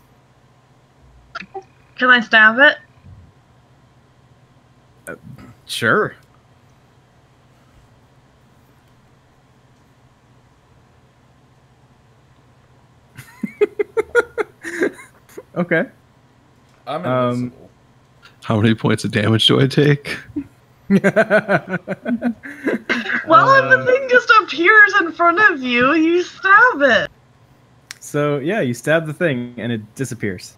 Speaker 8: Can I stab it?
Speaker 1: Sure. Okay.
Speaker 3: I'm invisible.
Speaker 7: How many points of damage do I take?
Speaker 8: Well, if the thing just appears in front of you, you stab it.
Speaker 1: So yeah, you stab the thing and it disappears.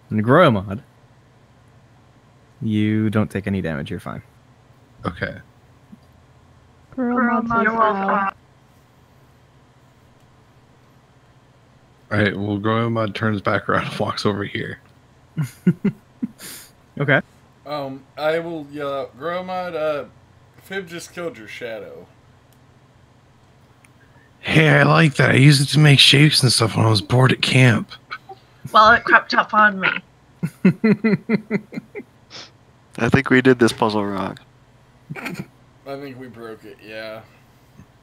Speaker 1: And Groemod, you don't take any damage. You're fine.
Speaker 7: Okay.
Speaker 2: Girl, mod
Speaker 8: You're welcome.
Speaker 7: Alright, well, Gromod turns back around and walks over here.
Speaker 1: Okay.
Speaker 3: I will yell out, Gromod, Fib just killed your shadow.
Speaker 7: Hey, I like that. I used it to make shapes and stuff when I was bored at camp.
Speaker 8: Well, it crept up on me.
Speaker 5: I think we did this puzzle wrong.
Speaker 3: I think we broke it, yeah.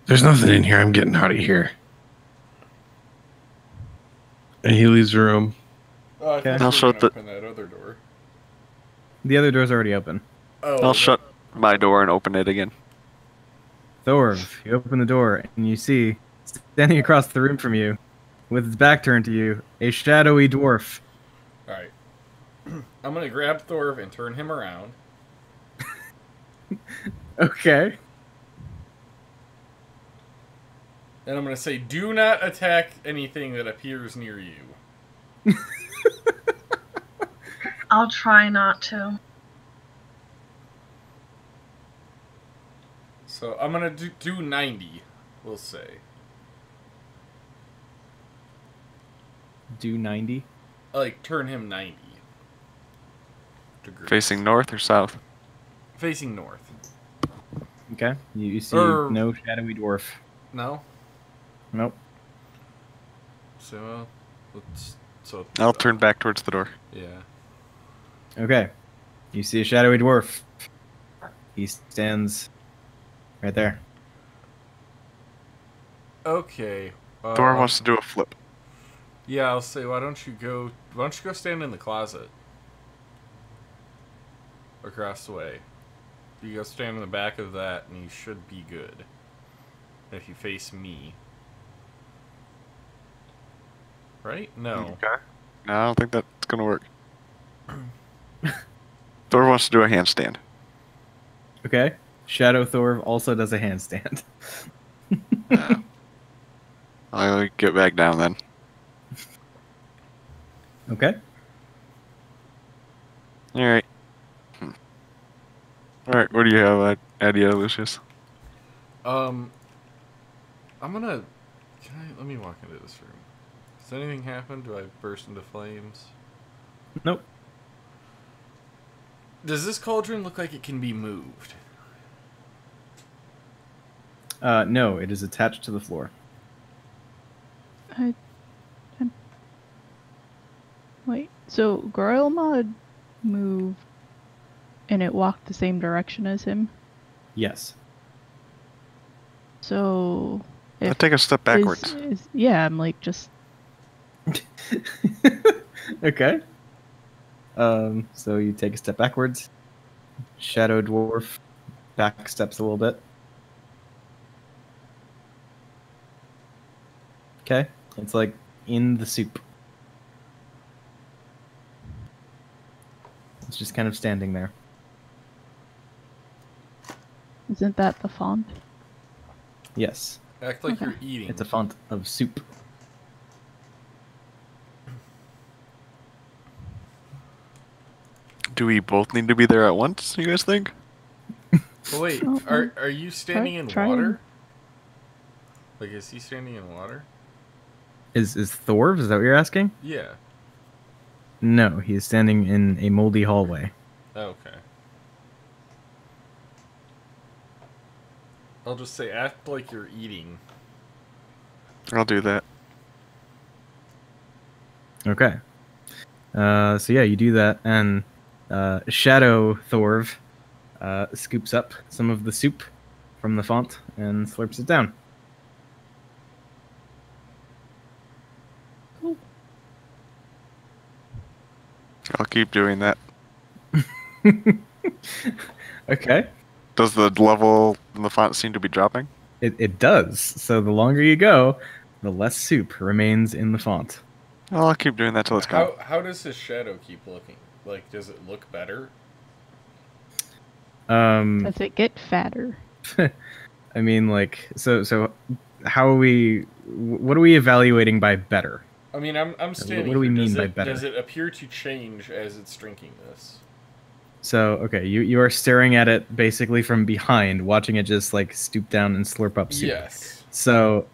Speaker 7: There's nothing in here. I'm getting out of here. And he leaves the room.
Speaker 3: Oh, I
Speaker 1: Okay.
Speaker 3: thought
Speaker 5: I'll
Speaker 3: you were
Speaker 5: shut
Speaker 3: gonna
Speaker 5: the-
Speaker 3: open that other door.
Speaker 1: The other door's already open.
Speaker 3: Oh,
Speaker 5: I'll shut my door and open it again.
Speaker 1: Thorv, you open the door and you see, standing across the room from you, with his back turned to you, a shadowy dwarf.
Speaker 3: Alright. I'm gonna grab Thorv and turn him around.
Speaker 1: Okay.
Speaker 3: And I'm gonna say, do not attack anything that appears near you.
Speaker 8: I'll try not to.
Speaker 3: So I'm gonna do 90, we'll say.
Speaker 1: Do 90.
Speaker 3: Like, turn him 90 degrees.
Speaker 5: Facing north or south?
Speaker 3: Facing north.
Speaker 1: Okay. You see no shadowy dwarf.
Speaker 3: No?
Speaker 1: Nope.
Speaker 3: So, let's... So,
Speaker 5: I'll turn back towards the door.
Speaker 3: Yeah.
Speaker 1: Okay. You see a shadowy dwarf. He stands right there.
Speaker 3: Okay.
Speaker 5: Door wants to do a flip.
Speaker 3: Yeah, I'll say, why don't you go stand in the closet? Across the way. You go stand in the back of that, and you should be good. If you face me. Right? No.
Speaker 5: Okay. No, I don't think that's gonna work. Thor wants to do a handstand.
Speaker 1: Okay. Shadow Thorv also does a handstand.
Speaker 5: I'll get back down then.
Speaker 1: Okay.
Speaker 5: Alright. Alright, what do you have idea, Lucius?
Speaker 3: I'm gonna... let me walk into this room. Does anything happen? Do I burst into flames?
Speaker 1: Nope.
Speaker 3: Does this cauldron look like it can be moved?
Speaker 1: No, it is attached to the floor.
Speaker 2: Wait, so Groilmod moved and it walked the same direction as him?
Speaker 1: Yes.
Speaker 2: So...
Speaker 5: I'll take a step backwards.
Speaker 2: Yeah, I'm like just...
Speaker 1: Okay. So you take a step backwards. Shadow dwarf back steps a little bit. Okay, it's like in the soup. It's just kind of standing there.
Speaker 2: Isn't that the font?
Speaker 1: Yes,
Speaker 3: Act like
Speaker 2: Okay.
Speaker 3: you're eating.
Speaker 1: it's a font of soup.
Speaker 5: Do we both need to be there at once, you guys think?
Speaker 3: Oh, wait,
Speaker 2: Oh,
Speaker 3: are you standing in
Speaker 2: try
Speaker 3: water?
Speaker 2: and-
Speaker 3: Like, is he standing in water?
Speaker 1: Is Thorv? Is that what you're asking?
Speaker 3: Yeah.
Speaker 1: No, he is standing in a moldy hallway.
Speaker 3: Okay. I'll just say, act like you're eating.
Speaker 5: I'll do that.
Speaker 1: Okay. So yeah, you do that, and Shadow Thorv scoops up some of the soup from the font and slurps it down.
Speaker 5: I'll keep doing that.
Speaker 1: Okay.
Speaker 5: Does the level in the font seem to be dropping?
Speaker 1: It does. So the longer you go, the less soup remains in the font.
Speaker 5: Well, I'll keep doing that till it's gone.
Speaker 3: How does his shadow keep looking? Like, does it look better?
Speaker 2: Does it get fatter?
Speaker 1: I mean, like, so how are we? What are we evaluating by better?
Speaker 3: I mean, I'm standing.
Speaker 1: What do we
Speaker 3: here.
Speaker 1: mean
Speaker 3: Does
Speaker 1: by
Speaker 3: it-
Speaker 1: better?
Speaker 3: Does it appear to change as it's drinking this?
Speaker 1: So okay, you are staring at it basically from behind, watching it just like stoop down and slurp up soup.
Speaker 3: Yes.
Speaker 1: So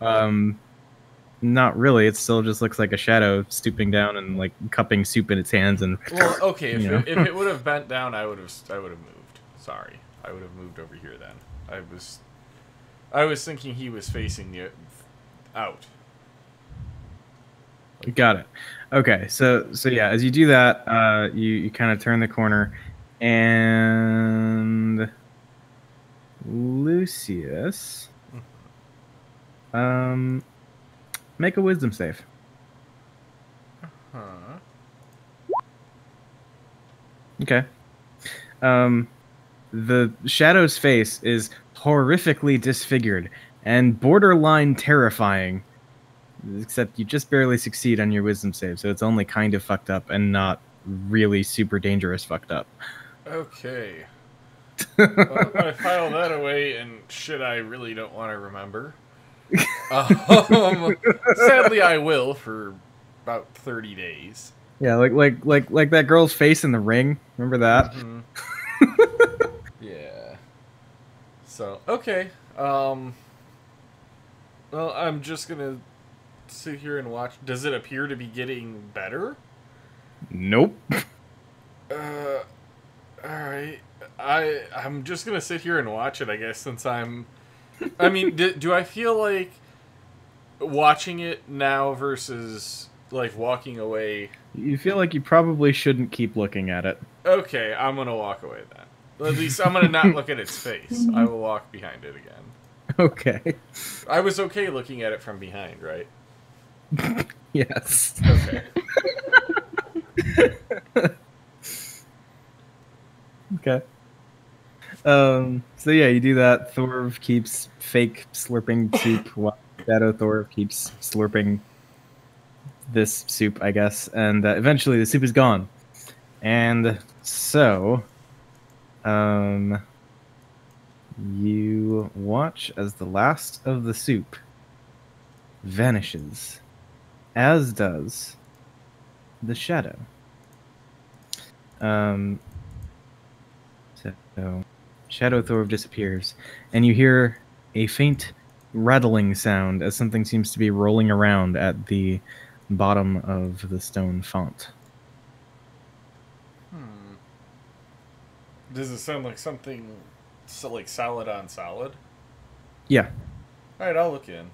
Speaker 1: not really. It still just looks like a shadow stooping down and like cupping soup in its hands and.
Speaker 3: Well, okay. If,
Speaker 1: You know.
Speaker 3: if it would have bent down, I would have moved. Sorry, I would have moved over here then. I was thinking he was facing the out.
Speaker 1: Got it. Okay, so yeah, as you do that, you kind of turn the corner, and Lucius, make a wisdom save.
Speaker 3: Huh.
Speaker 1: Okay. The shadow's face is horrifically disfigured and borderline terrifying. Except you just barely succeed on your wisdom save, so it's only kind of fucked up and not really super dangerous fucked up.
Speaker 3: Okay. Well, I file that away, and shit, I really don't want to remember. Sadly, I will for about 30 days.
Speaker 1: Yeah, like that girl's face in The Ring. Remember that?
Speaker 3: Mhm. Yeah. So okay. Well, I'm just gonna sit here and watch. Does it appear to be getting better?
Speaker 1: Nope.
Speaker 3: All right. I'm just gonna sit here and watch it, I guess, since I'm. I mean, do I feel like watching it now versus like walking away?
Speaker 1: You feel like you probably shouldn't keep looking at it.
Speaker 3: Okay, I'm gonna walk away then. At least I'm gonna not look at its face. I will walk behind it again.
Speaker 1: Okay.
Speaker 3: I was okay looking at it from behind, right?
Speaker 1: Yes.
Speaker 3: Okay.
Speaker 1: Okay. So yeah, you do that. Thorv keeps fake slurping soup while Shadow Thorv keeps slurping this soup, I guess. And eventually the soup is gone. And so, you watch as the last of the soup vanishes, as does the shadow. So Shadow Thorv disappears, and you hear a faint rattling sound as something seems to be rolling around at the bottom of the stone font.
Speaker 3: Does it sound like something like solid on solid?
Speaker 1: Yeah.
Speaker 3: Alright, I'll look in.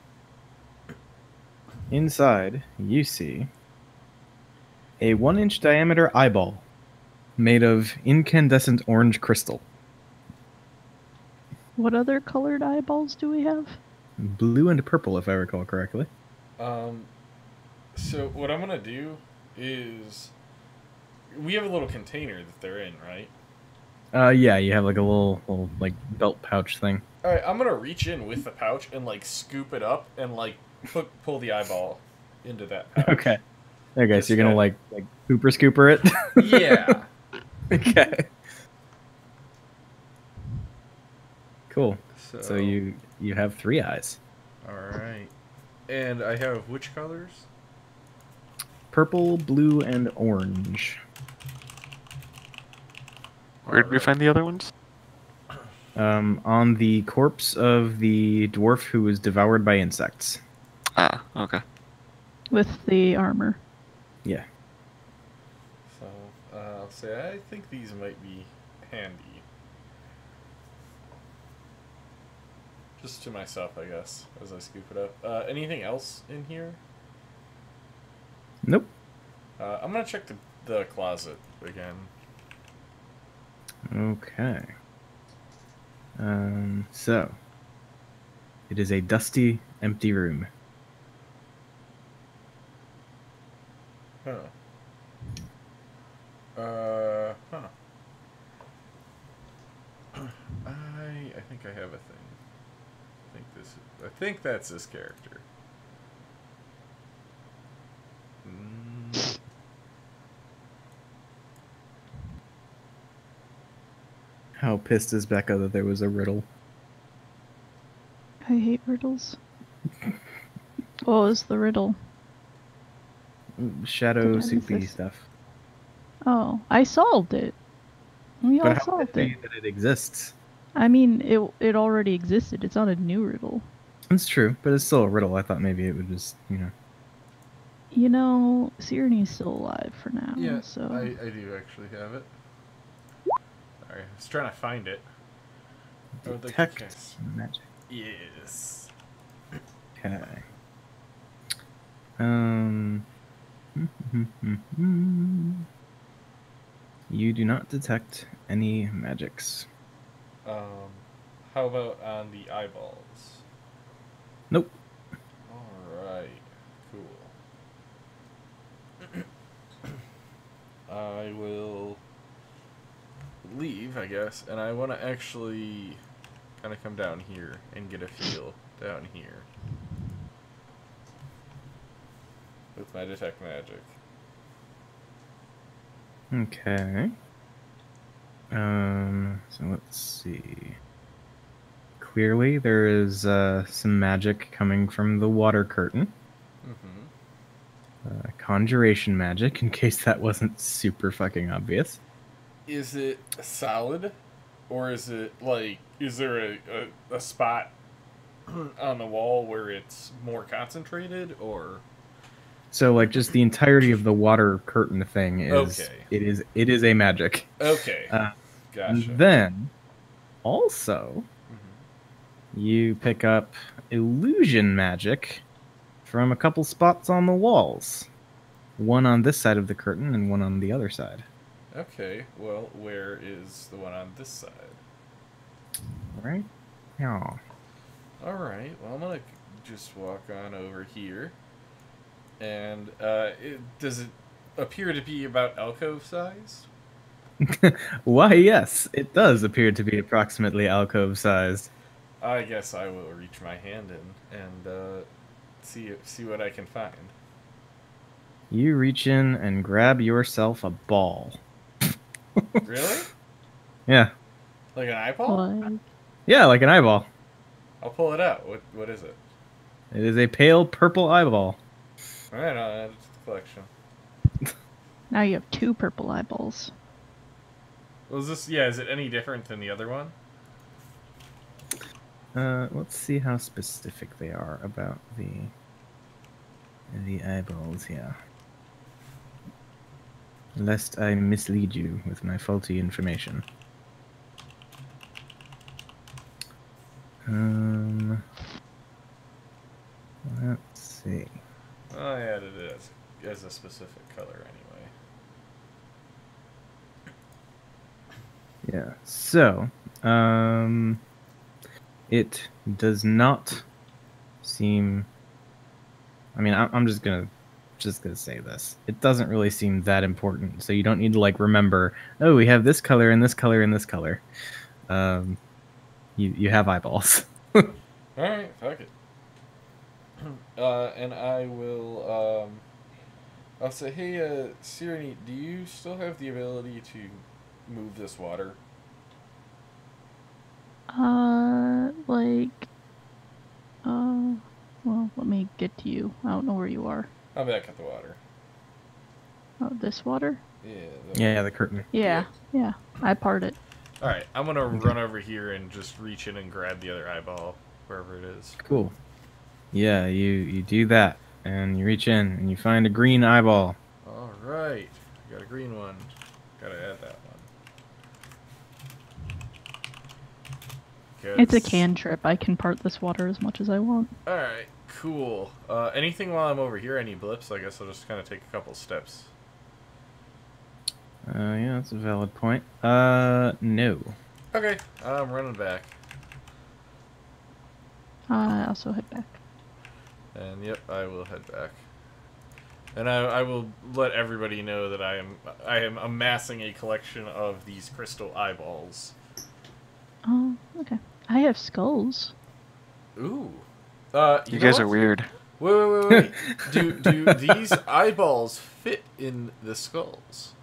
Speaker 1: Inside, you see a 1-inch diameter eyeball made of incandescent orange crystal.
Speaker 2: What other colored eyeballs do we have?
Speaker 1: Blue and purple, if I recall correctly.
Speaker 3: So what I'm gonna do is we have a little container that they're in, right?
Speaker 1: Yeah, you have like a little like belt pouch thing.
Speaker 3: Alright, I'm gonna reach in with the pouch and like scoop it up and like pull the eyeball into that pouch.
Speaker 1: Okay. Okay,
Speaker 3: Just
Speaker 1: so you're gonna
Speaker 3: kinda-
Speaker 1: like pooper scooper it.
Speaker 3: Yeah.
Speaker 1: Okay. Cool.
Speaker 3: So,
Speaker 1: So you have 3 eyes.
Speaker 3: All right. And I have which colors?
Speaker 1: Purple, blue, and orange.
Speaker 5: Where did we
Speaker 3: Alright.
Speaker 5: find the other ones?
Speaker 1: On the corpse of the dwarf who was devoured by insects.
Speaker 5: Ah, okay.
Speaker 2: With the armor.
Speaker 1: Yeah.
Speaker 3: So I'll say I think these might be handy. Just to myself, I guess, as I scoop it up. Anything else in here?
Speaker 1: Nope.
Speaker 3: I'm gonna check the closet again.
Speaker 1: Okay. So it is a dusty, empty room.
Speaker 3: Huh. Huh. I think I have a thing. I think that's this character.
Speaker 1: How pissed is Becca that there was a riddle?
Speaker 2: I hate riddles. What was the riddle?
Speaker 1: Shadow
Speaker 2: What
Speaker 1: soupy
Speaker 2: is this?
Speaker 1: stuff.
Speaker 2: Oh, I solved it. We all
Speaker 1: But how
Speaker 2: solved
Speaker 1: pissed are
Speaker 2: it.
Speaker 1: you that it exists?
Speaker 2: I mean, it already existed. It's not a new riddle.
Speaker 1: It's true, but it's still a riddle. I thought maybe it would just,
Speaker 2: You know, Sirene's still alive for now.
Speaker 3: Yeah,
Speaker 2: So
Speaker 3: I do actually have it. Sorry, I was trying to find it. Oh, the
Speaker 1: detect
Speaker 3: case.
Speaker 1: magic.
Speaker 3: Yes.
Speaker 1: Okay. You do not detect any magics.
Speaker 3: How about on the eyeballs?
Speaker 1: Nope.
Speaker 3: Alright, cool. I will leave, I guess, and I want to actually kind of come down here and get a feel down here with my detect magic.
Speaker 1: Okay. So let's see. Clearly, there is some magic coming from the water curtain.
Speaker 3: Mm-hmm.
Speaker 1: Conjuration magic, in case that wasn't super fucking obvious.
Speaker 3: Is it solid, or is it like? Is there a spot on the wall where it's more concentrated, or?
Speaker 1: So, like, just the entirety of the water curtain thing is
Speaker 3: Okay.
Speaker 1: it is a magic.
Speaker 3: Okay,
Speaker 1: And
Speaker 3: gotcha.
Speaker 1: then, also,
Speaker 3: Mhm.
Speaker 1: you pick up illusion magic from a couple spots on the walls. One on this side of the curtain and one on the other side.
Speaker 3: Okay, well, where is the one on this side?
Speaker 1: Right? Yeah.
Speaker 3: Alright, well, I'm gonna just walk on over here. And, does it appear to be about alcove size?
Speaker 1: Why, yes, it does appear to be approximately alcove sized.
Speaker 3: I guess I will reach my hand in and, see what I can find.
Speaker 1: You reach in and grab yourself a ball.
Speaker 3: Really?
Speaker 1: Yeah.
Speaker 3: Like an eyeball?
Speaker 2: what?
Speaker 1: Yeah, like an eyeball.
Speaker 3: I'll pull it out. What is it?
Speaker 1: It is a pale purple eyeball.
Speaker 3: Alright, I'll add it to the collection.
Speaker 2: Now you have 2 purple eyeballs.
Speaker 3: Was this, yeah, is it any different than the other one?
Speaker 1: Let's see how specific they are about the eyeballs here. Lest I mislead you with my faulty information. Let's see.
Speaker 3: I added it as a specific color anyway.
Speaker 1: Yeah. So, it does not seem. I mean, I'm just gonna say this. It doesn't really seem that important, so you don't need to like remember. Oh, we have this color and this color and this color. You have eyeballs.
Speaker 3: Alright, fuck it. And I will, I'll say, hey, Sirenny, do you still have the ability to move this water?
Speaker 2: Well, let me get to you. I don't know where you are.
Speaker 3: I'm back at the water.
Speaker 2: Oh, this water?
Speaker 3: Yeah.
Speaker 1: Yeah, the curtain.
Speaker 2: Yeah. I part it.
Speaker 3: Alright, I'm gonna run over here and just reach in and grab the other eyeball, wherever it is.
Speaker 1: Cool. Yeah, you do that, and you reach in and you find a green eyeball.
Speaker 3: Alright, got a green one. Gotta add that one.
Speaker 2: It's a cantrip. I can part this water as much as I want.
Speaker 3: Alright, cool. Anything while I'm over here? Any blips? I guess I'll just kind of take a couple steps.
Speaker 1: Yeah, that's a valid point. No.
Speaker 3: Okay, I'm running back.
Speaker 2: I also head back.
Speaker 3: And yep, I will head back. And I will let everybody know that I am amassing a collection of these crystal eyeballs.
Speaker 2: Oh, okay. I have skulls.
Speaker 3: Ooh.
Speaker 5: You guys are weird.
Speaker 3: Wait. Do these eyeballs fit in the skulls?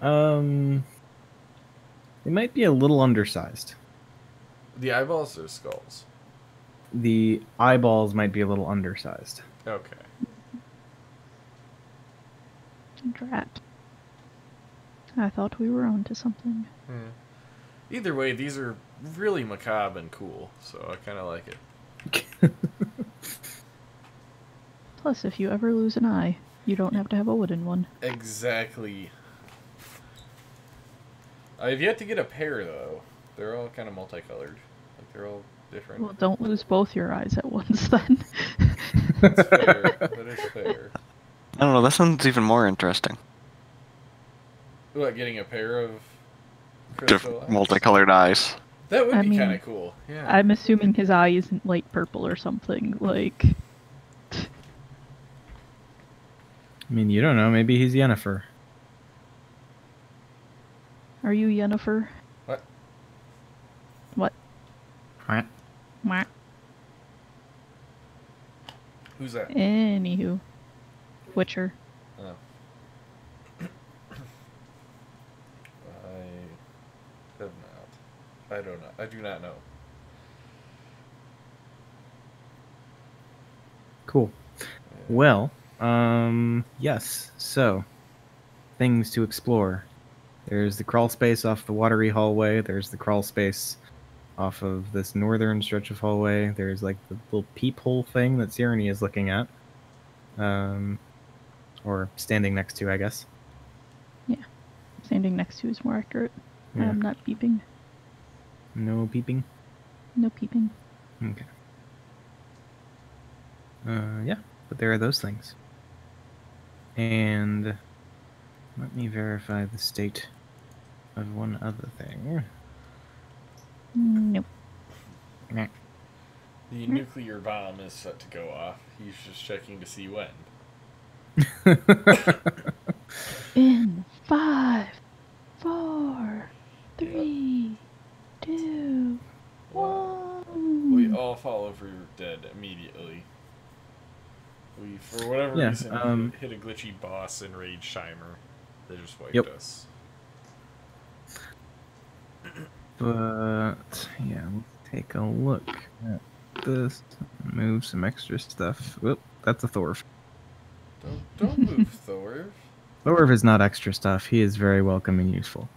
Speaker 1: They might be a little undersized.
Speaker 3: The eyeballs or skulls?
Speaker 1: The eyeballs might be a little undersized.
Speaker 3: Okay.
Speaker 2: Drat. I thought we were onto something.
Speaker 3: Either way, these are really macabre and cool, so I kind of like it.
Speaker 2: Plus, if you ever lose an eye, you don't have to have a wooden one.
Speaker 3: Exactly. I've yet to get a pair, though. They're all kind of multicolored. Like, they're all different.
Speaker 2: Well, don't lose both your eyes at once, then.
Speaker 3: That's fair. That is fair.
Speaker 5: I don't know, that sounds even more interesting.
Speaker 3: What, getting a pair of crystal eyes?
Speaker 5: Multicolored eyes.
Speaker 3: That would
Speaker 2: I
Speaker 3: be
Speaker 2: mean,
Speaker 3: kind of cool. Yeah.
Speaker 2: I'm assuming his eye isn't light purple or something, like...
Speaker 1: I mean, you don't know. Maybe he's Yennefer.
Speaker 2: Are you Yennefer?
Speaker 3: What?
Speaker 2: What?
Speaker 1: Right.
Speaker 2: Mwah.
Speaker 3: Who's that?
Speaker 2: Anywho. Witcher.
Speaker 3: Oh. I have not. I don't know. I do not know.
Speaker 1: Cool. Well, yes. So, things to explore. There's the crawl space off the watery hallway. There's the crawl space off of this northern stretch of hallway. There's like the little peephole thing that Sirenny is looking at. Or standing next to, I guess.
Speaker 2: Yeah. Standing next to is more accurate.
Speaker 1: Yeah.
Speaker 2: I'm not peeping.
Speaker 1: No peeping?
Speaker 2: No peeping.
Speaker 1: Okay. Yeah, but there are those things. And let me verify the state of one other thing.
Speaker 2: Nope.
Speaker 1: Nah.
Speaker 3: The nuclear bomb is set to go off. He's just checking to see when.
Speaker 2: In 5, 4, 3, 2, 1.
Speaker 3: We all fall over dead immediately. We, for whatever reason, hit a glitchy boss in Rage Shimer. They just wiped us.
Speaker 1: But, yeah, let's take a look at this. Move some extra stuff. Whoop, that's a Thorv.
Speaker 3: Don't move, Thorv.
Speaker 1: Thorv is not extra stuff. He is very welcome and useful.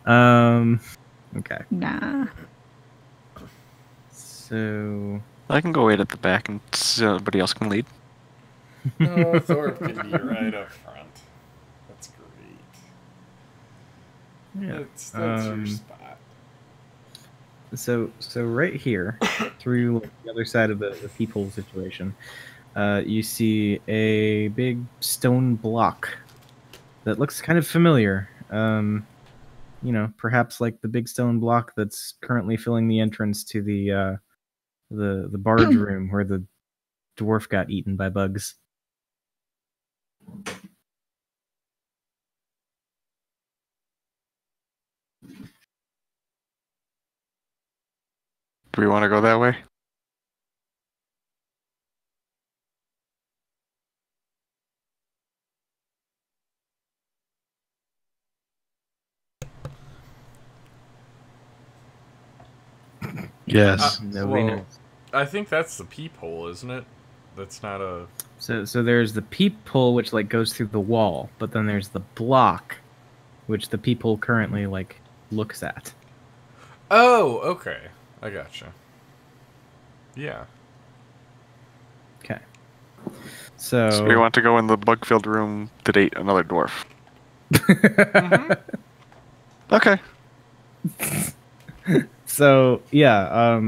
Speaker 1: Okay.
Speaker 2: Nah.
Speaker 1: So...
Speaker 5: I can go wait at the back and somebody else can lead.
Speaker 3: No, Thorv can be right up front. That's great.
Speaker 1: Yeah.
Speaker 3: That's your spot.
Speaker 1: So right here, through the other side of the peephole situation, you see a big stone block that looks kind of familiar. You know, perhaps like the big stone block that's currently filling the entrance to the barge room where the dwarf got eaten by bugs.
Speaker 5: Do we want to go that way?
Speaker 7: Yes.
Speaker 1: Nobody
Speaker 3: well,
Speaker 1: knows.
Speaker 3: I think that's the peephole, isn't it? That's not a.
Speaker 1: So there's the peephole which like goes through the wall, but then there's the block, which the peephole currently like looks at.
Speaker 3: Oh, okay. I gotcha. Yeah.
Speaker 1: Okay.
Speaker 5: So we want to go in the bug-filled room to date another dwarf. Okay.
Speaker 1: So yeah,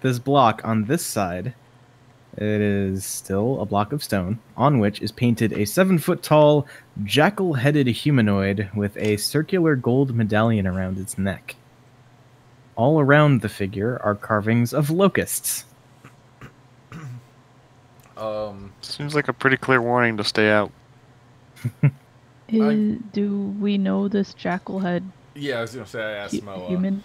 Speaker 1: this block on this side, it is still a block of stone on which is painted a 7-foot-tall, jackal-headed humanoid with a circular gold medallion around its neck. All around the figure are carvings of locusts.
Speaker 5: Seems like a pretty clear warning to stay out.
Speaker 2: Do we know this jackal head
Speaker 3: Yeah, I was gonna say I asked Moa.
Speaker 2: human?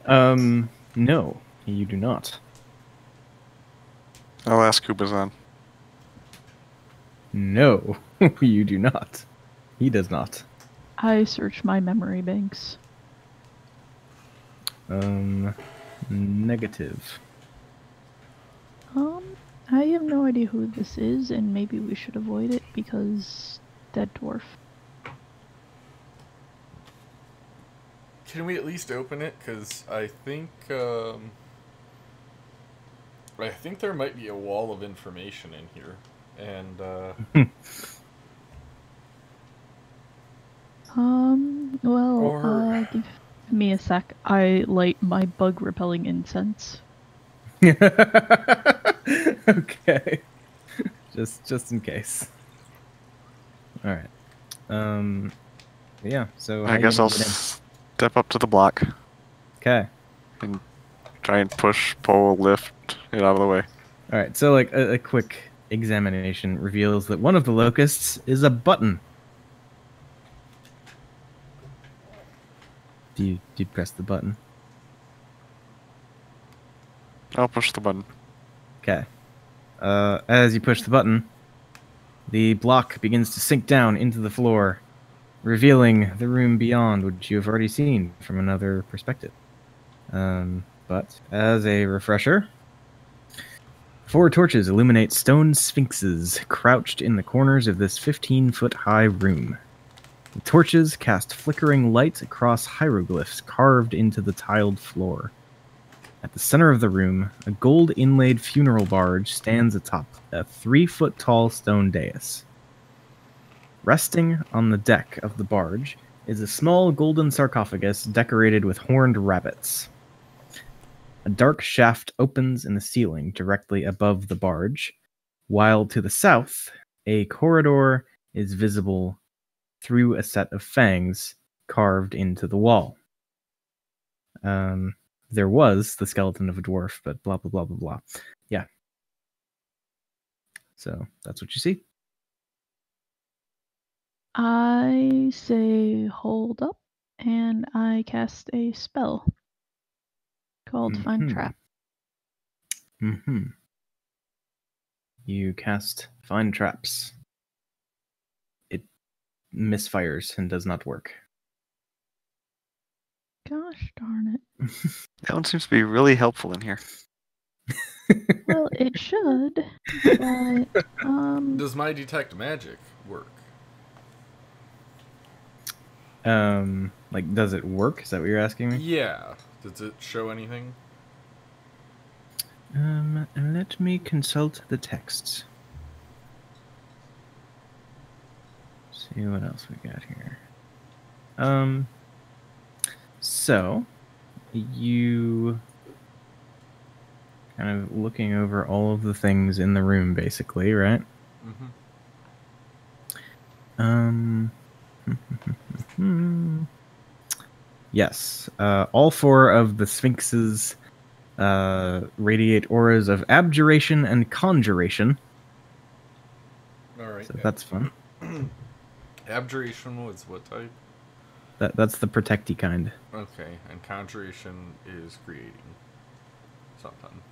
Speaker 1: No, you do not.
Speaker 5: I'll ask Kubazan.
Speaker 1: No, you do not. He does not.
Speaker 2: I search my memory banks.
Speaker 1: Negative.
Speaker 2: I have no idea who this is, and maybe we should avoid it because dead dwarf.
Speaker 3: Can we at least open it? Because I think there might be a wall of information in here, and
Speaker 2: Well, give me a sec. I light my bug repelling incense.
Speaker 1: Okay. Just in case. All right. Yeah. So
Speaker 5: I guess I'll step up to the block.
Speaker 1: Okay.
Speaker 5: And try and push, pull, lift it out of the way.
Speaker 1: All right. So like a quick examination reveals that one of the locusts is a button. Do you press the button?
Speaker 5: I'll push the button.
Speaker 1: Okay. As you push the button, the block begins to sink down into the floor, revealing the room beyond, which you have already seen from another perspective. But as a refresher, 4 torches illuminate stone sphinxes crouched in the corners of this 15-foot-high room. The torches cast flickering light across hieroglyphs carved into the tiled floor. At the center of the room, a gold-inlaid funeral barge stands atop a 3-foot-tall stone dais. Resting on the deck of the barge is a small golden sarcophagus decorated with horned rabbits. A dark shaft opens in the ceiling directly above the barge, while to the south, a corridor is visible through a set of fangs carved into the wall. There was the skeleton of a dwarf, but blah, blah, blah, blah, blah. Yeah. So that's what you see.
Speaker 2: I say hold up, and I cast a spell called Find Trap.
Speaker 1: You cast Find Traps. It misfires and does not work.
Speaker 2: Gosh darn it.
Speaker 5: That one seems to be really helpful in here.
Speaker 2: Well, it should, but,
Speaker 3: does my detect magic work?
Speaker 1: Like, does it work? Is that what you're asking me?
Speaker 3: Yeah. Does it show anything?
Speaker 1: Let me consult the texts. See what else we got here. So, you kind of looking over all of the things in the room, basically, right? Yes. All 4 of the sphinxes radiate auras of abjuration and conjuration.
Speaker 3: Alright.
Speaker 1: So that's fun.
Speaker 3: Abjuration was what type?
Speaker 1: That's the protecty kind.
Speaker 3: Okay, and conjuration is creating something.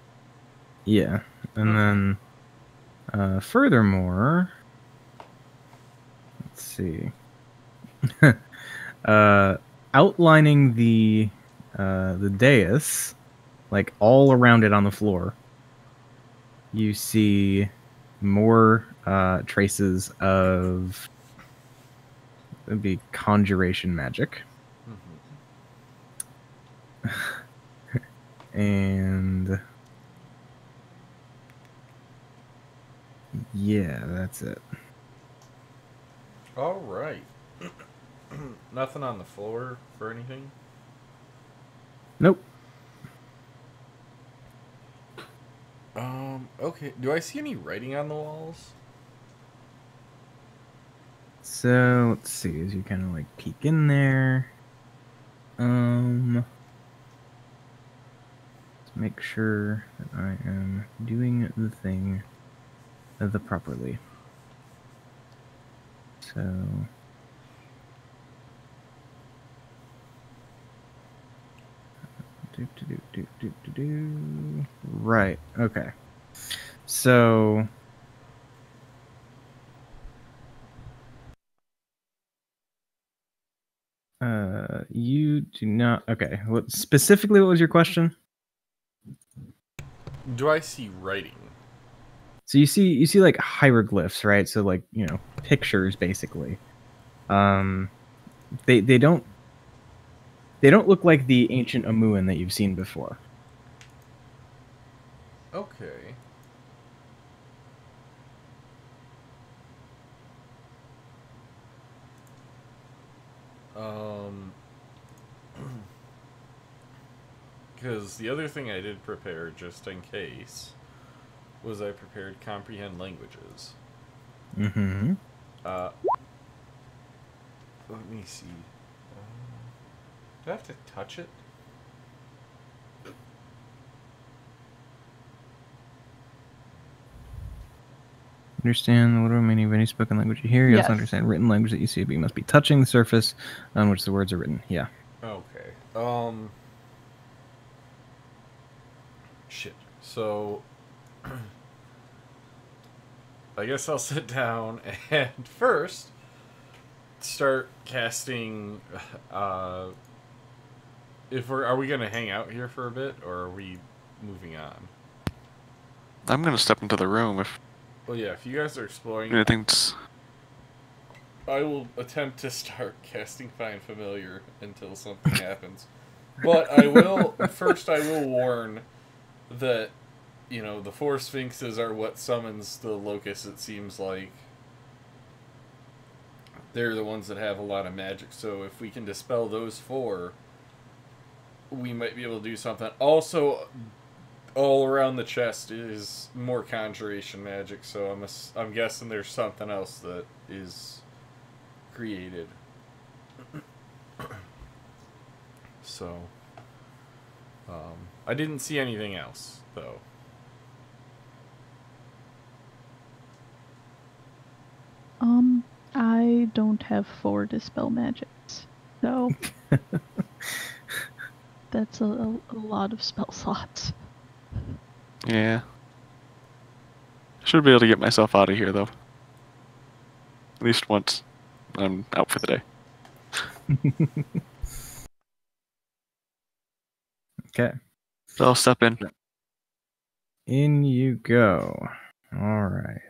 Speaker 1: Yeah. And then furthermore, let's see. Outlining the the dais, like all around it on the floor, you see more traces of, it would be conjuration magic. And yeah, that's it.
Speaker 3: All right. Nothing on the floor or anything?
Speaker 1: Nope.
Speaker 3: Okay. Do I see any writing on the walls?
Speaker 1: So let's see, as you kind of like peek in there, let's make sure that I am doing the thing the properly. So right, okay. So you do not, okay. What specifically, what was your question?
Speaker 3: Do I see writing?
Speaker 1: So you see like hieroglyphs, right? So like, you know, pictures basically. They don't look like the ancient Amuan that you've seen before.
Speaker 3: Okay. Because the other thing I did prepare, just in case, was I prepared comprehend languages.
Speaker 1: Mm-hmm.
Speaker 3: Let me see. Do I have to touch it?
Speaker 1: Understand what meaning of any spoken language you hear. You
Speaker 2: Yes.
Speaker 1: also understand written language that you see, but you must be touching the surface on which the words are written. Yeah.
Speaker 3: Okay. Shit. So, I guess I'll sit down and first start casting. Are we gonna hang out here for a bit, or are we moving on?
Speaker 5: I'm gonna step into the room if
Speaker 3: Well, yeah. If you guys are exploring,
Speaker 5: anything's.
Speaker 3: I will attempt to start casting Find Familiar until something happens. But I will warn that, you know, the four sphinxes are what summons the locust, it seems like. They're the ones that have a lot of magic, so if we can dispel those four, we might be able to do something. Also, all around the chest is more conjuration magic, so I'm guessing there's something else that is created. So, I didn't see anything else, though.
Speaker 2: I don't have 4 dispel magics, so that's a lot of spell slots.
Speaker 5: Yeah. Should be able to get myself out of here, though. At least once. I'm out for the day.
Speaker 1: Okay.
Speaker 5: So I'll step in.
Speaker 1: In you go. All right.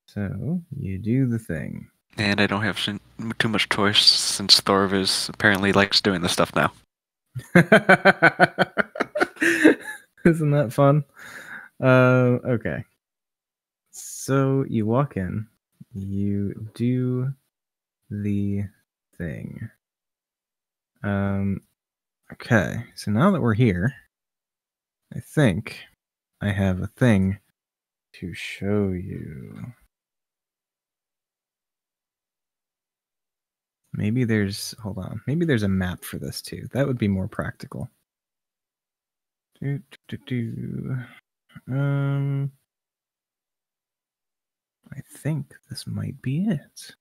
Speaker 1: So you do the thing.
Speaker 5: And I don't have too much choice since Thorviz apparently likes doing this stuff now.
Speaker 1: Isn't that fun? Okay. So you walk in, you do the thing. Okay. So now that we're here, I think I have a thing to show you. Maybe there's, hold on. Maybe there's a map for this too. That would be more practical. I think this might be it.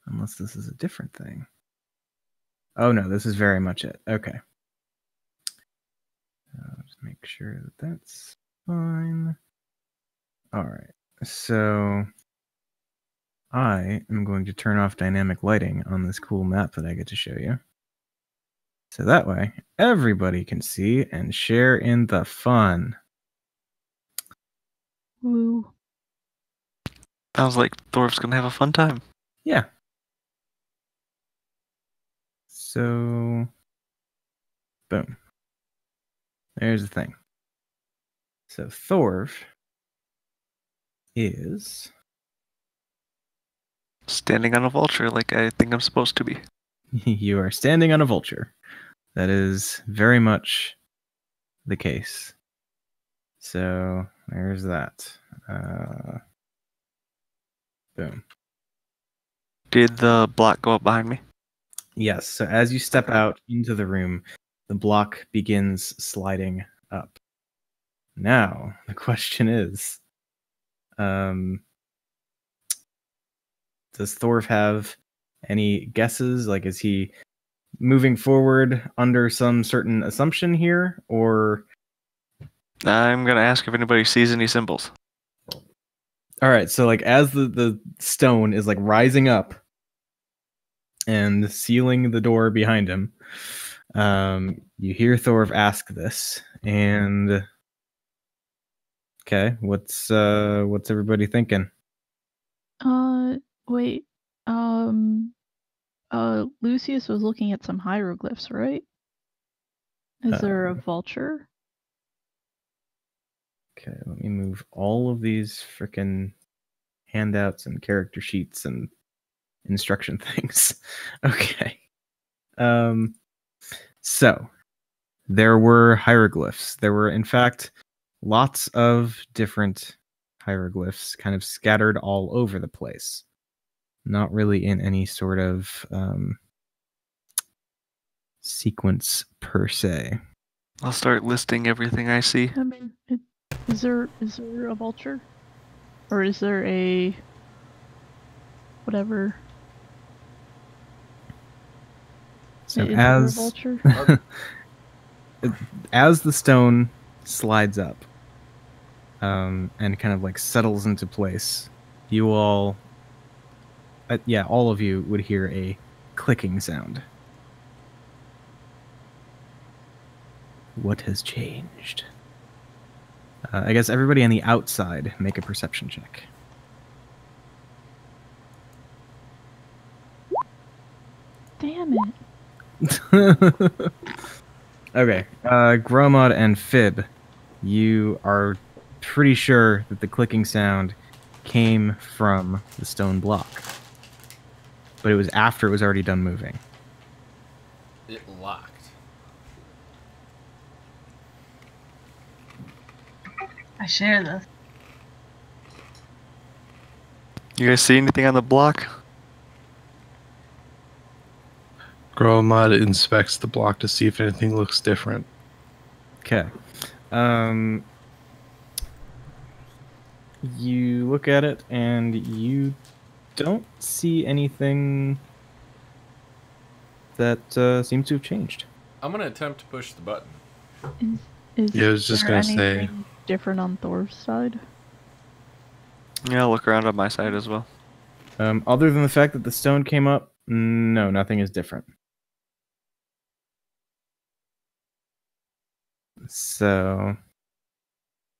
Speaker 1: Unless this is a different thing. Oh no, this is very much it. Okay. Just make sure that that's fine. All right. So I am going to turn off dynamic lighting on this cool map that I get to show you. So that way, everybody can see and share in the fun.
Speaker 2: Woo.
Speaker 5: Sounds like Thor's gonna have a fun time.
Speaker 1: Yeah. So, boom. There's the thing. So Thorv is
Speaker 5: Standing on a vulture like I think I'm supposed to be.
Speaker 1: you are standing on a vulture. That is very much the case. So there's that. Boom.
Speaker 5: Did the block go up behind me?
Speaker 1: Yes. So as you step out into the room, the block begins sliding up. Now the question is, does Thorv have any guesses? Like, is he moving forward under some certain assumption here, or?
Speaker 5: I'm gonna ask if anybody sees any symbols.
Speaker 1: All right, so like as the stone is like rising up and sealing the door behind him, you hear Thorv ask this, and okay, what's everybody thinking?
Speaker 2: Wait. Lucius was looking at some hieroglyphs, right? Is there a vulture?
Speaker 1: Okay, let me move all of these frickin' handouts and character sheets and instruction things. Okay. So there were hieroglyphs. There were, in fact, lots of different hieroglyphs kind of scattered all over the place. Not really in any sort of sequence per se.
Speaker 5: I'll start listing everything I see.
Speaker 2: I mean, is there a vulture? Or is there a whatever?
Speaker 1: So
Speaker 2: Is there a vulture?
Speaker 1: as the stone slides up and kind of like settles into place, you all all of you would hear a clicking sound. What has changed? I guess everybody on the outside make a perception check.
Speaker 2: Damn it.
Speaker 1: Okay, Gromod and Fib, you are pretty sure that the clicking sound came from the stone block, but it was after it was already done moving.
Speaker 3: It locked.
Speaker 8: I share this.
Speaker 5: You guys see anything on the block?
Speaker 7: Gromod inspects the block to see if anything looks different.
Speaker 1: Okay. You look at it and you don't see anything that seems to have changed.
Speaker 3: I'm gonna attempt to push the button.
Speaker 2: Is
Speaker 7: Yeah, I was just
Speaker 2: there
Speaker 7: gonna say-
Speaker 2: anything different on Thor's side?
Speaker 5: Yeah, I'll look around on my side as well.
Speaker 1: Other than the fact that the stone came up, no, nothing is different. So,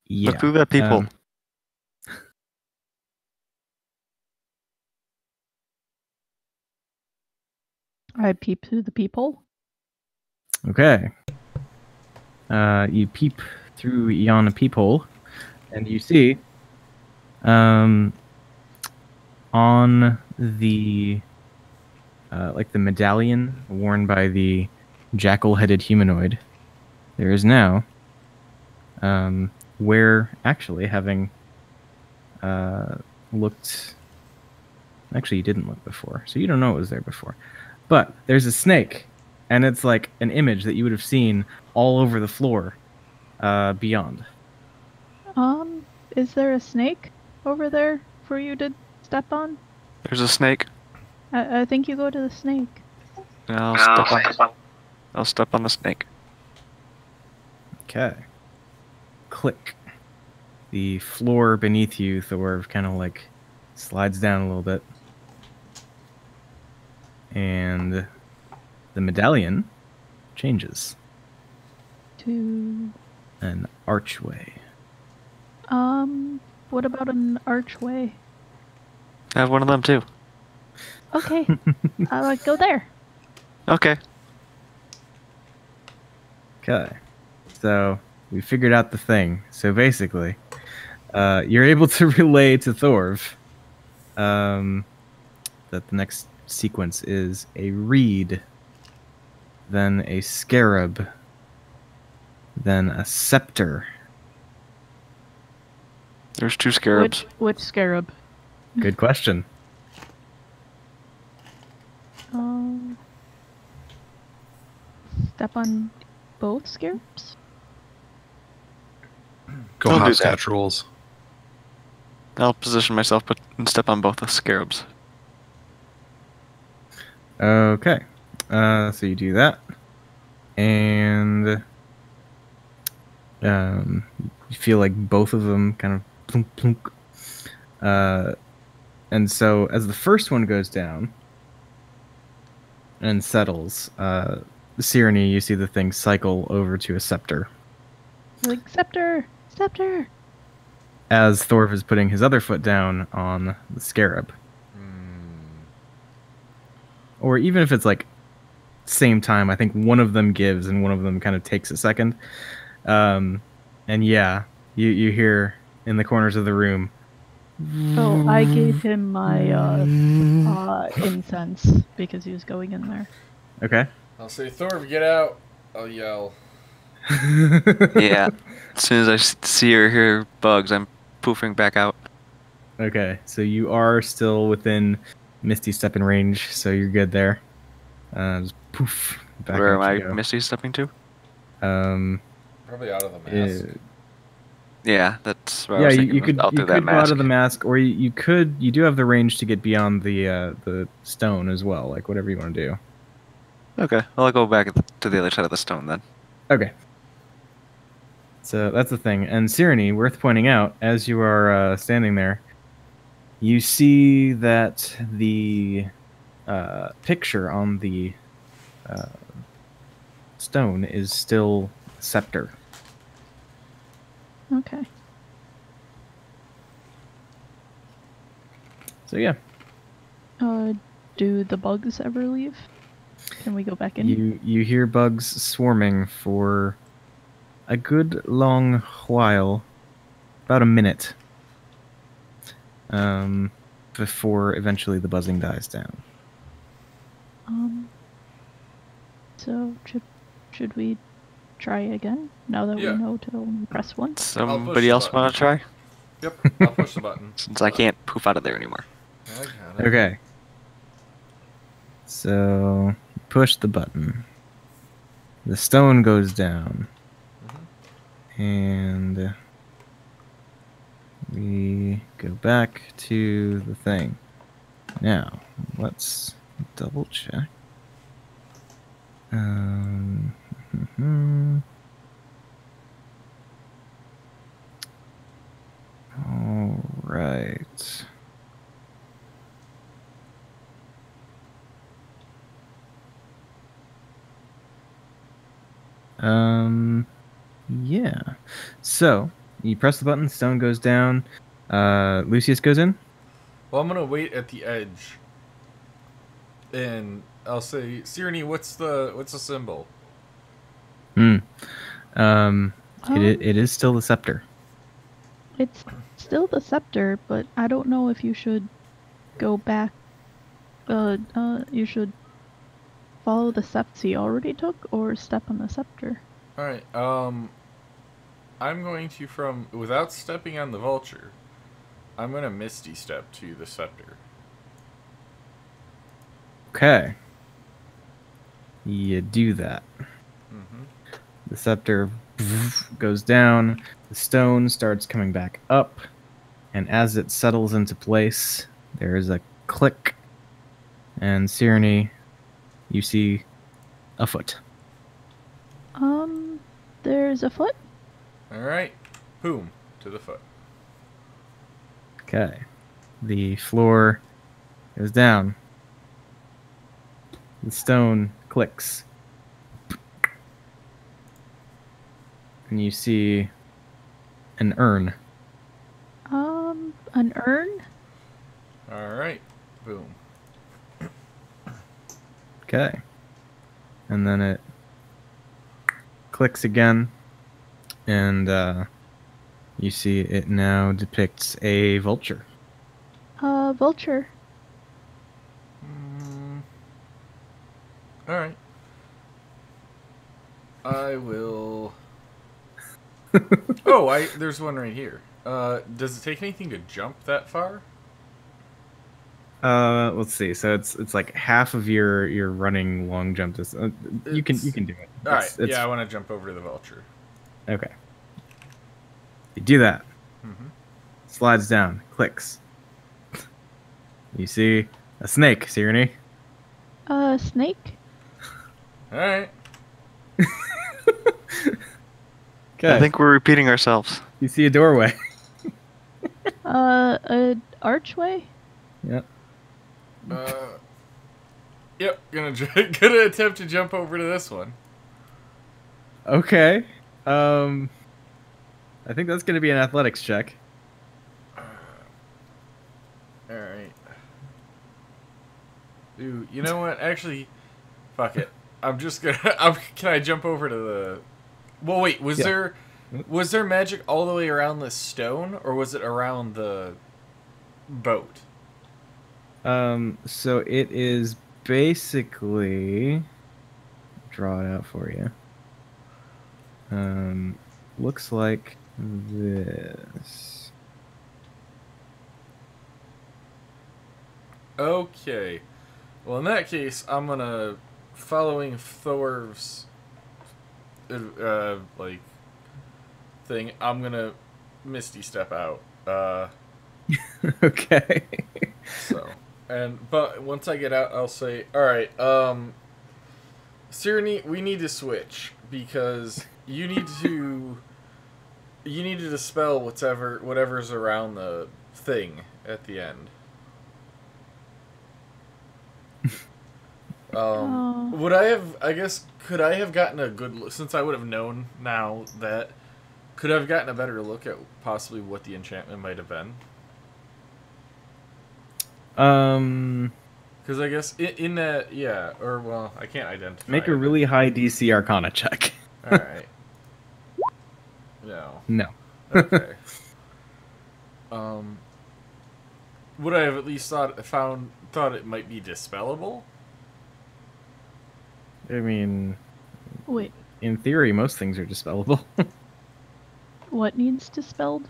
Speaker 1: yeah.
Speaker 5: Look through that people.
Speaker 2: I peep through the peephole.
Speaker 1: Okay. You peep through yon peephole, and you see, on the, like the medallion worn by the jackal-headed humanoid, there is now, where actually having looked, actually you didn't look before, so you don't know it was there before, but there's a snake, and it's like an image that you would have seen all over the floor beyond.
Speaker 2: Is there a snake over there for you to step on?
Speaker 5: There's a snake.
Speaker 2: I think you go to the snake.
Speaker 5: I'll step on the snake.
Speaker 1: Okay. Click. The floor beneath you, Thor, kind of like slides down a little bit. And the medallion changes.
Speaker 2: To
Speaker 1: An archway.
Speaker 2: what about an archway?
Speaker 5: I have one of them too.
Speaker 2: Okay, go there.
Speaker 5: Okay.
Speaker 1: Okay. So we figured out the thing. So basically, you're able to relay to Thorv that the next sequence is a reed, then a scarab, then a scepter.
Speaker 5: There's 2 scarabs.
Speaker 2: Which scarab?
Speaker 1: Good question.
Speaker 2: Step on both scarabs?
Speaker 7: Go
Speaker 5: Don't do
Speaker 7: hot
Speaker 5: that.
Speaker 7: stats rolls.
Speaker 5: I'll position myself and step on both the scarabs.
Speaker 1: Okay. So you do that. And you feel like both of them kind of plunk, plunk. And so as the first one goes down and settles, Cyrene, you see the thing cycle over to a scepter.
Speaker 2: Like, scepter! Scepter!
Speaker 1: As Thorv is putting his other foot down on the scarab. Or even if it's like same time, I think one of them gives and one of them kind of takes a second. And yeah, you hear in the corners of the room.
Speaker 2: Oh, I gave him my incense because he was going in there.
Speaker 1: Okay.
Speaker 3: I'll say, Thorv, get out. I'll yell.
Speaker 5: Yeah. As soon as I see or hear bugs, I'm poofing back out.
Speaker 1: Okay, so you are still within Misty stepping range, so you're good there. Just poof. Back
Speaker 5: Where am
Speaker 1: out
Speaker 5: I
Speaker 1: you go.
Speaker 5: Misty stepping to?
Speaker 3: Probably out of the mask.
Speaker 5: Yeah, that's what I
Speaker 1: Yeah,
Speaker 5: was
Speaker 1: you
Speaker 5: thinking.
Speaker 1: could
Speaker 5: Out
Speaker 1: you
Speaker 5: through
Speaker 1: could
Speaker 5: that
Speaker 1: go out
Speaker 5: mask.
Speaker 1: of the mask, or you do have the range to get beyond the stone as well, like whatever you want to do.
Speaker 5: Okay, well, I'll go back to the other side of the stone then.
Speaker 1: Okay. So that's the thing. And Cyrene, worth pointing out, as you are standing there, you see that the picture on the stone is still a scepter.
Speaker 2: Okay.
Speaker 1: So yeah,
Speaker 2: Do the bugs ever leave? Can we go back in?
Speaker 1: you hear bugs swarming for a good long while, about a minute, before eventually the buzzing dies down.
Speaker 2: So should we try again now that
Speaker 3: Yeah.
Speaker 2: we know to only press once?
Speaker 5: Somebody
Speaker 3: the
Speaker 5: else
Speaker 3: button.
Speaker 5: want to try?
Speaker 3: Yep, I'll push the button.
Speaker 5: Since I can't poof out of there anymore.
Speaker 3: I got it.
Speaker 1: Okay. So push the button. The stone goes down. And we go back to the thing. Now, let's double check. All right. Yeah. So you press the button, the stone goes down. Lucius goes in.
Speaker 3: Well, I'm gonna wait at the edge, and I'll say, Cyrene, what's the symbol?
Speaker 1: It is still the scepter.
Speaker 2: It's still the scepter, but I don't know if you should go back. You should follow the steps he already took, or step on the scepter.
Speaker 3: All right. I'm going to without stepping on the vulture. I'm gonna Misty step to the scepter.
Speaker 1: Okay. You do that. The scepter goes down, the stone starts coming back up, and as it settles into place, there is a click, and Cyrene, you see a foot.
Speaker 2: There's a foot?
Speaker 3: All right. Boom to the foot.
Speaker 1: Okay. The floor goes down. The stone clicks. and you see an urn.
Speaker 2: An urn?
Speaker 3: Alright. Boom.
Speaker 1: Okay. And then it clicks again, and you see it now depicts a vulture.
Speaker 2: Vulture.
Speaker 3: Alright. I will... Oh, there's one right here. Does it take anything to jump that far?
Speaker 1: Let's see. So it's like half of your running long jump distance. You can do it.
Speaker 3: Alright, yeah, I want to jump over to the vulture.
Speaker 1: Okay. You do that.
Speaker 3: Mm-hmm.
Speaker 1: Slides down. Clicks. You see a snake, Sigourney.
Speaker 2: Snake?
Speaker 3: Alright.
Speaker 1: Okay.
Speaker 5: I think we're repeating ourselves.
Speaker 1: You see a doorway.
Speaker 2: An archway?
Speaker 1: Yep.
Speaker 3: Yep, gonna attempt to jump over to this one.
Speaker 1: Okay. I think that's gonna be an athletics check.
Speaker 3: Alright. Dude, you know what? Actually, fuck it. I'm just gonna... can I jump over to the... Well, wait, was there magic all the way around the stone, or was it around the boat?
Speaker 1: So it is basically... Draw it out for you. Looks like this.
Speaker 3: Okay. Well, in that case, I'm gonna... Following Thor's... like... thing, I'm gonna Misty Step out.
Speaker 1: Okay.
Speaker 3: So... But once I get out, I'll say, alright, Sigourney, we need to switch, because you need to dispel whatever's around the thing at the end. Would I have, I guess, could I have gotten a good look, since I would have known now that, could I have gotten a better look at possibly what the enchantment might have been? Because I guess in that, yeah, or, well, I can't identify.
Speaker 1: Make a really high DC Arcana check.
Speaker 3: Alright. No.
Speaker 1: No.
Speaker 3: Okay. Would I have at least thought it might be dispellable?
Speaker 1: I mean...
Speaker 2: Wait.
Speaker 1: In theory, most things are dispellable.
Speaker 2: What needs dispelled?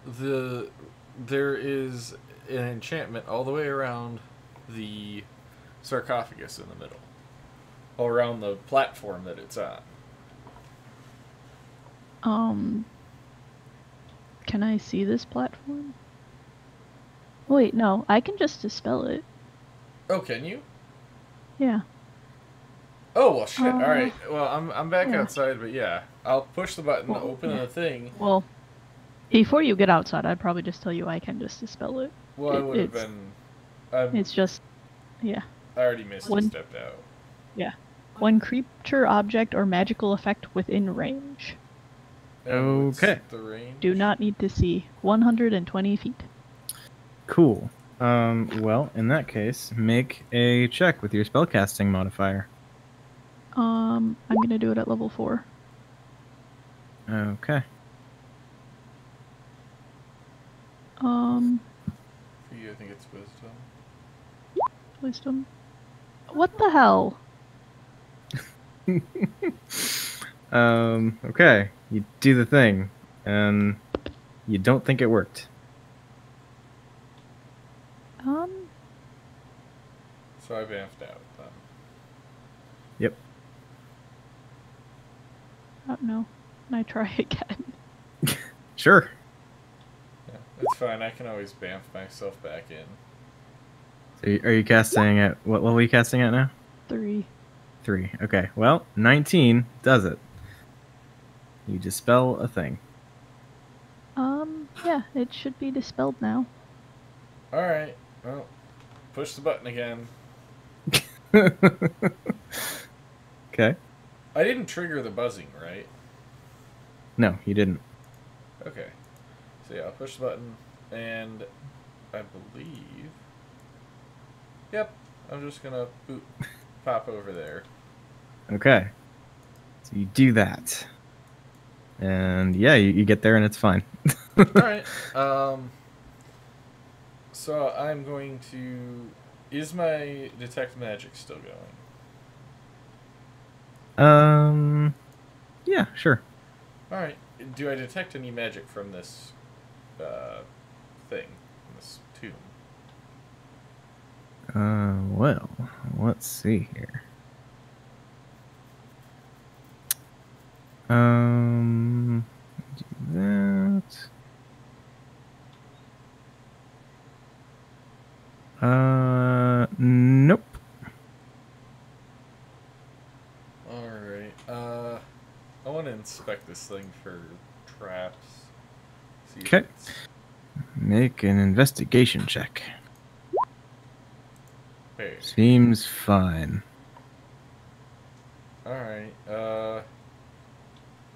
Speaker 3: There is an enchantment all the way around the sarcophagus in the middle. All around the platform that it's on.
Speaker 2: Can I see this platform? Wait, no, I can just dispel it.
Speaker 3: Oh, can you?
Speaker 2: Yeah.
Speaker 3: Oh, well, shit. Alright. Well, I'm back
Speaker 2: yeah.
Speaker 3: outside, but yeah. I'll push the button to open the thing.
Speaker 2: Well, before you get outside, I'd probably just tell you I can just dispel it.
Speaker 3: Well, I would have been...
Speaker 2: It's just... Yeah.
Speaker 3: I already stepped out.
Speaker 2: Yeah. One creature, object, or magical effect within range.
Speaker 1: Okay.
Speaker 3: The range?
Speaker 2: Do not need to see. 120 feet.
Speaker 1: Cool. Well, in that case, make a check with your spellcasting modifier.
Speaker 2: I'm gonna do it at level 4.
Speaker 1: Okay.
Speaker 3: For you, I think it's wisdom.
Speaker 2: Wisdom. What the hell?
Speaker 1: Okay. You do the thing, and you don't think it worked.
Speaker 3: So I bamfed out then.
Speaker 1: Yep.
Speaker 2: Oh no. Can I try again?
Speaker 1: Sure.
Speaker 3: Yeah, it's fine. I can always bamf myself back in.
Speaker 1: So are you casting at... What level are you casting at now?
Speaker 2: 3.
Speaker 1: 3. Okay. Well, 19 does it. You dispel a thing.
Speaker 2: Yeah, it should be dispelled now.
Speaker 3: Alright. Well, push the button again.
Speaker 1: Okay.
Speaker 3: I didn't trigger the buzzing, right?
Speaker 1: No, you didn't.
Speaker 3: Okay. So yeah, I'll push the button, and I believe... Yep, I'm just gonna pop over there.
Speaker 1: Okay. So you do that. And yeah, you get there and it's fine.
Speaker 3: Alright, so I'm going to... Is my Detect Magic still going?
Speaker 1: Yeah, sure.
Speaker 3: Alright, do I detect any magic from this, thing, this tomb?
Speaker 1: Well, let's see here. Do that. Nope.
Speaker 3: Alright, I want to inspect this thing for traps. See if
Speaker 1: Okay.
Speaker 3: it's-
Speaker 1: Make an investigation check.
Speaker 3: Hey.
Speaker 1: Seems fine.
Speaker 3: Alright,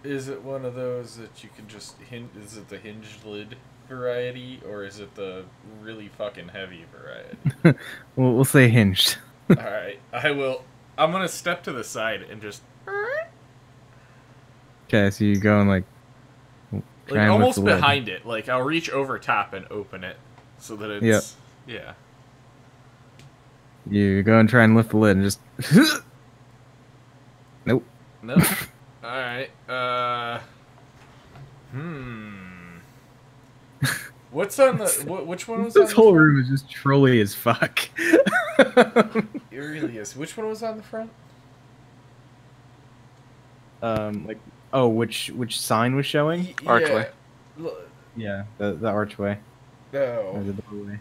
Speaker 3: is it one of those that you can just is it the hinged lid variety, or is it the really fucking heavy variety?
Speaker 1: We'll say hinged.
Speaker 3: Alright, I'm gonna step to the side and just...
Speaker 1: Okay, so you go and like try and lift
Speaker 3: almost
Speaker 1: the lid.
Speaker 3: behind it. Like, I'll reach over top and open it, so that it's... Yeah.
Speaker 1: You go and try and lift the lid and just... Nope.
Speaker 3: Nope. Alright, What's on the... which one was on
Speaker 1: This
Speaker 3: the
Speaker 1: whole
Speaker 3: front?
Speaker 1: room is just trolly as fuck.
Speaker 3: It really is. Which one was on the front?
Speaker 1: Like, oh, which sign was showing?
Speaker 5: Archway.
Speaker 1: Yeah, the archway. Or
Speaker 3: No.
Speaker 1: the doorway.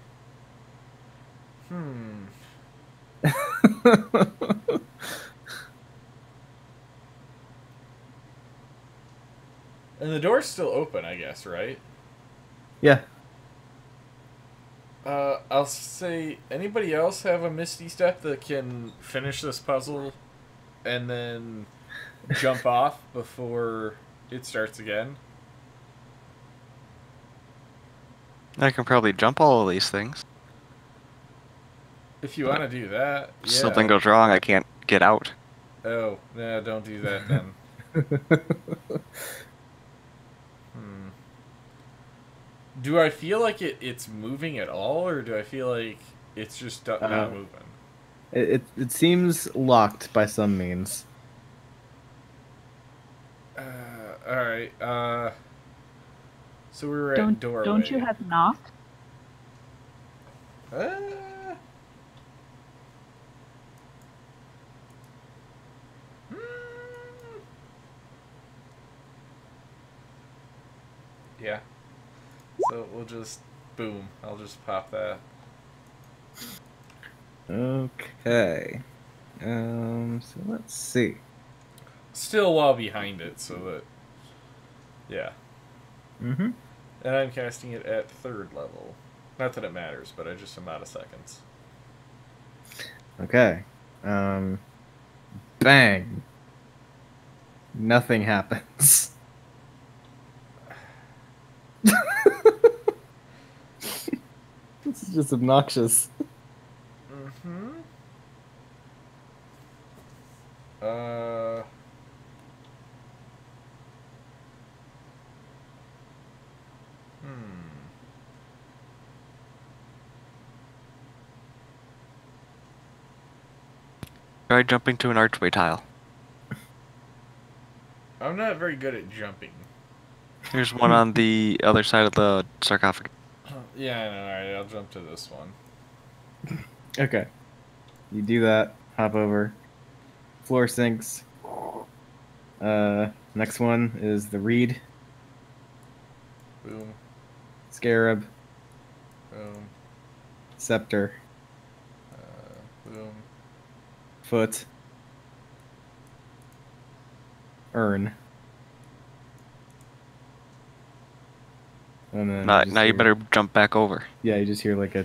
Speaker 3: And the door's still open, I guess, right?
Speaker 1: Yeah.
Speaker 3: I'll say, anybody else have a Misty Step that can finish this puzzle and then jump off before it starts again?
Speaker 5: I can probably jump all of these things.
Speaker 3: If you want to do that, yeah.
Speaker 5: If something goes wrong, I can't get out.
Speaker 3: Oh, no, don't do that then. Do I feel like it's moving at all, or do I feel like it's just not moving?
Speaker 1: It seems locked by some means.
Speaker 3: Alright, so we were at doorway.
Speaker 2: Don't you have knock?
Speaker 3: Yeah. So we'll just boom. I'll just pop that.
Speaker 1: Okay. So let's see.
Speaker 3: Still while behind it, so that... Yeah.
Speaker 1: Mm-hmm.
Speaker 3: And I'm casting it at 3rd level. Not that it matters, but I just am out of seconds.
Speaker 1: Okay. Bang. Nothing happens. This is just obnoxious.
Speaker 5: Try jumping to an archway tile.
Speaker 3: I'm not very good at jumping.
Speaker 5: There's one on the other side of the sarcophagus.
Speaker 3: Yeah, I know. Alright, I'll jump to this one.
Speaker 1: Okay. You do that. Hop over. Floor sinks. Next one is the reed.
Speaker 3: Boom.
Speaker 1: Scarab.
Speaker 3: Boom.
Speaker 1: Scepter.
Speaker 3: Boom.
Speaker 1: Foot. Urn. And then
Speaker 5: Now
Speaker 1: just
Speaker 5: you
Speaker 1: hear-
Speaker 5: better jump back over.
Speaker 1: Yeah, you just hear like a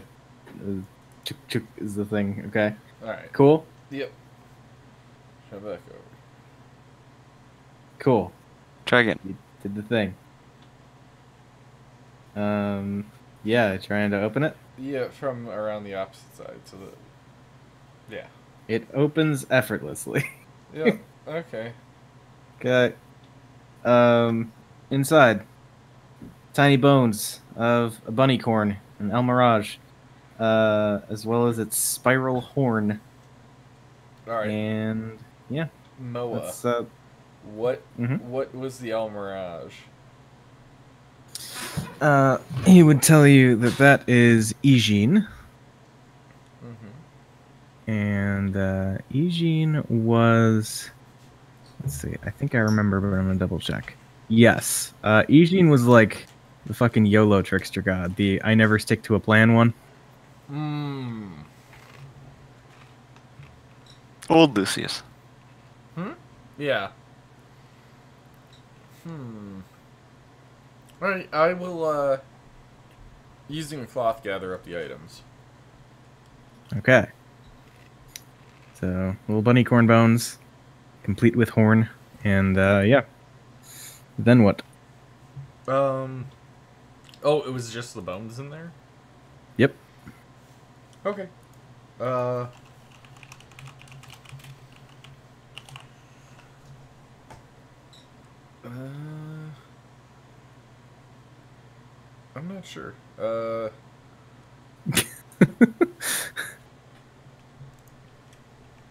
Speaker 1: chuk chuk is the thing. Okay.
Speaker 3: Alright.
Speaker 1: Cool.
Speaker 3: Yep. Jump back over.
Speaker 1: Cool.
Speaker 5: Try again.
Speaker 1: did the thing. Yeah, trying to open it.
Speaker 3: Yeah, from around the opposite side, so that. Yeah.
Speaker 1: It opens effortlessly.
Speaker 3: Yeah. Okay.
Speaker 1: Okay. Inside, tiny bones of a bunny corn, an El Mirage, as well as its spiral horn.
Speaker 3: All right.
Speaker 1: And yeah,
Speaker 3: Moa.
Speaker 1: that's
Speaker 3: What
Speaker 1: Mhm.
Speaker 3: what was the El Mirage?
Speaker 1: he would tell you that that is Ygin,
Speaker 3: Mm-hmm.
Speaker 1: and Ygin was. Let's see. I think I remember, but I'm gonna double check. Yes, Ygin was like the fucking YOLO trickster god, the I never stick to a plan one.
Speaker 3: Hmm.
Speaker 5: Old Lucius.
Speaker 3: Yeah. Alright, I will, using a cloth, gather up the items.
Speaker 1: Okay. So little bunny corn bones, complete with horn, and yeah. Then what?
Speaker 3: Oh, it was just the bones in there?
Speaker 1: Yep.
Speaker 3: Okay. I'm not sure.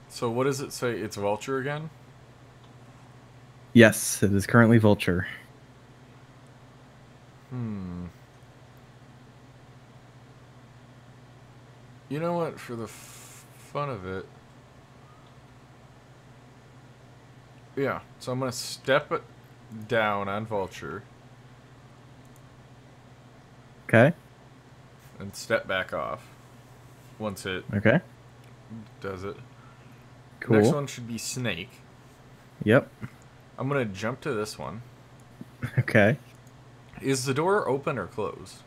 Speaker 3: So what does it say? It's Vulture again?
Speaker 1: Yes, it is currently Vulture.
Speaker 3: You know what? For the fun of it... Yeah, so I'm going to step it down on Vulture.
Speaker 1: Okay.
Speaker 3: And step back off. Once it
Speaker 1: Okay.
Speaker 3: does it.
Speaker 1: Cool.
Speaker 3: Next one should be Snake.
Speaker 1: Yep.
Speaker 3: I'm going to jump to this one.
Speaker 1: Okay.
Speaker 3: Is the door open or closed?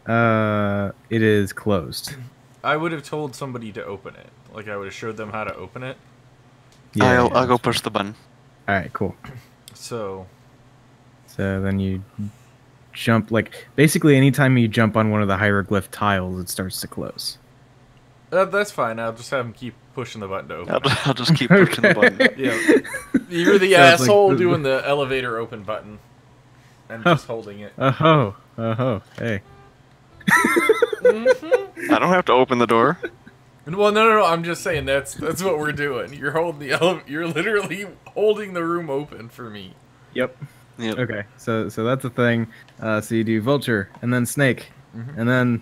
Speaker 1: It is closed.
Speaker 3: I would have told somebody to open it. Like, I would have showed them how to open it.
Speaker 1: Yeah,
Speaker 5: I'll go
Speaker 1: that's
Speaker 5: push the button.
Speaker 1: All right, cool.
Speaker 3: So
Speaker 1: then you jump, like, basically anytime you jump on one of the hieroglyph tiles, it starts to close.
Speaker 3: that's fine. I'll just have them keep pushing the button to open it.
Speaker 5: I'll just keep pushing the button.
Speaker 3: Yeah. You're the
Speaker 1: Sounds like
Speaker 3: asshole
Speaker 1: the-
Speaker 3: doing the elevator open button. And just holding it.
Speaker 1: Oh, hey.
Speaker 5: I don't have to open the door.
Speaker 3: Well, no. I'm just saying that's what we're doing. You're holding the You're literally holding the room open for me.
Speaker 1: Yep.
Speaker 5: Yep.
Speaker 1: Okay, so that's a thing. So you do Vulture, and then Snake, and then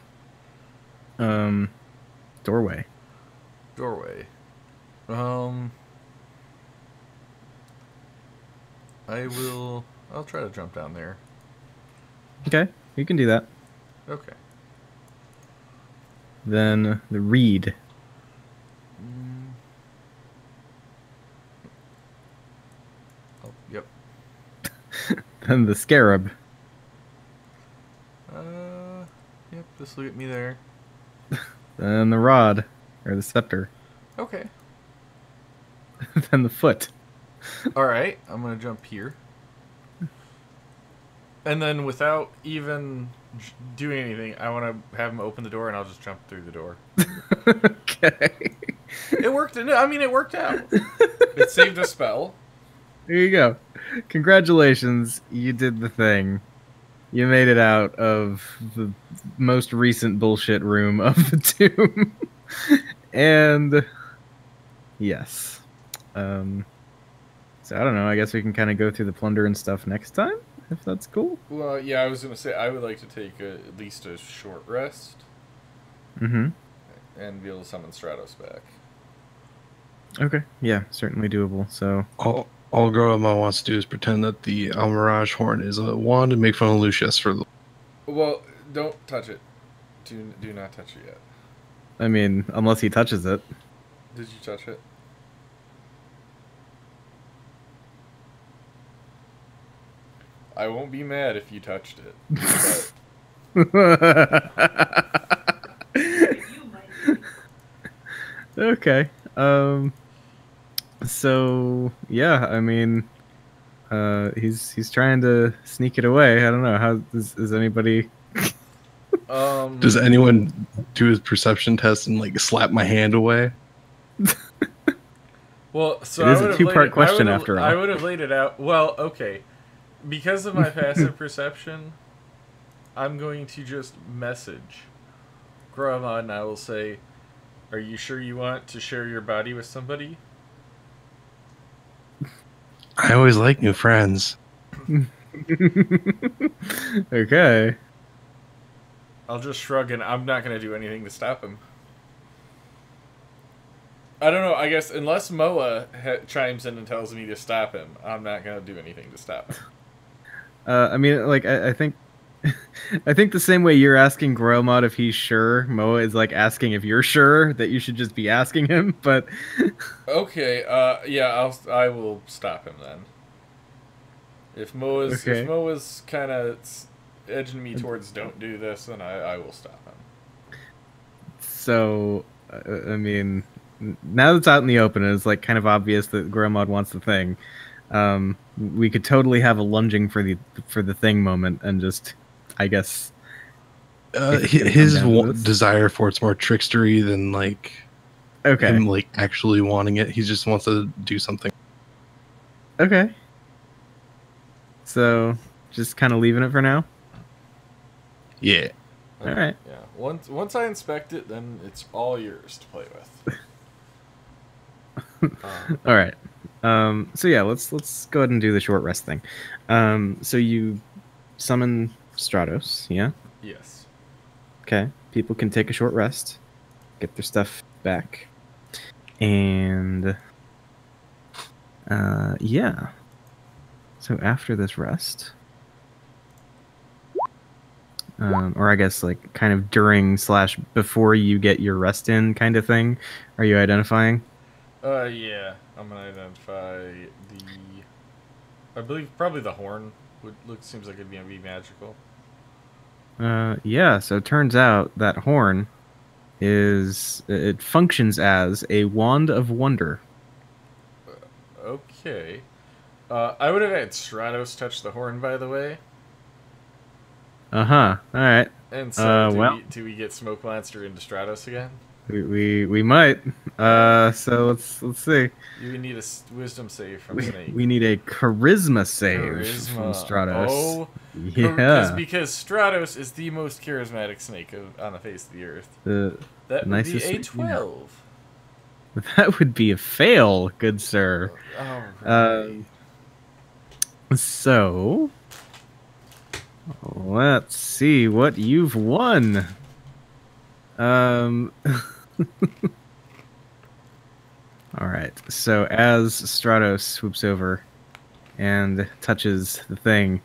Speaker 1: Doorway.
Speaker 3: Doorway. I'll try to jump down there.
Speaker 1: Okay, you can do that.
Speaker 3: Okay.
Speaker 1: Then the Reed.
Speaker 3: Oh, yep.
Speaker 1: Then the Scarab.
Speaker 3: Yep, this will get me there.
Speaker 1: Then the Rod, or the Scepter.
Speaker 3: Okay.
Speaker 1: Then the Foot.
Speaker 3: Alright, I'm gonna jump here. And then without even doing anything, I want to have him open the door and I'll just jump through the door.
Speaker 1: Okay.
Speaker 3: It worked. I mean, it worked out. It saved a spell.
Speaker 1: There you go. Congratulations, you did the thing. You made it out of the most recent bullshit room of the tomb. And yes. So I don't know, I guess we can kind of go through the plunder and stuff next time, if that's cool.
Speaker 3: Well, yeah, I was going to say, I would like to take at least a short rest.
Speaker 1: Mm-hmm.
Speaker 3: And be able to summon Stratos back.
Speaker 1: Okay, yeah, certainly doable, so...
Speaker 7: All Goroma wants to do is pretend that the El Mirage horn is a wand and make fun of Lucius for the...
Speaker 3: Well, don't touch it. Do not touch it yet.
Speaker 1: I mean, unless he touches it.
Speaker 3: Did you touch it? I won't be mad if you touched it.
Speaker 1: Okay. So yeah, I mean, He's trying to sneak it away. I don't know. How is anybody?
Speaker 7: Does anyone do his perception test and like slap my hand away?
Speaker 3: Well, so
Speaker 1: It is
Speaker 3: I
Speaker 1: a
Speaker 3: would've
Speaker 1: two-part
Speaker 3: laid it-
Speaker 1: question
Speaker 3: I would've-
Speaker 1: after all.
Speaker 3: I would have laid it out. Well, okay. Because of my passive perception, I'm going to just message Grandma, and I will say, "Are you sure you want to share your body with somebody?"
Speaker 7: I always like new friends.
Speaker 1: Okay.
Speaker 3: I'll just shrug, and I'm not going to do anything to stop him. I don't know. I guess unless Moa chimes in and tells me to stop him, I'm not going to do anything to stop him.
Speaker 1: I mean, like, I think, I think the same way you're asking Groymod if he's sure, Moa is like asking if you're sure that you should just be asking him. But
Speaker 3: Okay. Yeah. I will stop him then. If Moa's kind of edging me towards don't do this, then I will stop him.
Speaker 1: so, I mean, now that it's out in the open, and it's like kind of obvious that Groymod wants the thing. We could totally have a lunging for the thing moment, and just, I guess,
Speaker 7: His
Speaker 1: come down to this.
Speaker 7: desire for it's more trickstery than like
Speaker 1: Okay.
Speaker 7: him like actually wanting it. He just wants to do something.
Speaker 1: Okay. So, just kind of leaving it for now.
Speaker 7: Yeah.
Speaker 1: All right.
Speaker 3: Yeah. Once I inspect it, then it's all yours to play with.
Speaker 1: All right. So yeah, let's go ahead and do the short rest thing. So you summon Stratos, yeah?
Speaker 3: Yes.
Speaker 1: Okay. People can take a short rest, get their stuff back, and yeah. So after this rest, or I guess like kind of during / before you get your rest in kind of thing, are you identifying?
Speaker 3: Yeah. I'm gonna identify I believe probably the horn seems like it'd be magical.
Speaker 1: Yeah, so it turns out that horn it functions as a wand of wonder.
Speaker 3: Okay. I would have had Stratos touch the horn, by the way.
Speaker 1: Uh-huh. All right.
Speaker 3: And so,
Speaker 1: well,
Speaker 3: do we get Smoke Monster into Stratos again?
Speaker 1: we might. So let's see.
Speaker 3: You need a wisdom save from Snake.
Speaker 1: We need a charisma save from Stratos.
Speaker 3: Oh,
Speaker 1: yeah.
Speaker 3: Because Stratos is the most charismatic snake on the face of the earth.
Speaker 1: The
Speaker 3: That would be
Speaker 1: nicest
Speaker 3: a
Speaker 1: snake,
Speaker 3: 12.
Speaker 1: That would be a fail, good sir.
Speaker 3: Alright.
Speaker 1: So let's see what you've won. All right. So as Stratos swoops over and touches the thing,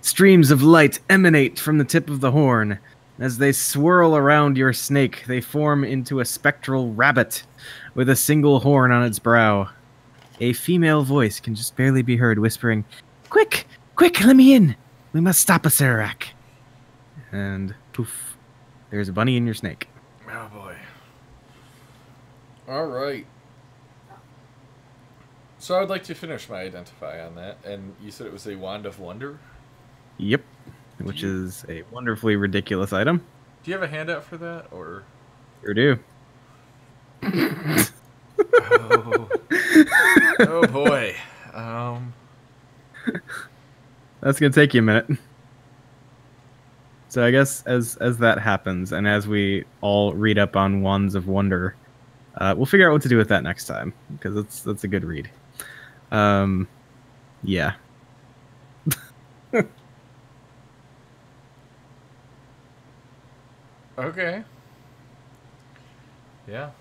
Speaker 1: streams of light emanate from the tip of the horn. As they swirl around your snake, they form into a spectral rabbit with a single horn on its brow. A female voice can just barely be heard whispering, "Quick! Quick, let me in! We must stop Acererak." And poof, there's a bunny in your snake.
Speaker 3: Oh boy. Alright. So I would like to finish my identify on that, and you said it was a Wand of Wonder?
Speaker 1: Yep. Which is a wonderfully ridiculous item.
Speaker 3: Do you have a handout for that, or?
Speaker 1: Sure do.
Speaker 3: Oh. Oh boy.
Speaker 1: That's gonna take you a minute. So I guess as that happens, and as we all read up on Wands of Wonder, we'll figure out what to do with that next time, because that's a good read. Yeah.
Speaker 3: Okay. Yeah.